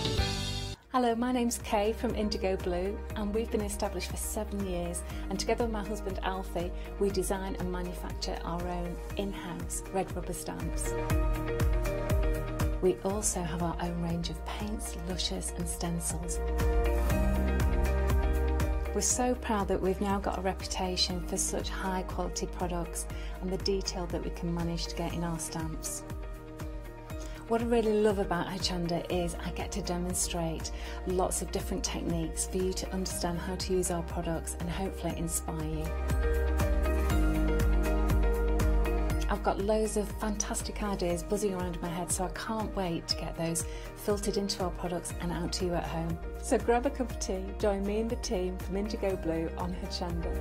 Speaker 13: Hello, my name's Kay from Indigo Blue, and we've been established for 7 years, and together with my husband Alfie we design and manufacture our own in-house red rubber stamps. We also have our own range of paints, lushes and stencils. We're so proud that we've now got a reputation for such high quality products and the detail that we can manage to get in our stamps. What I really love about Hochanda is I get to demonstrate lots of different techniques for you to understand how to use our products and hopefully inspire you. I've got loads of fantastic ideas buzzing around in my head, so I can't wait to get those filtered into our products and out to you at home. So grab a cup of tea, join me and the team from Indigo Blue on Hochanda.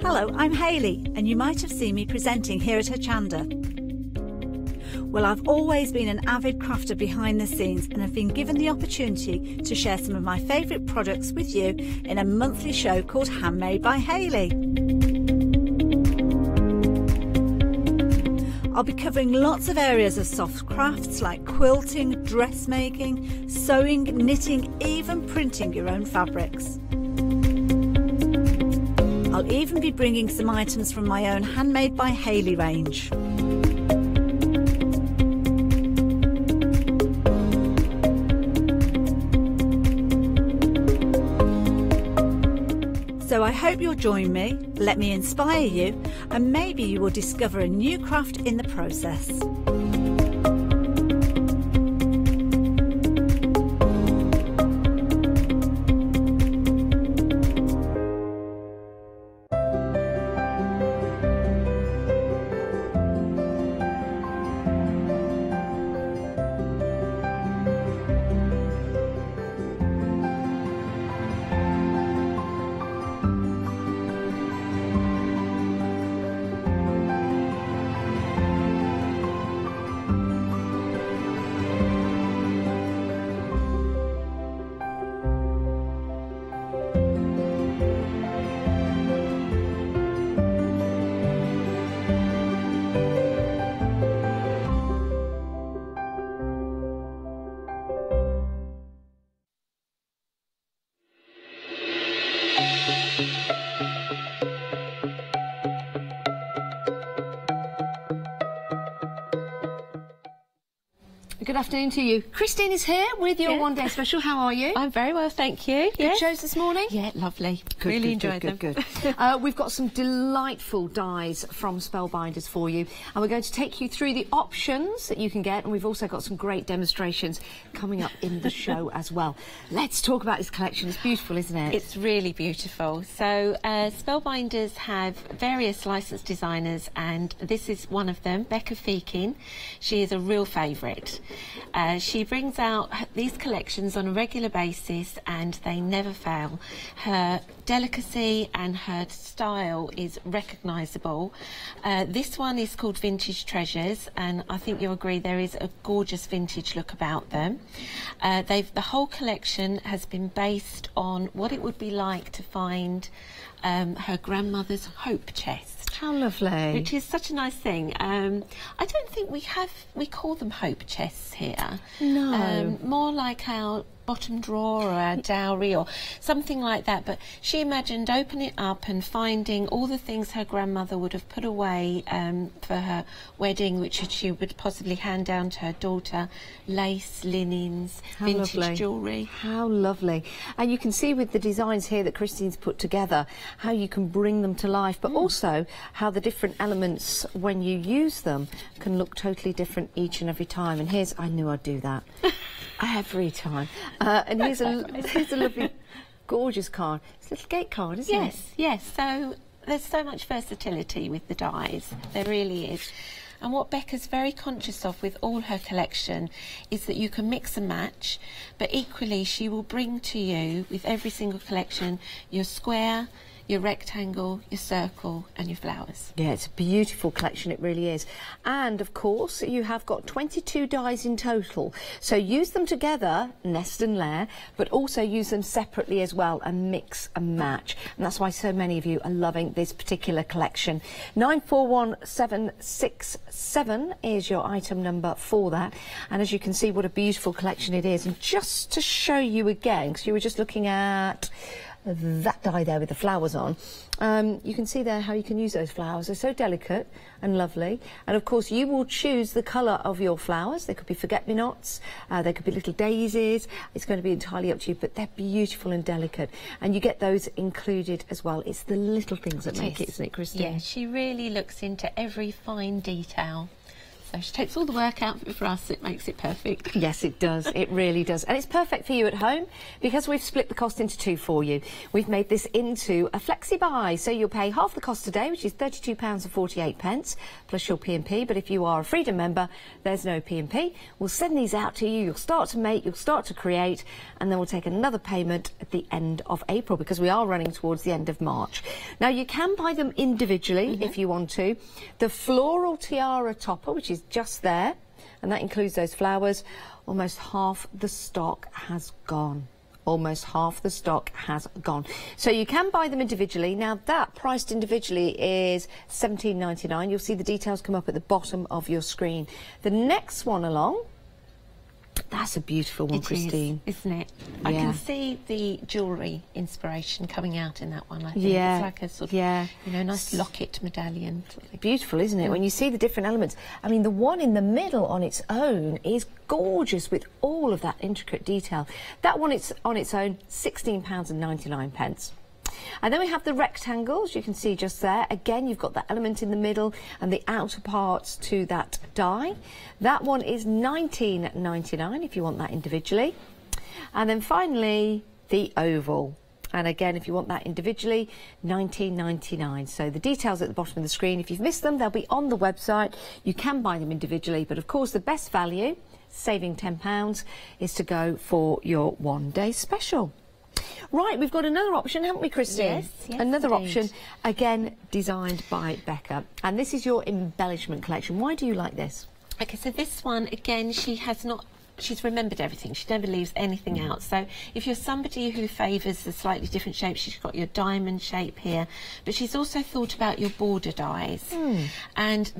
Speaker 14: Hello, I'm Hayley, and you might have seen me presenting here at Hochanda. Well, I've always been an avid crafter behind the scenes and have been given the opportunity to share some of my favourite products with you in a monthly show called Handmade by Hayley. I'll be covering lots of areas of soft crafts like quilting, dressmaking, sewing, knitting, even printing your own fabrics. I'll even be bringing some items from my own Handmade by Hayley range. So I hope you'll join me, let me inspire you, and maybe you will discover a new craft in the process.
Speaker 3: Good afternoon to you. Christine is here with your one day special. How are you?
Speaker 15: I'm very well, thank you.
Speaker 3: Good shows this morning?
Speaker 15: Yeah, lovely.
Speaker 3: Good,
Speaker 15: really
Speaker 3: good,
Speaker 15: enjoyed them.
Speaker 3: Good. We've got some delightful dies from Spellbinders for you, and we're going to take you through the options that you can get, and we've also got some great demonstrations coming up in the show as well. Let's talk about this collection. It's beautiful, isn't it?
Speaker 15: It's really beautiful. So Spellbinders have various licensed designers, and this is one of them, Becca Feekin. She is a real favourite. She brings out these collections on a regular basis and they never fail. Her delicacy and her style is recognisable. This one is called Vintage Treasures, and I think you'll agree there is a gorgeous vintage look about them. The whole collection has been based on what it would be like to find her grandmother's hope chest.
Speaker 3: How lovely.
Speaker 15: Which is such a nice thing. I don't think we call them hope chests here.
Speaker 3: No.
Speaker 15: More like our bottom drawer or our dowry or something like that, but she imagined opening it up and finding all the things her grandmother would have put away for her wedding, which she would possibly hand down to her daughter, lace, linens, vintage jewellery.
Speaker 3: How lovely. And you can see with the designs here that Christine's put together how you can bring them to life, but also how the different elements when you use them can look totally different each and every time. And here's, I knew I'd do that every time. And here's a lovely, gorgeous card. It's a little gate card, isn't it?
Speaker 15: Yes. So there's so much versatility with the dies. There really is. And what Becca's very conscious of with all her collection is that you can mix and match, but equally she will bring to you, with every single collection, your square, your rectangle, your circle and your flowers.
Speaker 3: Yeah, it's a beautiful collection, it really is. And of course you have got 22 dies in total, so use them together, nest and layer, but also use them separately as well and mix and match, and that's why so many of you are loving this particular collection. 941767 is your item number for that, and as you can see what a beautiful collection it is. And just to show you again, because you were just looking at that die there with the flowers on, you can see there how you can use those flowers. They're so delicate and lovely, and of course you will choose the colour of your flowers. They could be forget-me-nots, they could be little daisies. It's going to be entirely up to you, but they're beautiful and delicate, and you get those included as well. It's the little things that make it, isn't it, Christine?
Speaker 15: Yeah, she really looks into every fine detail. So she takes all the work out for us, it makes it perfect.
Speaker 3: Yes, it does. It really does. And it's perfect for you at home because we've split the cost into two for you. We've made this into a flexi buy, so you'll pay half the cost today, which is £32.48 plus your P&P. But if you are a Freedom member, there's no P&P. We'll send these out to you. You'll start to make, you'll start to create, and then we'll take another payment at the end of April because we are running towards the end of March. Now, you can buy them individually if you want to. The floral tiara topper, which is just there, and that includes those flowers, almost half the stock has gone.
Speaker 16: almost half the stock has gone. So you can buy them individually. Now that priced individually is $17.99. You'll see the details come up at the bottom of your screen. The next one along, that's a beautiful one, Christine.
Speaker 15: Isn't it? I can see the jewellery inspiration coming out in that one, I think.
Speaker 16: Yeah.
Speaker 15: It's like a sort of, you know, nice locket medallion.
Speaker 16: Beautiful, isn't it? When you see the different elements. I mean, the one in the middle on its own is gorgeous with all of that intricate detail. That one, it's on its own, £16.99. And then we have the rectangles, you can see just there. Again, you've got that element in the middle and the outer parts to that die. That one is £19.99 if you want that individually. And then finally, the oval. And again, if you want that individually, £19.99. So the details at the bottom of the screen. If you've missed them, they'll be on the website. You can buy them individually, but of course the best value, saving £10, is to go for your one-day special. Right, we've got another option, haven't we, Christine?
Speaker 15: Yes,
Speaker 16: another
Speaker 15: indeed.
Speaker 16: option, again, designed by Becca. And this is your embellishment collection. Why do you like this?
Speaker 15: Okay, so this one, again, she's remembered everything. She never leaves anything out. So if you're somebody who favours the slightly different shapes, she's got your diamond shape here, but she's also thought about your border dies. And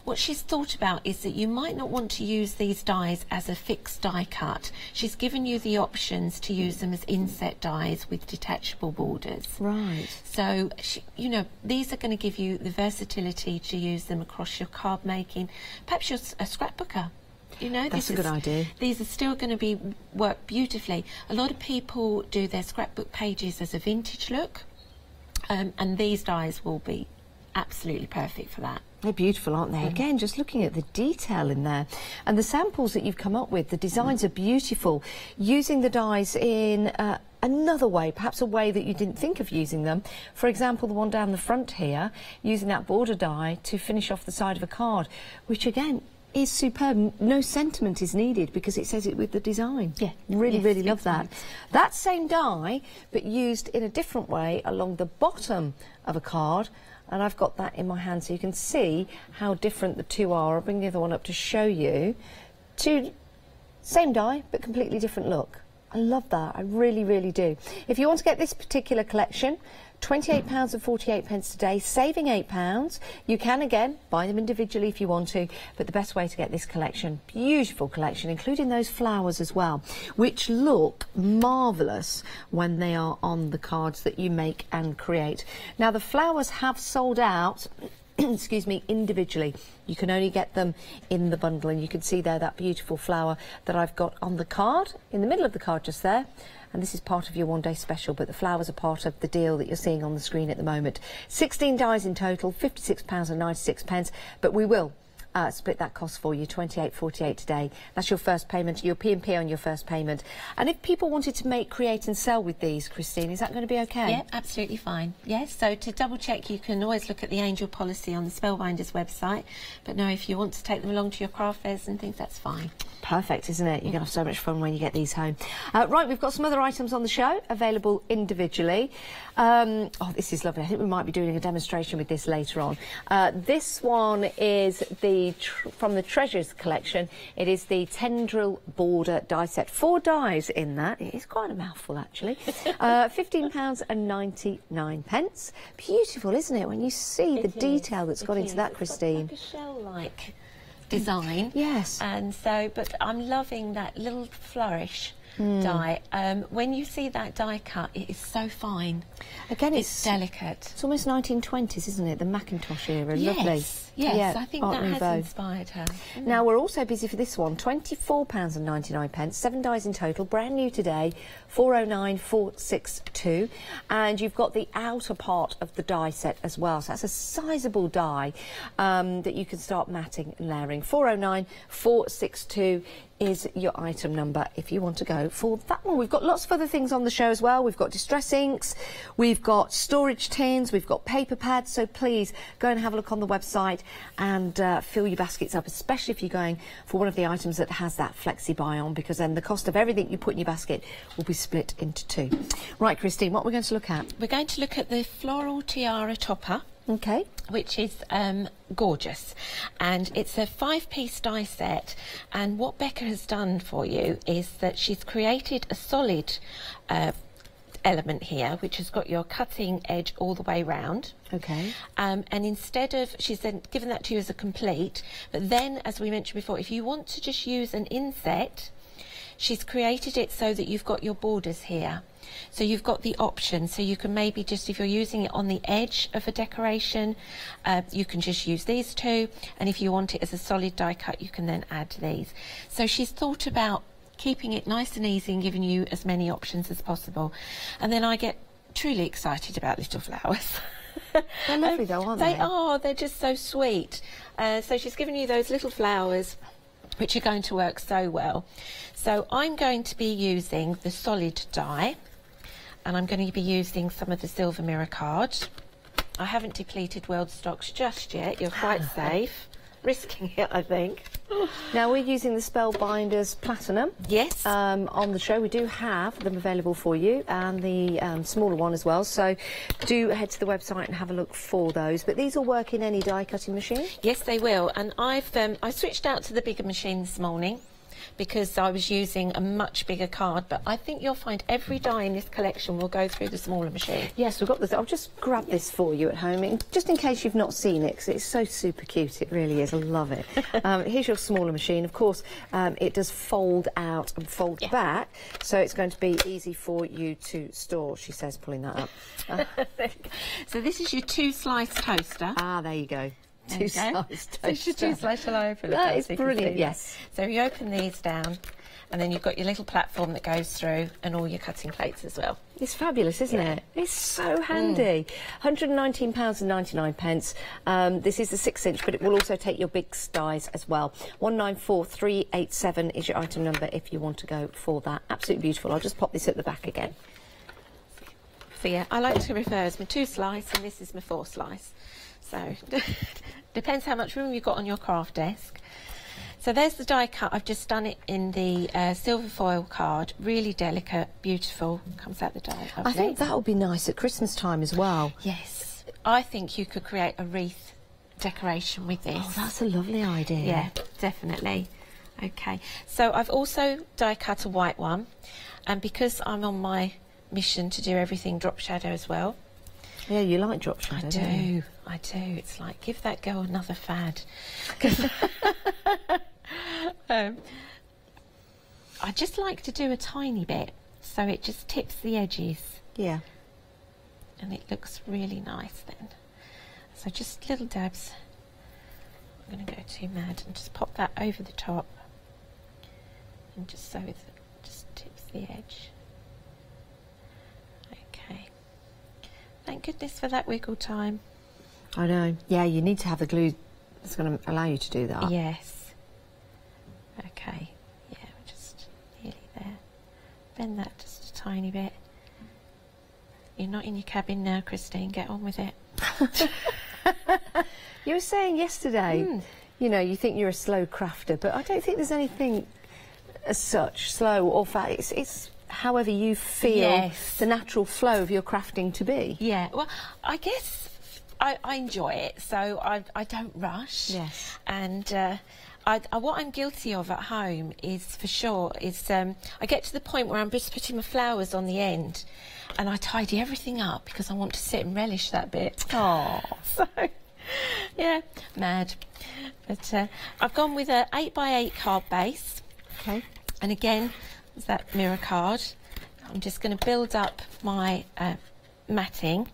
Speaker 15: what she's thought about is that you might not want to use these dies as a fixed die cut. She's given you the options to use them as inset dies with detachable borders.
Speaker 16: Right.
Speaker 15: So, you know, these are going to give you the versatility to use them across your card making. Perhaps you're a scrapbooker. You know,
Speaker 16: that's a good idea.
Speaker 15: These are still going to work beautifully. A lot of people do their scrapbook pages as a vintage look, and these dies will be absolutely perfect for that.
Speaker 16: They're beautiful, aren't they? Again, just looking at the detail in there. And the samples that you've come up with, the designs are beautiful. Using the dies in another way, perhaps a way that you didn't think of using them. For example, the one down the front here, using that border die to finish off the side of a card, which again, is superb. No sentiment is needed because it says it with the design. Yeah, really love that. That same die, but used in a different way along the bottom of a card, and I've got that in my hand so you can see how different the two are. I'll bring the other one up to show you. Same die, but completely different look. I love that. I really do. If you want to get this particular collection, £28.48 today, saving £8. You can, again, buy them individually if you want to, but the best way to get this collection, beautiful collection, including those flowers as well, which look marvellous when they are on the cards that you make and create. Now, the flowers have sold out excuse me, individually. You can only get them in the bundle, and you can see there that beautiful flower that I've got on the card, in the middle of the card just there. And this is part of your one-day special, but the flowers are part of the deal that you're seeing on the screen at the moment. 16 dies in total, £56.96, but we will split that cost for you, £28.48 today. That's your first payment, your P&P on your first payment. And if people wanted to make, create and sell with these, Christine, is that going to be okay?
Speaker 15: Yeah, absolutely fine. Yes, so to double check, you can always look at the Angel policy on the Spellbinders website. But no, if you want to take them along to your craft fairs and things, that's fine.
Speaker 16: Perfect, isn't it? You're going to have so much fun when you get these home. Right, we've got some other items on the show available individually. Oh, this is lovely. I think we might be doing a demonstration with this later on. This one is from the Treasures collection. It is the Tendril Border die set. 4 dies in that. It is quite a mouthful, actually. £15.99. Beautiful, isn't it? When you see the detail that's gone into that, Christine.
Speaker 15: It's like a shell-like design.
Speaker 16: Yes.
Speaker 15: And so, but I'm loving that little flourish die. When you see that die cut, it is so fine.
Speaker 16: Again,
Speaker 15: it's delicate.
Speaker 16: It's almost 1920s, isn't it? The Macintosh era.
Speaker 15: Yes.
Speaker 16: Lovely.
Speaker 15: Yes,
Speaker 16: yeah,
Speaker 15: I think that has inspired her.
Speaker 16: Now, we're also busy for this one. £24.99, 7 dies in total, brand new today, 409462. And you've got the outer part of the die set as well. So that's a sizable die that you can start matting and layering. 409462 is your item number if you want to go for that one. We've got lots of other things on the show as well. We've got distress inks, we've got storage tins, we've got paper pads. So please go and have a look on the website and fill your baskets up, especially if you're going for one of the items that has that flexi buy on, because then the cost of everything you put in your basket will be split into 2. Right, Christine, what are we going to look at?
Speaker 15: We're going to look at the floral tiara topper.
Speaker 16: Okay.
Speaker 15: Which is gorgeous, and it's a 5-piece die set, and what Becca has done for you is that she's created a solid element here which has got your cutting edge all the way round.
Speaker 16: Okay.
Speaker 15: And instead of, she's then given that to you as a complete, but then, as we mentioned before, if you want to just use an inset, she's created it so that you've got your borders here. So you've got the option, so you can maybe just, if you're using it on the edge of a decoration, you can just use these two, and if you want it as a solid die cut, you can then add these. So she's thought about keeping it nice and easy and giving you as many options as possible. And then I get truly excited about little flowers.
Speaker 16: They're lovely though, aren't they?
Speaker 15: They are, they're just so sweet. So she's given you those little flowers which are going to work so well. So I'm going to be using the solid die, and I'm going to be using some of the silver mirror card. I haven't depleted world stocks just yet, you're quite safe. Risking it, I think.
Speaker 16: Now we're using the Spellbinders Platinum.
Speaker 15: Yes.
Speaker 16: On the show we do have them available for you, and the smaller one as well. So do head to the website and have a look for those. But these will work in any die cutting machine.
Speaker 15: Yes, they will. And I switched out to the bigger machine this morning because I was using a much bigger card, but I think you'll find every die in this collection will go through the smaller machine.
Speaker 16: Yes, we've got this. I'll just grab this for you at home, just in case you've not seen it, because it's so super cute. It really is. I love it. Here's your smaller machine. Of course, it does fold out and fold back, so it's going to be easy for you to store, she says, pulling that up.
Speaker 15: So this is your 2-slice toaster.
Speaker 16: Ah, there you go. 2-slice toaster.
Speaker 15: So 2-slice, shall I open it?
Speaker 16: That is brilliant, yes.
Speaker 15: So you open these down, and then you've got your little platform that goes through, and all your cutting plates as well.
Speaker 16: It's fabulous, isn't it? It's so handy. £119.99. This is the 6-inch, but it will also take your big dies as well. 194387 is your item number if you want to go for that. Absolutely beautiful. I'll just pop this at the back again.
Speaker 15: So yeah, I like to refer as my 2-slice, and this is my 4-slice. So depends how much room you've got on your craft desk. So there's the die cut. I've just done it in the silver foil card. Really delicate, beautiful. Comes out the die. Lovely.
Speaker 16: I think that would be nice at Christmas time as well.
Speaker 15: Yes. I think you could create a wreath decoration with this.
Speaker 16: Oh, that's a lovely idea.
Speaker 15: Yeah, definitely. Okay. So I've also die cut a white one, and because I'm on my mission to do everything drop shadow as well.
Speaker 16: Yeah, you like drop shadow, don't you?
Speaker 15: I do. It's like, give that girl another fad. I just like to do a tiny bit, so it just tips the edges.
Speaker 16: Yeah.
Speaker 15: And it looks really nice then. So just little dabs. I'm going to go too mad and just pop that over the top. And just so it just tips the edge. Okay. Thank goodness for that wiggle time.
Speaker 16: I know. Yeah, you need to have the glue that's going to allow you to do that.
Speaker 15: Yes. Okay. Yeah, we're just nearly there. Bend that just a tiny bit. You're not in your cabin now, Christine. Get on with it.
Speaker 16: You were saying yesterday, you know, you think you're a slow crafter, but I don't think there's anything as such slow or fast. It's however you feel the natural flow of your crafting to be.
Speaker 15: Yeah. Well, I guess I enjoy it, so I don't rush.
Speaker 16: Yes.
Speaker 15: And what I'm guilty of at home is, for sure, is I get to the point where I'm just putting my flowers on the end, and I tidy everything up because I want to sit and relish that bit.
Speaker 16: Oh.
Speaker 15: So, yeah, mad. But I've gone with a 8x8 card base.
Speaker 16: Okay.
Speaker 15: And again, there's that mirror card. I'm just going to build up my matting.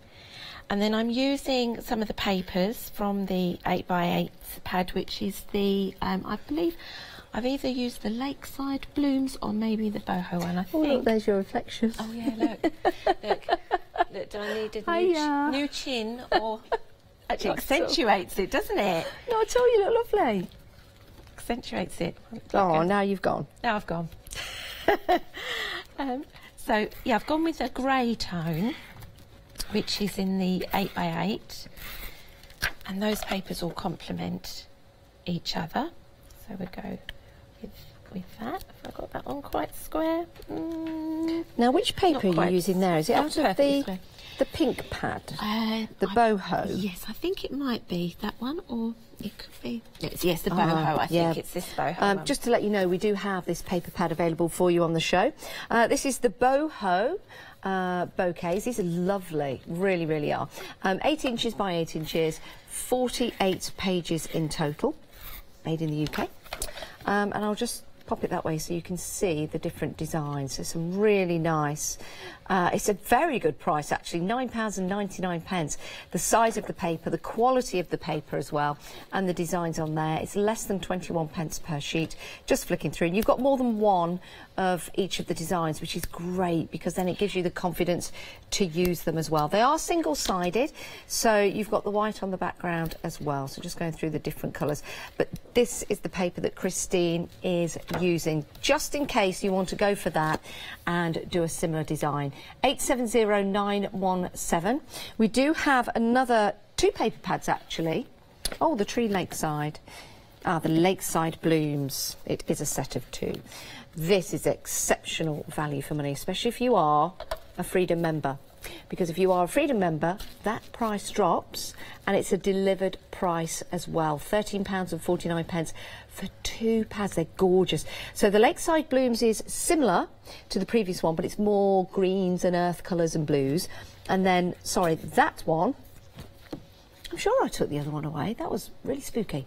Speaker 15: And then I'm using some of the papers from the 8x8 pad, which is the, I believe, I've either used the Lakeside Blooms or maybe the boho one, I think.
Speaker 16: Oh, look, there's your reflection.
Speaker 15: Oh, yeah, look. Look, do I need a new chin or... Actually accentuates it, doesn't it?
Speaker 16: No, at all, you look lovely.
Speaker 15: Accentuates it.
Speaker 16: Oh, now you've gone.
Speaker 15: Now I've gone. So, yeah, I've gone with a grey tone, which is in the 8x8, and those papers all complement each other. So we'll go with that. Have I got that on quite square?
Speaker 16: Now, which paper are you using there? Is it out of the... the pink pad? The boho?
Speaker 15: Yes, I think it might be that one, or it could be... Yes, the boho, I think it's this boho one.
Speaker 16: Just to let you know, we do have this paper pad available for you on the show. This is the boho bouquets. These are lovely, really, really are. 8 inches by 8 inches, 48 pages in total, made in the UK. And I'll just pop it that way so you can see the different designs. There's some really nice. It's a very good price actually, £9.99. The size of the paper, the quality of the paper as well, and the designs on there. It's less than 21 pence per sheet. Just flicking through, and you've got more than one of each of the designs, which is great because then it gives you the confidence to use them as well. They are single-sided, so you've got the white on the background as well. So just going through the different colours. But this is the paper that Christine is using, just in case you want to go for that and do a similar design. 870917. We do have another 2 paper pads actually. Oh, the Tree Lakeside. The Lakeside Blooms. It is a set of 2. This is exceptional value for money, especially if you are a Freedom member. Because if you are a Freedom member, that price drops, and it's a delivered price as well. £13.49 for 2 pads. They're gorgeous. So the Lakeside Blooms is similar to the previous one, but it's more greens and earth colours and blues. And then, sorry, that one, I'm sure I took the other one away. That was really spooky.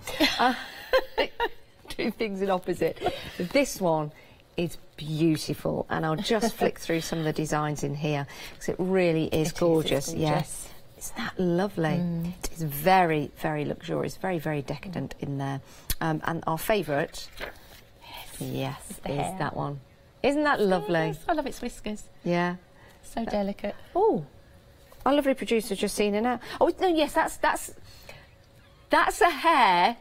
Speaker 16: 2 things in opposite. This one is beautiful, and I'll just flick through some of the designs in here because it really is gorgeous. Yes, isn't that lovely? It is very, very luxurious, very, very decadent in there. And our favourite, yes, is that one. Isn't that lovely?
Speaker 15: I love its whiskers.
Speaker 16: Yeah,
Speaker 15: so delicate.
Speaker 16: Oh, our lovely producer's just seen it now. Oh no, yes, that's a hair.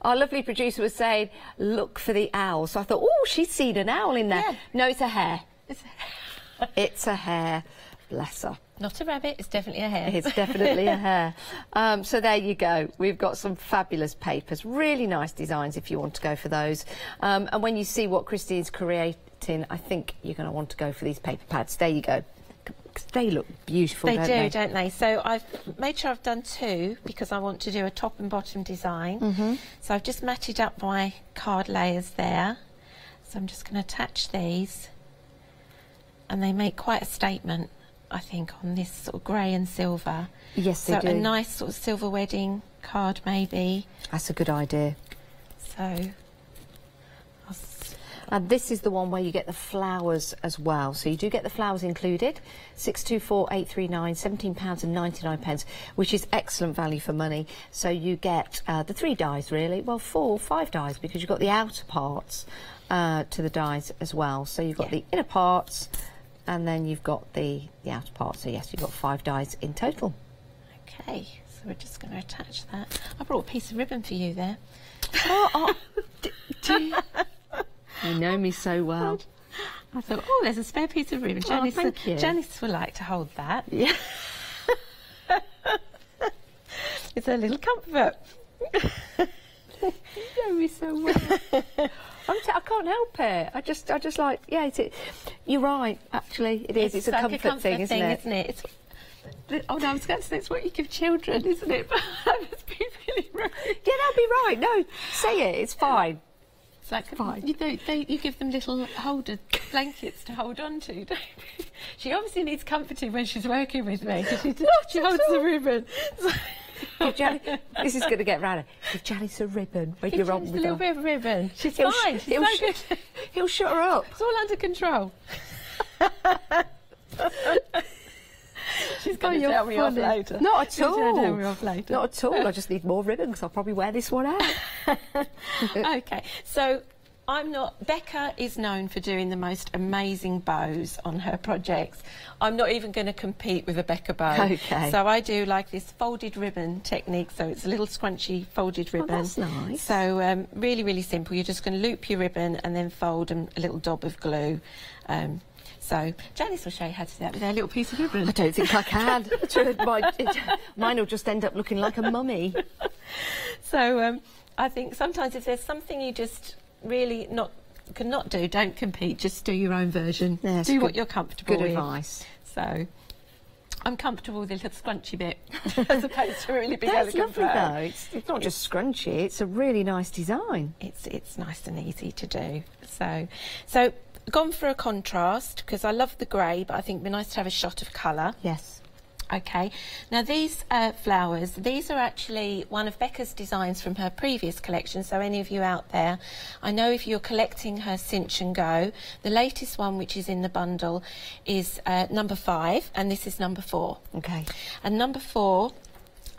Speaker 16: Our lovely producer was saying, look for the owl. So I thought, oh, she's seen an owl in there. Yeah. No, it's a hare. It's a hare. Bless her.
Speaker 15: Not a rabbit, it's definitely a hare.
Speaker 16: It's definitely a hare. So there you go. We've got some fabulous papers. Really nice designs if you want to go for those. And when you see what Christine's creating, I think you're going to want to go for these paper pads. There you go. They look beautiful,
Speaker 15: don't they? So I've made sure I've done 2 because I want to do a top and bottom design. So I've just matched up my card layers there. So I'm just going to attach these, and they make quite a statement, I think, on this sort of grey and silver.
Speaker 16: Yes, they do.
Speaker 15: So a nice sort of silver wedding card, maybe.
Speaker 16: That's a good idea.
Speaker 15: So...
Speaker 16: And this is the one where you get the flowers as well. So you do get the flowers included. 624839, £17.99, which is excellent value for money. So you get the 3 dies really, well 5 dies, because you've got the outer parts to the dies as well. So you've got the inner parts, and then you've got the outer parts. So yes, you've got 5 dies in total.
Speaker 15: Okay, so we're just going to attach that. I brought a piece of ribbon for you there.
Speaker 16: You know me so well.
Speaker 15: I thought, oh, there's a spare piece of ribbon. Janice,
Speaker 16: thank you.
Speaker 15: Janice would like to hold that.
Speaker 16: Yeah.
Speaker 15: It's a little comfort.
Speaker 16: You know me so well. I can't help it. I just like, yeah, you're right, actually, it is. It's a
Speaker 15: like
Speaker 16: comfort thing, isn't it?
Speaker 15: Oh no, I was going to say it's what you give children, isn't it? But that must be really rude.
Speaker 16: Yeah, that'll be right. No, say it, it's fine.
Speaker 15: It's like fine. You give them little blankets to hold on to, don't you? She obviously needs comforting when she's working with me, because she holds the ribbon.
Speaker 16: This is going to get round. Give Janice a ribbon when you're on with her.
Speaker 15: A little bit of ribbon. She's fine. She's so good.
Speaker 16: He'll shut her up.
Speaker 15: It's all under control. She's going to tell me off later.
Speaker 16: Not at all.
Speaker 15: Tell me off later.
Speaker 16: Not at all. I just need more ribbon because I'll probably wear this one out.
Speaker 15: Okay, so Becca is known for doing the most amazing bows on her projects. I'm not even going to compete with a Becca bow.
Speaker 16: Okay.
Speaker 15: So I do like this folded ribbon technique, so it's a little scrunchy folded ribbon.
Speaker 16: Oh, that's nice.
Speaker 15: So really, really simple. You're just going to loop your ribbon and then fold a little dab of glue. So Janice will show you how to do that with her little piece of ribbon.
Speaker 16: I don't think I can. Mine will just end up looking like a mummy.
Speaker 15: So I think sometimes if there's something you just really cannot do, don't compete. Just do your own version.
Speaker 16: Yes,
Speaker 15: do what you're comfortable with.
Speaker 16: Good advice.
Speaker 15: So, I'm comfortable with a little scrunchy bit as opposed to a really big
Speaker 16: That's
Speaker 15: elegant
Speaker 16: lovely
Speaker 15: bow.
Speaker 16: though. It's not just scrunchy, it's a really nice design.
Speaker 15: It's nice and easy to do. So gone for a contrast because I love the grey, but I think it'd be nice to have a shot of colour.
Speaker 16: Yes.
Speaker 15: Okay, now these flowers, these are actually one of Becca's designs from her previous collection, so any of you out there, I know if you're collecting her Cinch and Go, the latest one which is in the bundle is number 5, and this is number 4.
Speaker 16: Okay.
Speaker 15: And number 4,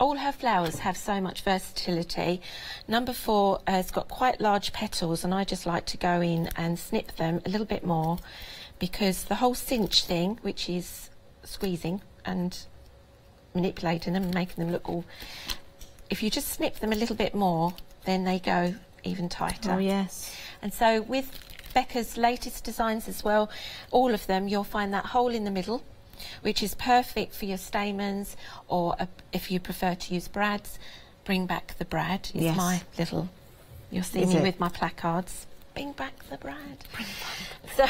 Speaker 15: all her flowers have so much versatility. Number 4 has got quite large petals, and I just like to go in and snip them a little bit more because the whole cinch thing, which is squeezing and manipulating them and making them look all... If you just snip them a little bit more, then they go even tighter.
Speaker 16: Oh, yes.
Speaker 15: And so with Becca's latest designs as well, all of them, you'll find that hole in the middle, which is perfect for your stamens, or if you prefer to use brads, bring back the brad. Is
Speaker 16: Yes.
Speaker 15: my little... You'll see me with my placards. Bring back the brad. So...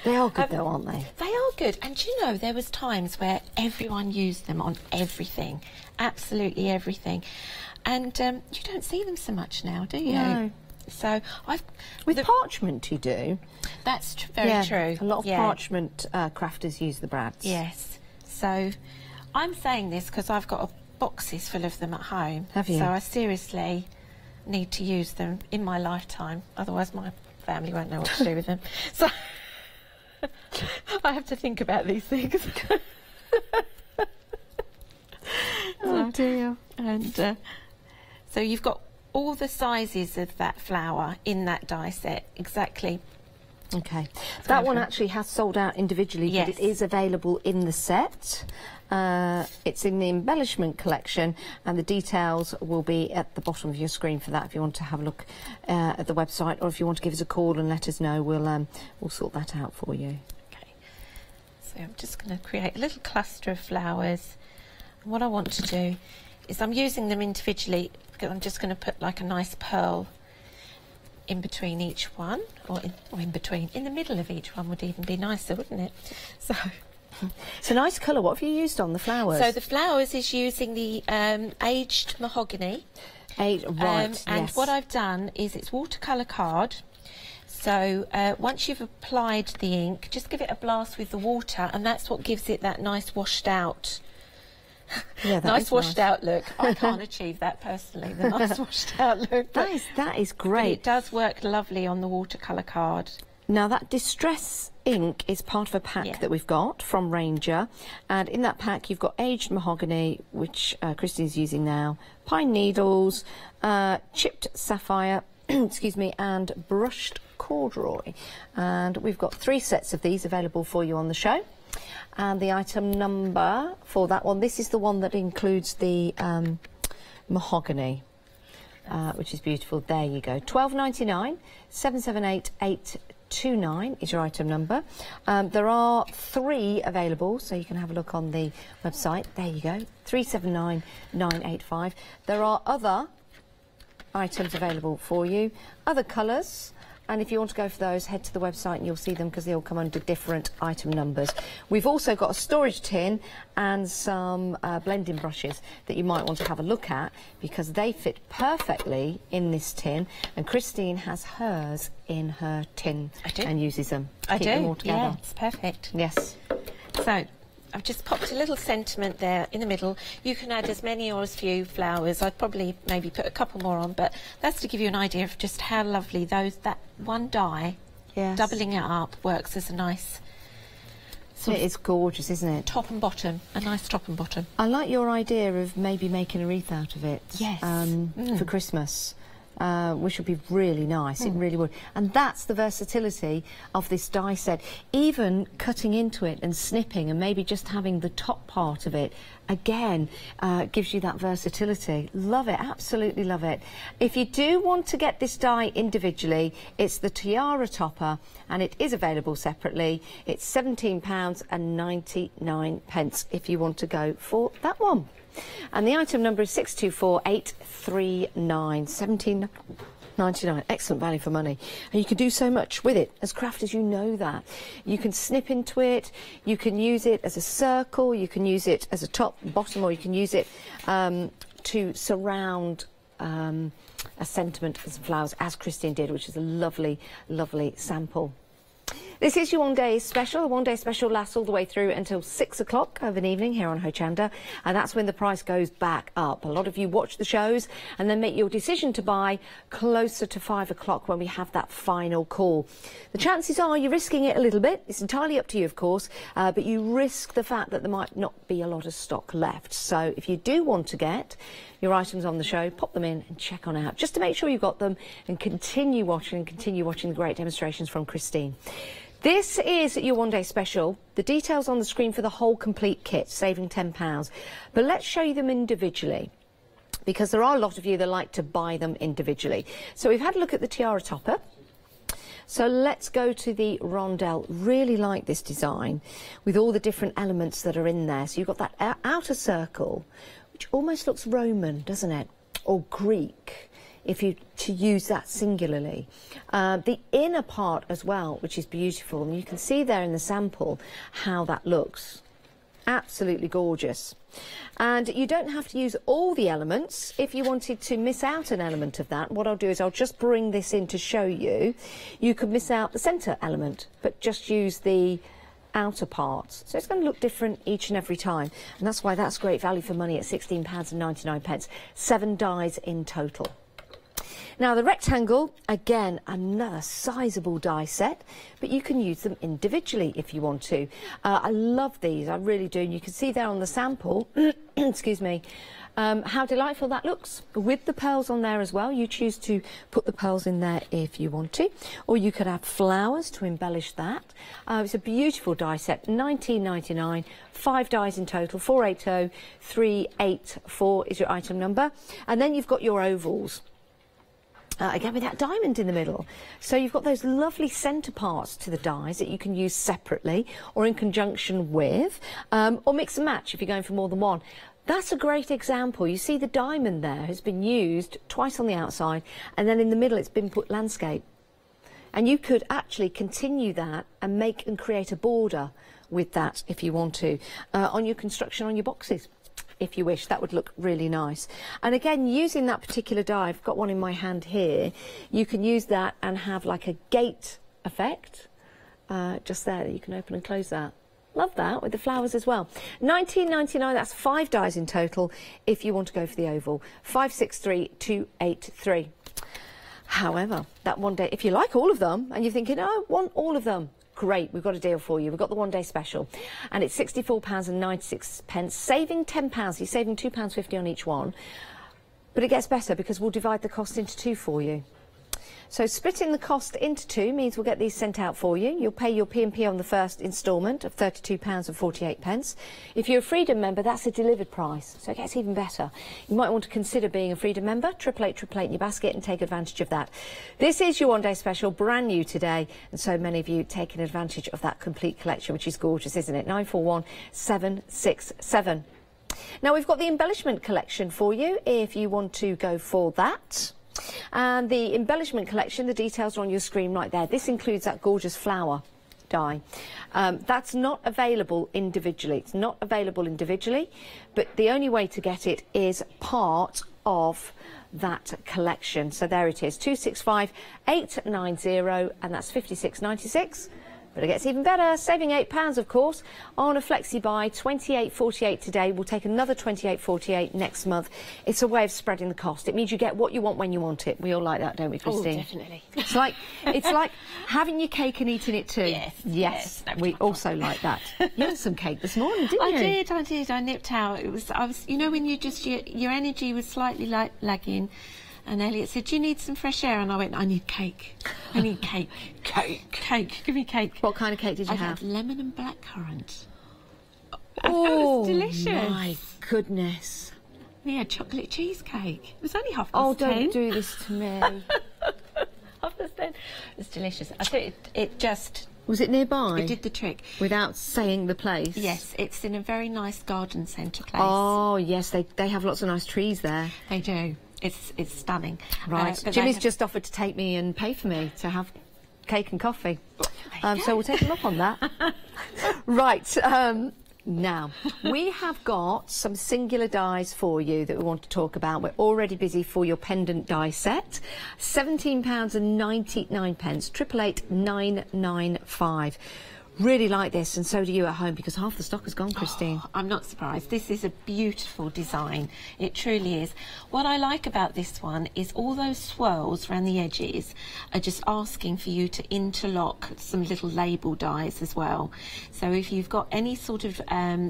Speaker 16: They are good though, aren't they?
Speaker 15: They are good, and you know, there was times where everyone used them on everything, absolutely everything, and you don't see them so much now, do you?
Speaker 16: No.
Speaker 15: So
Speaker 16: with parchment you do.
Speaker 15: That's very true.
Speaker 16: A lot of parchment crafters use the brads.
Speaker 15: Yes. So I'm saying this because I've got boxes full of them at home.
Speaker 16: Have you?
Speaker 15: So I seriously need to use them in my lifetime, otherwise my family won't know what to do with them. So I have to think about these things.
Speaker 16: Oh dear.
Speaker 15: And so you've got all the sizes of that flower in that die set, exactly.
Speaker 16: Okay. That one actually has sold out individually,
Speaker 15: Yes.
Speaker 16: but it is available in the set. It's in the embellishment collection, and the details will be at the bottom of your screen for that if you want to have a look at the website, or if you want to give us a call and let us know, we'll sort that out for you.
Speaker 15: Okay. So I'm just going to create a little cluster of flowers. And what I want to do is I'm using them individually, because I'm just going to put like a nice pearl in between each one, or in between, in the middle of each one would even be nicer, wouldn't it? So
Speaker 16: it's a nice colour. What have you used on the flowers?
Speaker 15: So the flowers is using the aged mahogany.
Speaker 16: Right,
Speaker 15: and
Speaker 16: yes.
Speaker 15: what I've done is it's watercolour card. So once you've applied the ink, just give it a blast with the water, and that's what gives it that nice washed out.
Speaker 16: Yeah, that
Speaker 15: nice
Speaker 16: is
Speaker 15: washed
Speaker 16: nice.
Speaker 15: out look. I can't achieve that personally, the nice washed out look.
Speaker 16: That is
Speaker 15: But
Speaker 16: great.
Speaker 15: it does work lovely on the watercolour card.
Speaker 16: Now that distress ink is part of a pack that we've got from Ranger, and in that pack you've got aged mahogany, which Christine's using now, pine needles, chipped sapphire, excuse me, and brushed corduroy. And we've got 3 sets of these available for you on the show. And the item number for that one, this is the one that includes the mahogany, which is beautiful. There you go. $12.99, 778829 is your item number. There are 3 available, so you can have a look on the website. There you go, 379985. There are other items available for you, other colours. And if you want to go for those, head to the website and you'll see them, because they all come under different item numbers. We've also got a storage tin and some blending brushes that you might want to have a look at, because they fit perfectly in this tin. And Christine has hers in her tin and uses them.
Speaker 15: I
Speaker 16: Keep
Speaker 15: do,
Speaker 16: them all together.
Speaker 15: yeah, it's perfect.
Speaker 16: Yes.
Speaker 15: So I've just popped a little sentiment there in the middle. You can add as many or as few flowers. I'd probably maybe put a couple more on, but that's to give you an idea of just how lovely that one die, doubling it up, works as a nice
Speaker 16: It is gorgeous, isn't it?
Speaker 15: Top and bottom, a nice top and bottom.
Speaker 16: I like your idea of maybe making a wreath out of it.
Speaker 15: Yes.
Speaker 16: For Christmas. Which would be really nice, it really would. And that's the versatility of this die set. Even cutting into it and snipping and maybe just having the top part of it, again, gives you that versatility. Love it, absolutely love it. If you do want to get this die individually, it's the Tiara Topper, and it is available separately. It's £17.99 if you want to go for that one. And the item number is 624839. 99, excellent value for money. And you can do so much with it. As crafters, you know that. You can snip into it, you can use it as a circle, you can use it as a top, bottom, or you can use it to surround a sentiment as flowers, as Christine did, which is a lovely, lovely sample. This is your one-day special. The one-day special lasts all the way through until 6 o'clock of an evening here on Hochanda, and that's when the price goes back up. A lot of you watch the shows and then make your decision to buy closer to 5 o'clock when we have that final call. The chances are you're risking it a little bit. It's entirely up to you, of course, but you risk the fact that there might not be a lot of stock left. So if you do want to get your items on the show, pop them in and check on out, just to make sure you've got them, and continue watching the great demonstrations from Christine. This is your one-day special. The details on the screen for the whole complete kit, saving £10. But let's show you them individually, because there are a lot of you that like to buy them individually. So we've had a look at the tiara topper. So let's go to the rondelle. Really like this design with all the different elements that are in there. So you've got that outer circle, which almost looks Roman, doesn't it? Or Greek, if you to use that singularly. The inner part as well, which is beautiful, and you can see there in the sample how that looks. Absolutely gorgeous. And you don't have to use all the elements. If you wanted to miss out an element of that, what I'll do is I'll just bring this in to show you. You could miss out the centre element, but just use the outer parts. So it's going to look different each and every time, and that's why that's great value for money at £16.99. 7 dies in total. Now the rectangle, again, another sizable die set, but you can use them individually if you want to. I love these, I really do. And you can see there on the sample, excuse me, how delightful that looks. With the pearls on there as well, you choose to put the pearls in there if you want to, or you could have flowers to embellish that. It's a beautiful die set, £19.99, 5 dies in total, 480 384 is your item number. And then you've got your ovals. Again with that diamond in the middle. So you've got those lovely centre parts to the dies that you can use separately or in conjunction with, or mix and match if you're going for more than one. That's a great example. You see the diamond there has been used twice on the outside, and then in the middle it's been put landscape. And you could actually continue that and make and create a border with that if you want to, on your construction, on your boxes. If you wish, that would look really nice. And again, using that particular die, I've got one in my hand here, you can use that and have like a gate effect just there that you can open and close that. Love that, with the flowers as well. £19.99, that's 5 dies in total if you want to go for the oval. 563 283. However, that one day, if you like all of them and you're thinking, oh, I want all of them, great, we've got a deal for you. We've got the one-day special, and it's £64.96, saving £10. You're saving £2.50 on each one. But it gets better because we'll divide the cost into 2 for you. So splitting the cost into 2 means we'll get these sent out for you. You'll pay your P&P on the first instalment of £32.48. If you're a Freedom member, that's a delivered price, so it gets even better. You might want to consider being a Freedom member. 888 in your basket and take advantage of that. This is your one-day special, brand new today, and so many of you taking advantage of that complete collection, which is gorgeous, isn't it? 941767. Now we've got the embellishment collection for you if you want to go for that. And the embellishment collection, the details are on your screen right there. This includes that gorgeous flower die. That's not available individually. It's not available individually, but the only way to get it is part of that collection. So there it is, 265890, and that's 56.96. But it gets even better, saving £8, of course, on a flexi buy, £28.48 today. We'll take another £28.48 next month. It's a way of spreading the cost. It means you get what you want when you want it. We all like that, don't we, Christine?
Speaker 12: Oh, definitely.
Speaker 16: It's like having your cake and eating it too. Yes, we also like that. You had some cake this morning, didn't you?
Speaker 15: I did. I nipped out. I was, you know, when you just your energy was slightly lagging. And Elliot said, do you need some fresh air? And I went, I need cake. I need cake. Cake. Give me cake.
Speaker 16: What kind of cake did you have?
Speaker 15: I had lemon and blackcurrant.
Speaker 16: Oh,
Speaker 15: it was delicious.
Speaker 16: My goodness.
Speaker 15: We had chocolate cheesecake. It was only 10:30.
Speaker 16: Oh, don't do this to me.
Speaker 15: 10:30. It was delicious. I thought it just...
Speaker 16: Was it nearby?
Speaker 15: It did the trick.
Speaker 16: Without saying the place?
Speaker 15: Yes, it's in a very nice garden centre place.
Speaker 16: Oh, yes, they have lots of nice trees there.
Speaker 15: They do. it's stunning.
Speaker 16: Right. Jimmy's just offered to take me and pay for me to have cake and coffee. So we'll take him up on that. Right. Now, we have got some singular dies for you that we want to talk about. We're already busy for your pendant die set. £17.99, 888 995. Really like this, and so do you at home, because half the stock has gone, Christine.
Speaker 15: Oh, I'm not surprised. This is a beautiful design. It truly is. What I like about this one is all those swirls around the edges are just asking for you to interlock some little label dies as well. So if you've got any sort of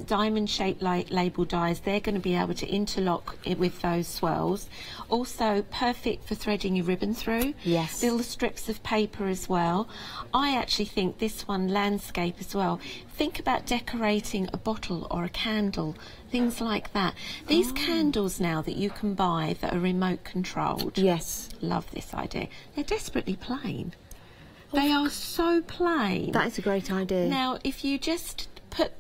Speaker 15: diamond-shaped label dies, they're going to be able to interlock it with those swirls. Also perfect for threading your ribbon through.
Speaker 16: Yes.
Speaker 15: Little strips of paper as well. I actually think this one landscape as well. Think about decorating a bottle or a candle, things like that. These candles now that you can buy that are remote controlled.
Speaker 16: Yes.
Speaker 15: Love this idea. They're desperately plain. They are so plain.
Speaker 16: That is a great idea.
Speaker 15: Now, if you just put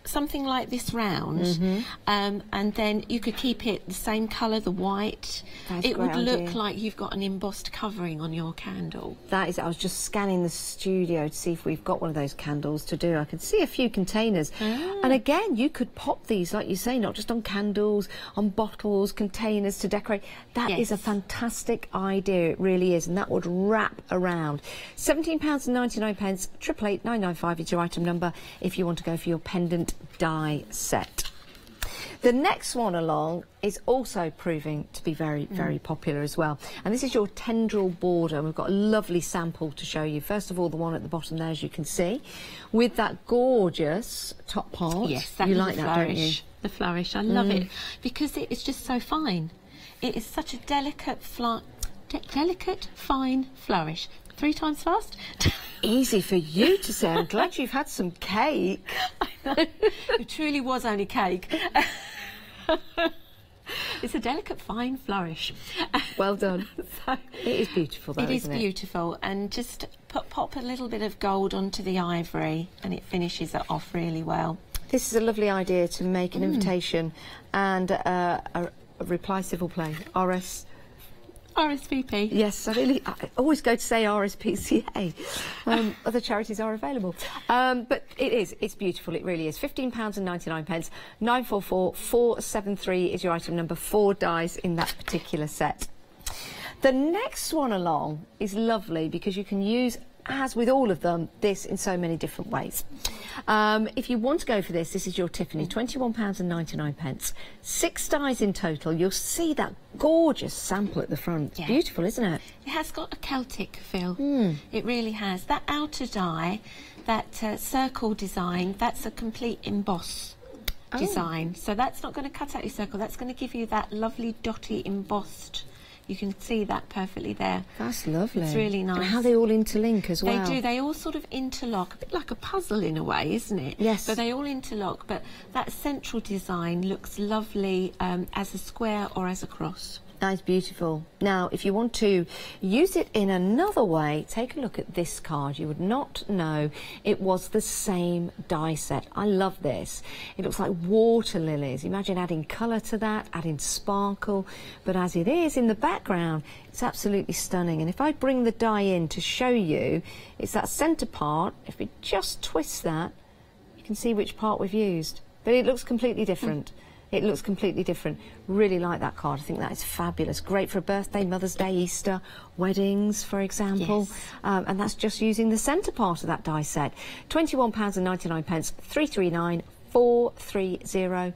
Speaker 15: something like this round, and then you could keep it the same colour, the white. It would look like you've got an embossed covering on your candle.
Speaker 16: That is, I was just scanning the studio to see if we've got one of those candles to do. I can see a few containers. And again, you could pop these, like you say, not just on candles, on bottles, containers to decorate. That is a fantastic idea, it really is, and that would wrap around. £17.99, 888 995 is your item number if you want to go for your pendant die set. The next one along is also proving to be very, very popular as well. And this is your tendril border. We've got a lovely sample to show you. First of all, the one at the bottom there, as you can see, with that gorgeous top part.
Speaker 15: Yes, that
Speaker 16: you
Speaker 15: little
Speaker 16: like that,
Speaker 15: flourish.
Speaker 16: don't you?
Speaker 15: The flourish, I love it, because it is just so fine. It is such a delicate, fine flourish. 3 times fast.
Speaker 16: Easy for you to say. I'm glad you've had some cake.
Speaker 15: I know. It truly was only cake. It's a delicate, fine flourish.
Speaker 16: Well done. So, it is beautiful, though,
Speaker 15: it is
Speaker 16: isn't it?
Speaker 15: beautiful, and just pop a little bit of gold onto the ivory, and it finishes it off really well.
Speaker 16: This is a lovely idea to make an invitation and a reply civil play.
Speaker 15: RSVP.
Speaker 16: Yes, I always go to say RSPCA. Other charities are available. But it's beautiful, it really is. £15.99, 944 473 is your item number. 4 dies in that particular set. The next one along is lovely because you can use, as with all of them, this in so many different ways. If you want to go for this, this is your Tiffany, £21.99. 6 dies in total. You'll see that gorgeous sample at the front. It's beautiful, isn't it?
Speaker 15: It has got a Celtic feel. It really has. That outer die, that circle design, that's a complete emboss design. So that's not going to cut out your circle. That's going to give you that lovely dotty embossed. You can see that perfectly there.
Speaker 16: That's lovely.
Speaker 15: It's really nice.
Speaker 16: And how they all interlink as well.
Speaker 15: They do. They all sort of interlock, a bit like a puzzle in a way, isn't it?
Speaker 16: Yes.
Speaker 15: But they all interlock. But that central design looks lovely as a square or as a cross.
Speaker 16: That is beautiful. Now, if you want to use it in another way, take a look at this card. You would not know it was the same die set. I love this. It looks like water lilies. Imagine adding colour to that, adding sparkle. But as it is in the background, it's absolutely stunning. And if I bring the die in to show you, it's that centre part. If we just twist that, you can see which part we've used. But it looks completely different. It looks completely different. Really like that card. I think that is fabulous. Great for a birthday, Mother's Day, Easter, weddings, for example.
Speaker 15: Yes.
Speaker 16: And that's just using the centre part of that die set. £21.99, 339 430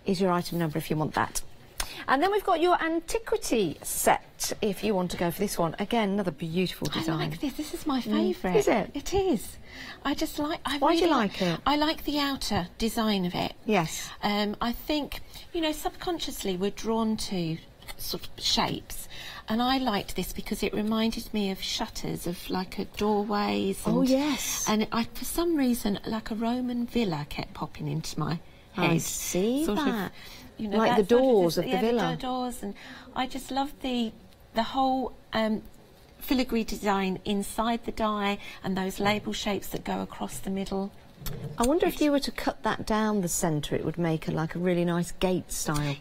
Speaker 16: is your item number if you want that. And then we've got your antiquity set, if you want to go for this one. Again, another beautiful design.
Speaker 15: I like this. This is my favourite.
Speaker 16: Is it?
Speaker 15: It is. I just like...
Speaker 16: Why do you like it?
Speaker 15: I like the outer design of it.
Speaker 16: Yes.
Speaker 15: I think, you know, subconsciously we're drawn to sort of shapes. And I liked this because it reminded me of shutters, of like a doorways. And,
Speaker 16: oh, yes.
Speaker 15: And for some reason, like a Roman villa kept popping into my head.
Speaker 16: I see
Speaker 15: sort
Speaker 16: that.
Speaker 15: Of, you know,
Speaker 16: like the doors of the villa.
Speaker 15: The doors, and I just love the whole filigree design inside the die and those label shapes that go across the middle.
Speaker 16: I wonder if you were to cut that down the centre, it would make like a really nice gate style.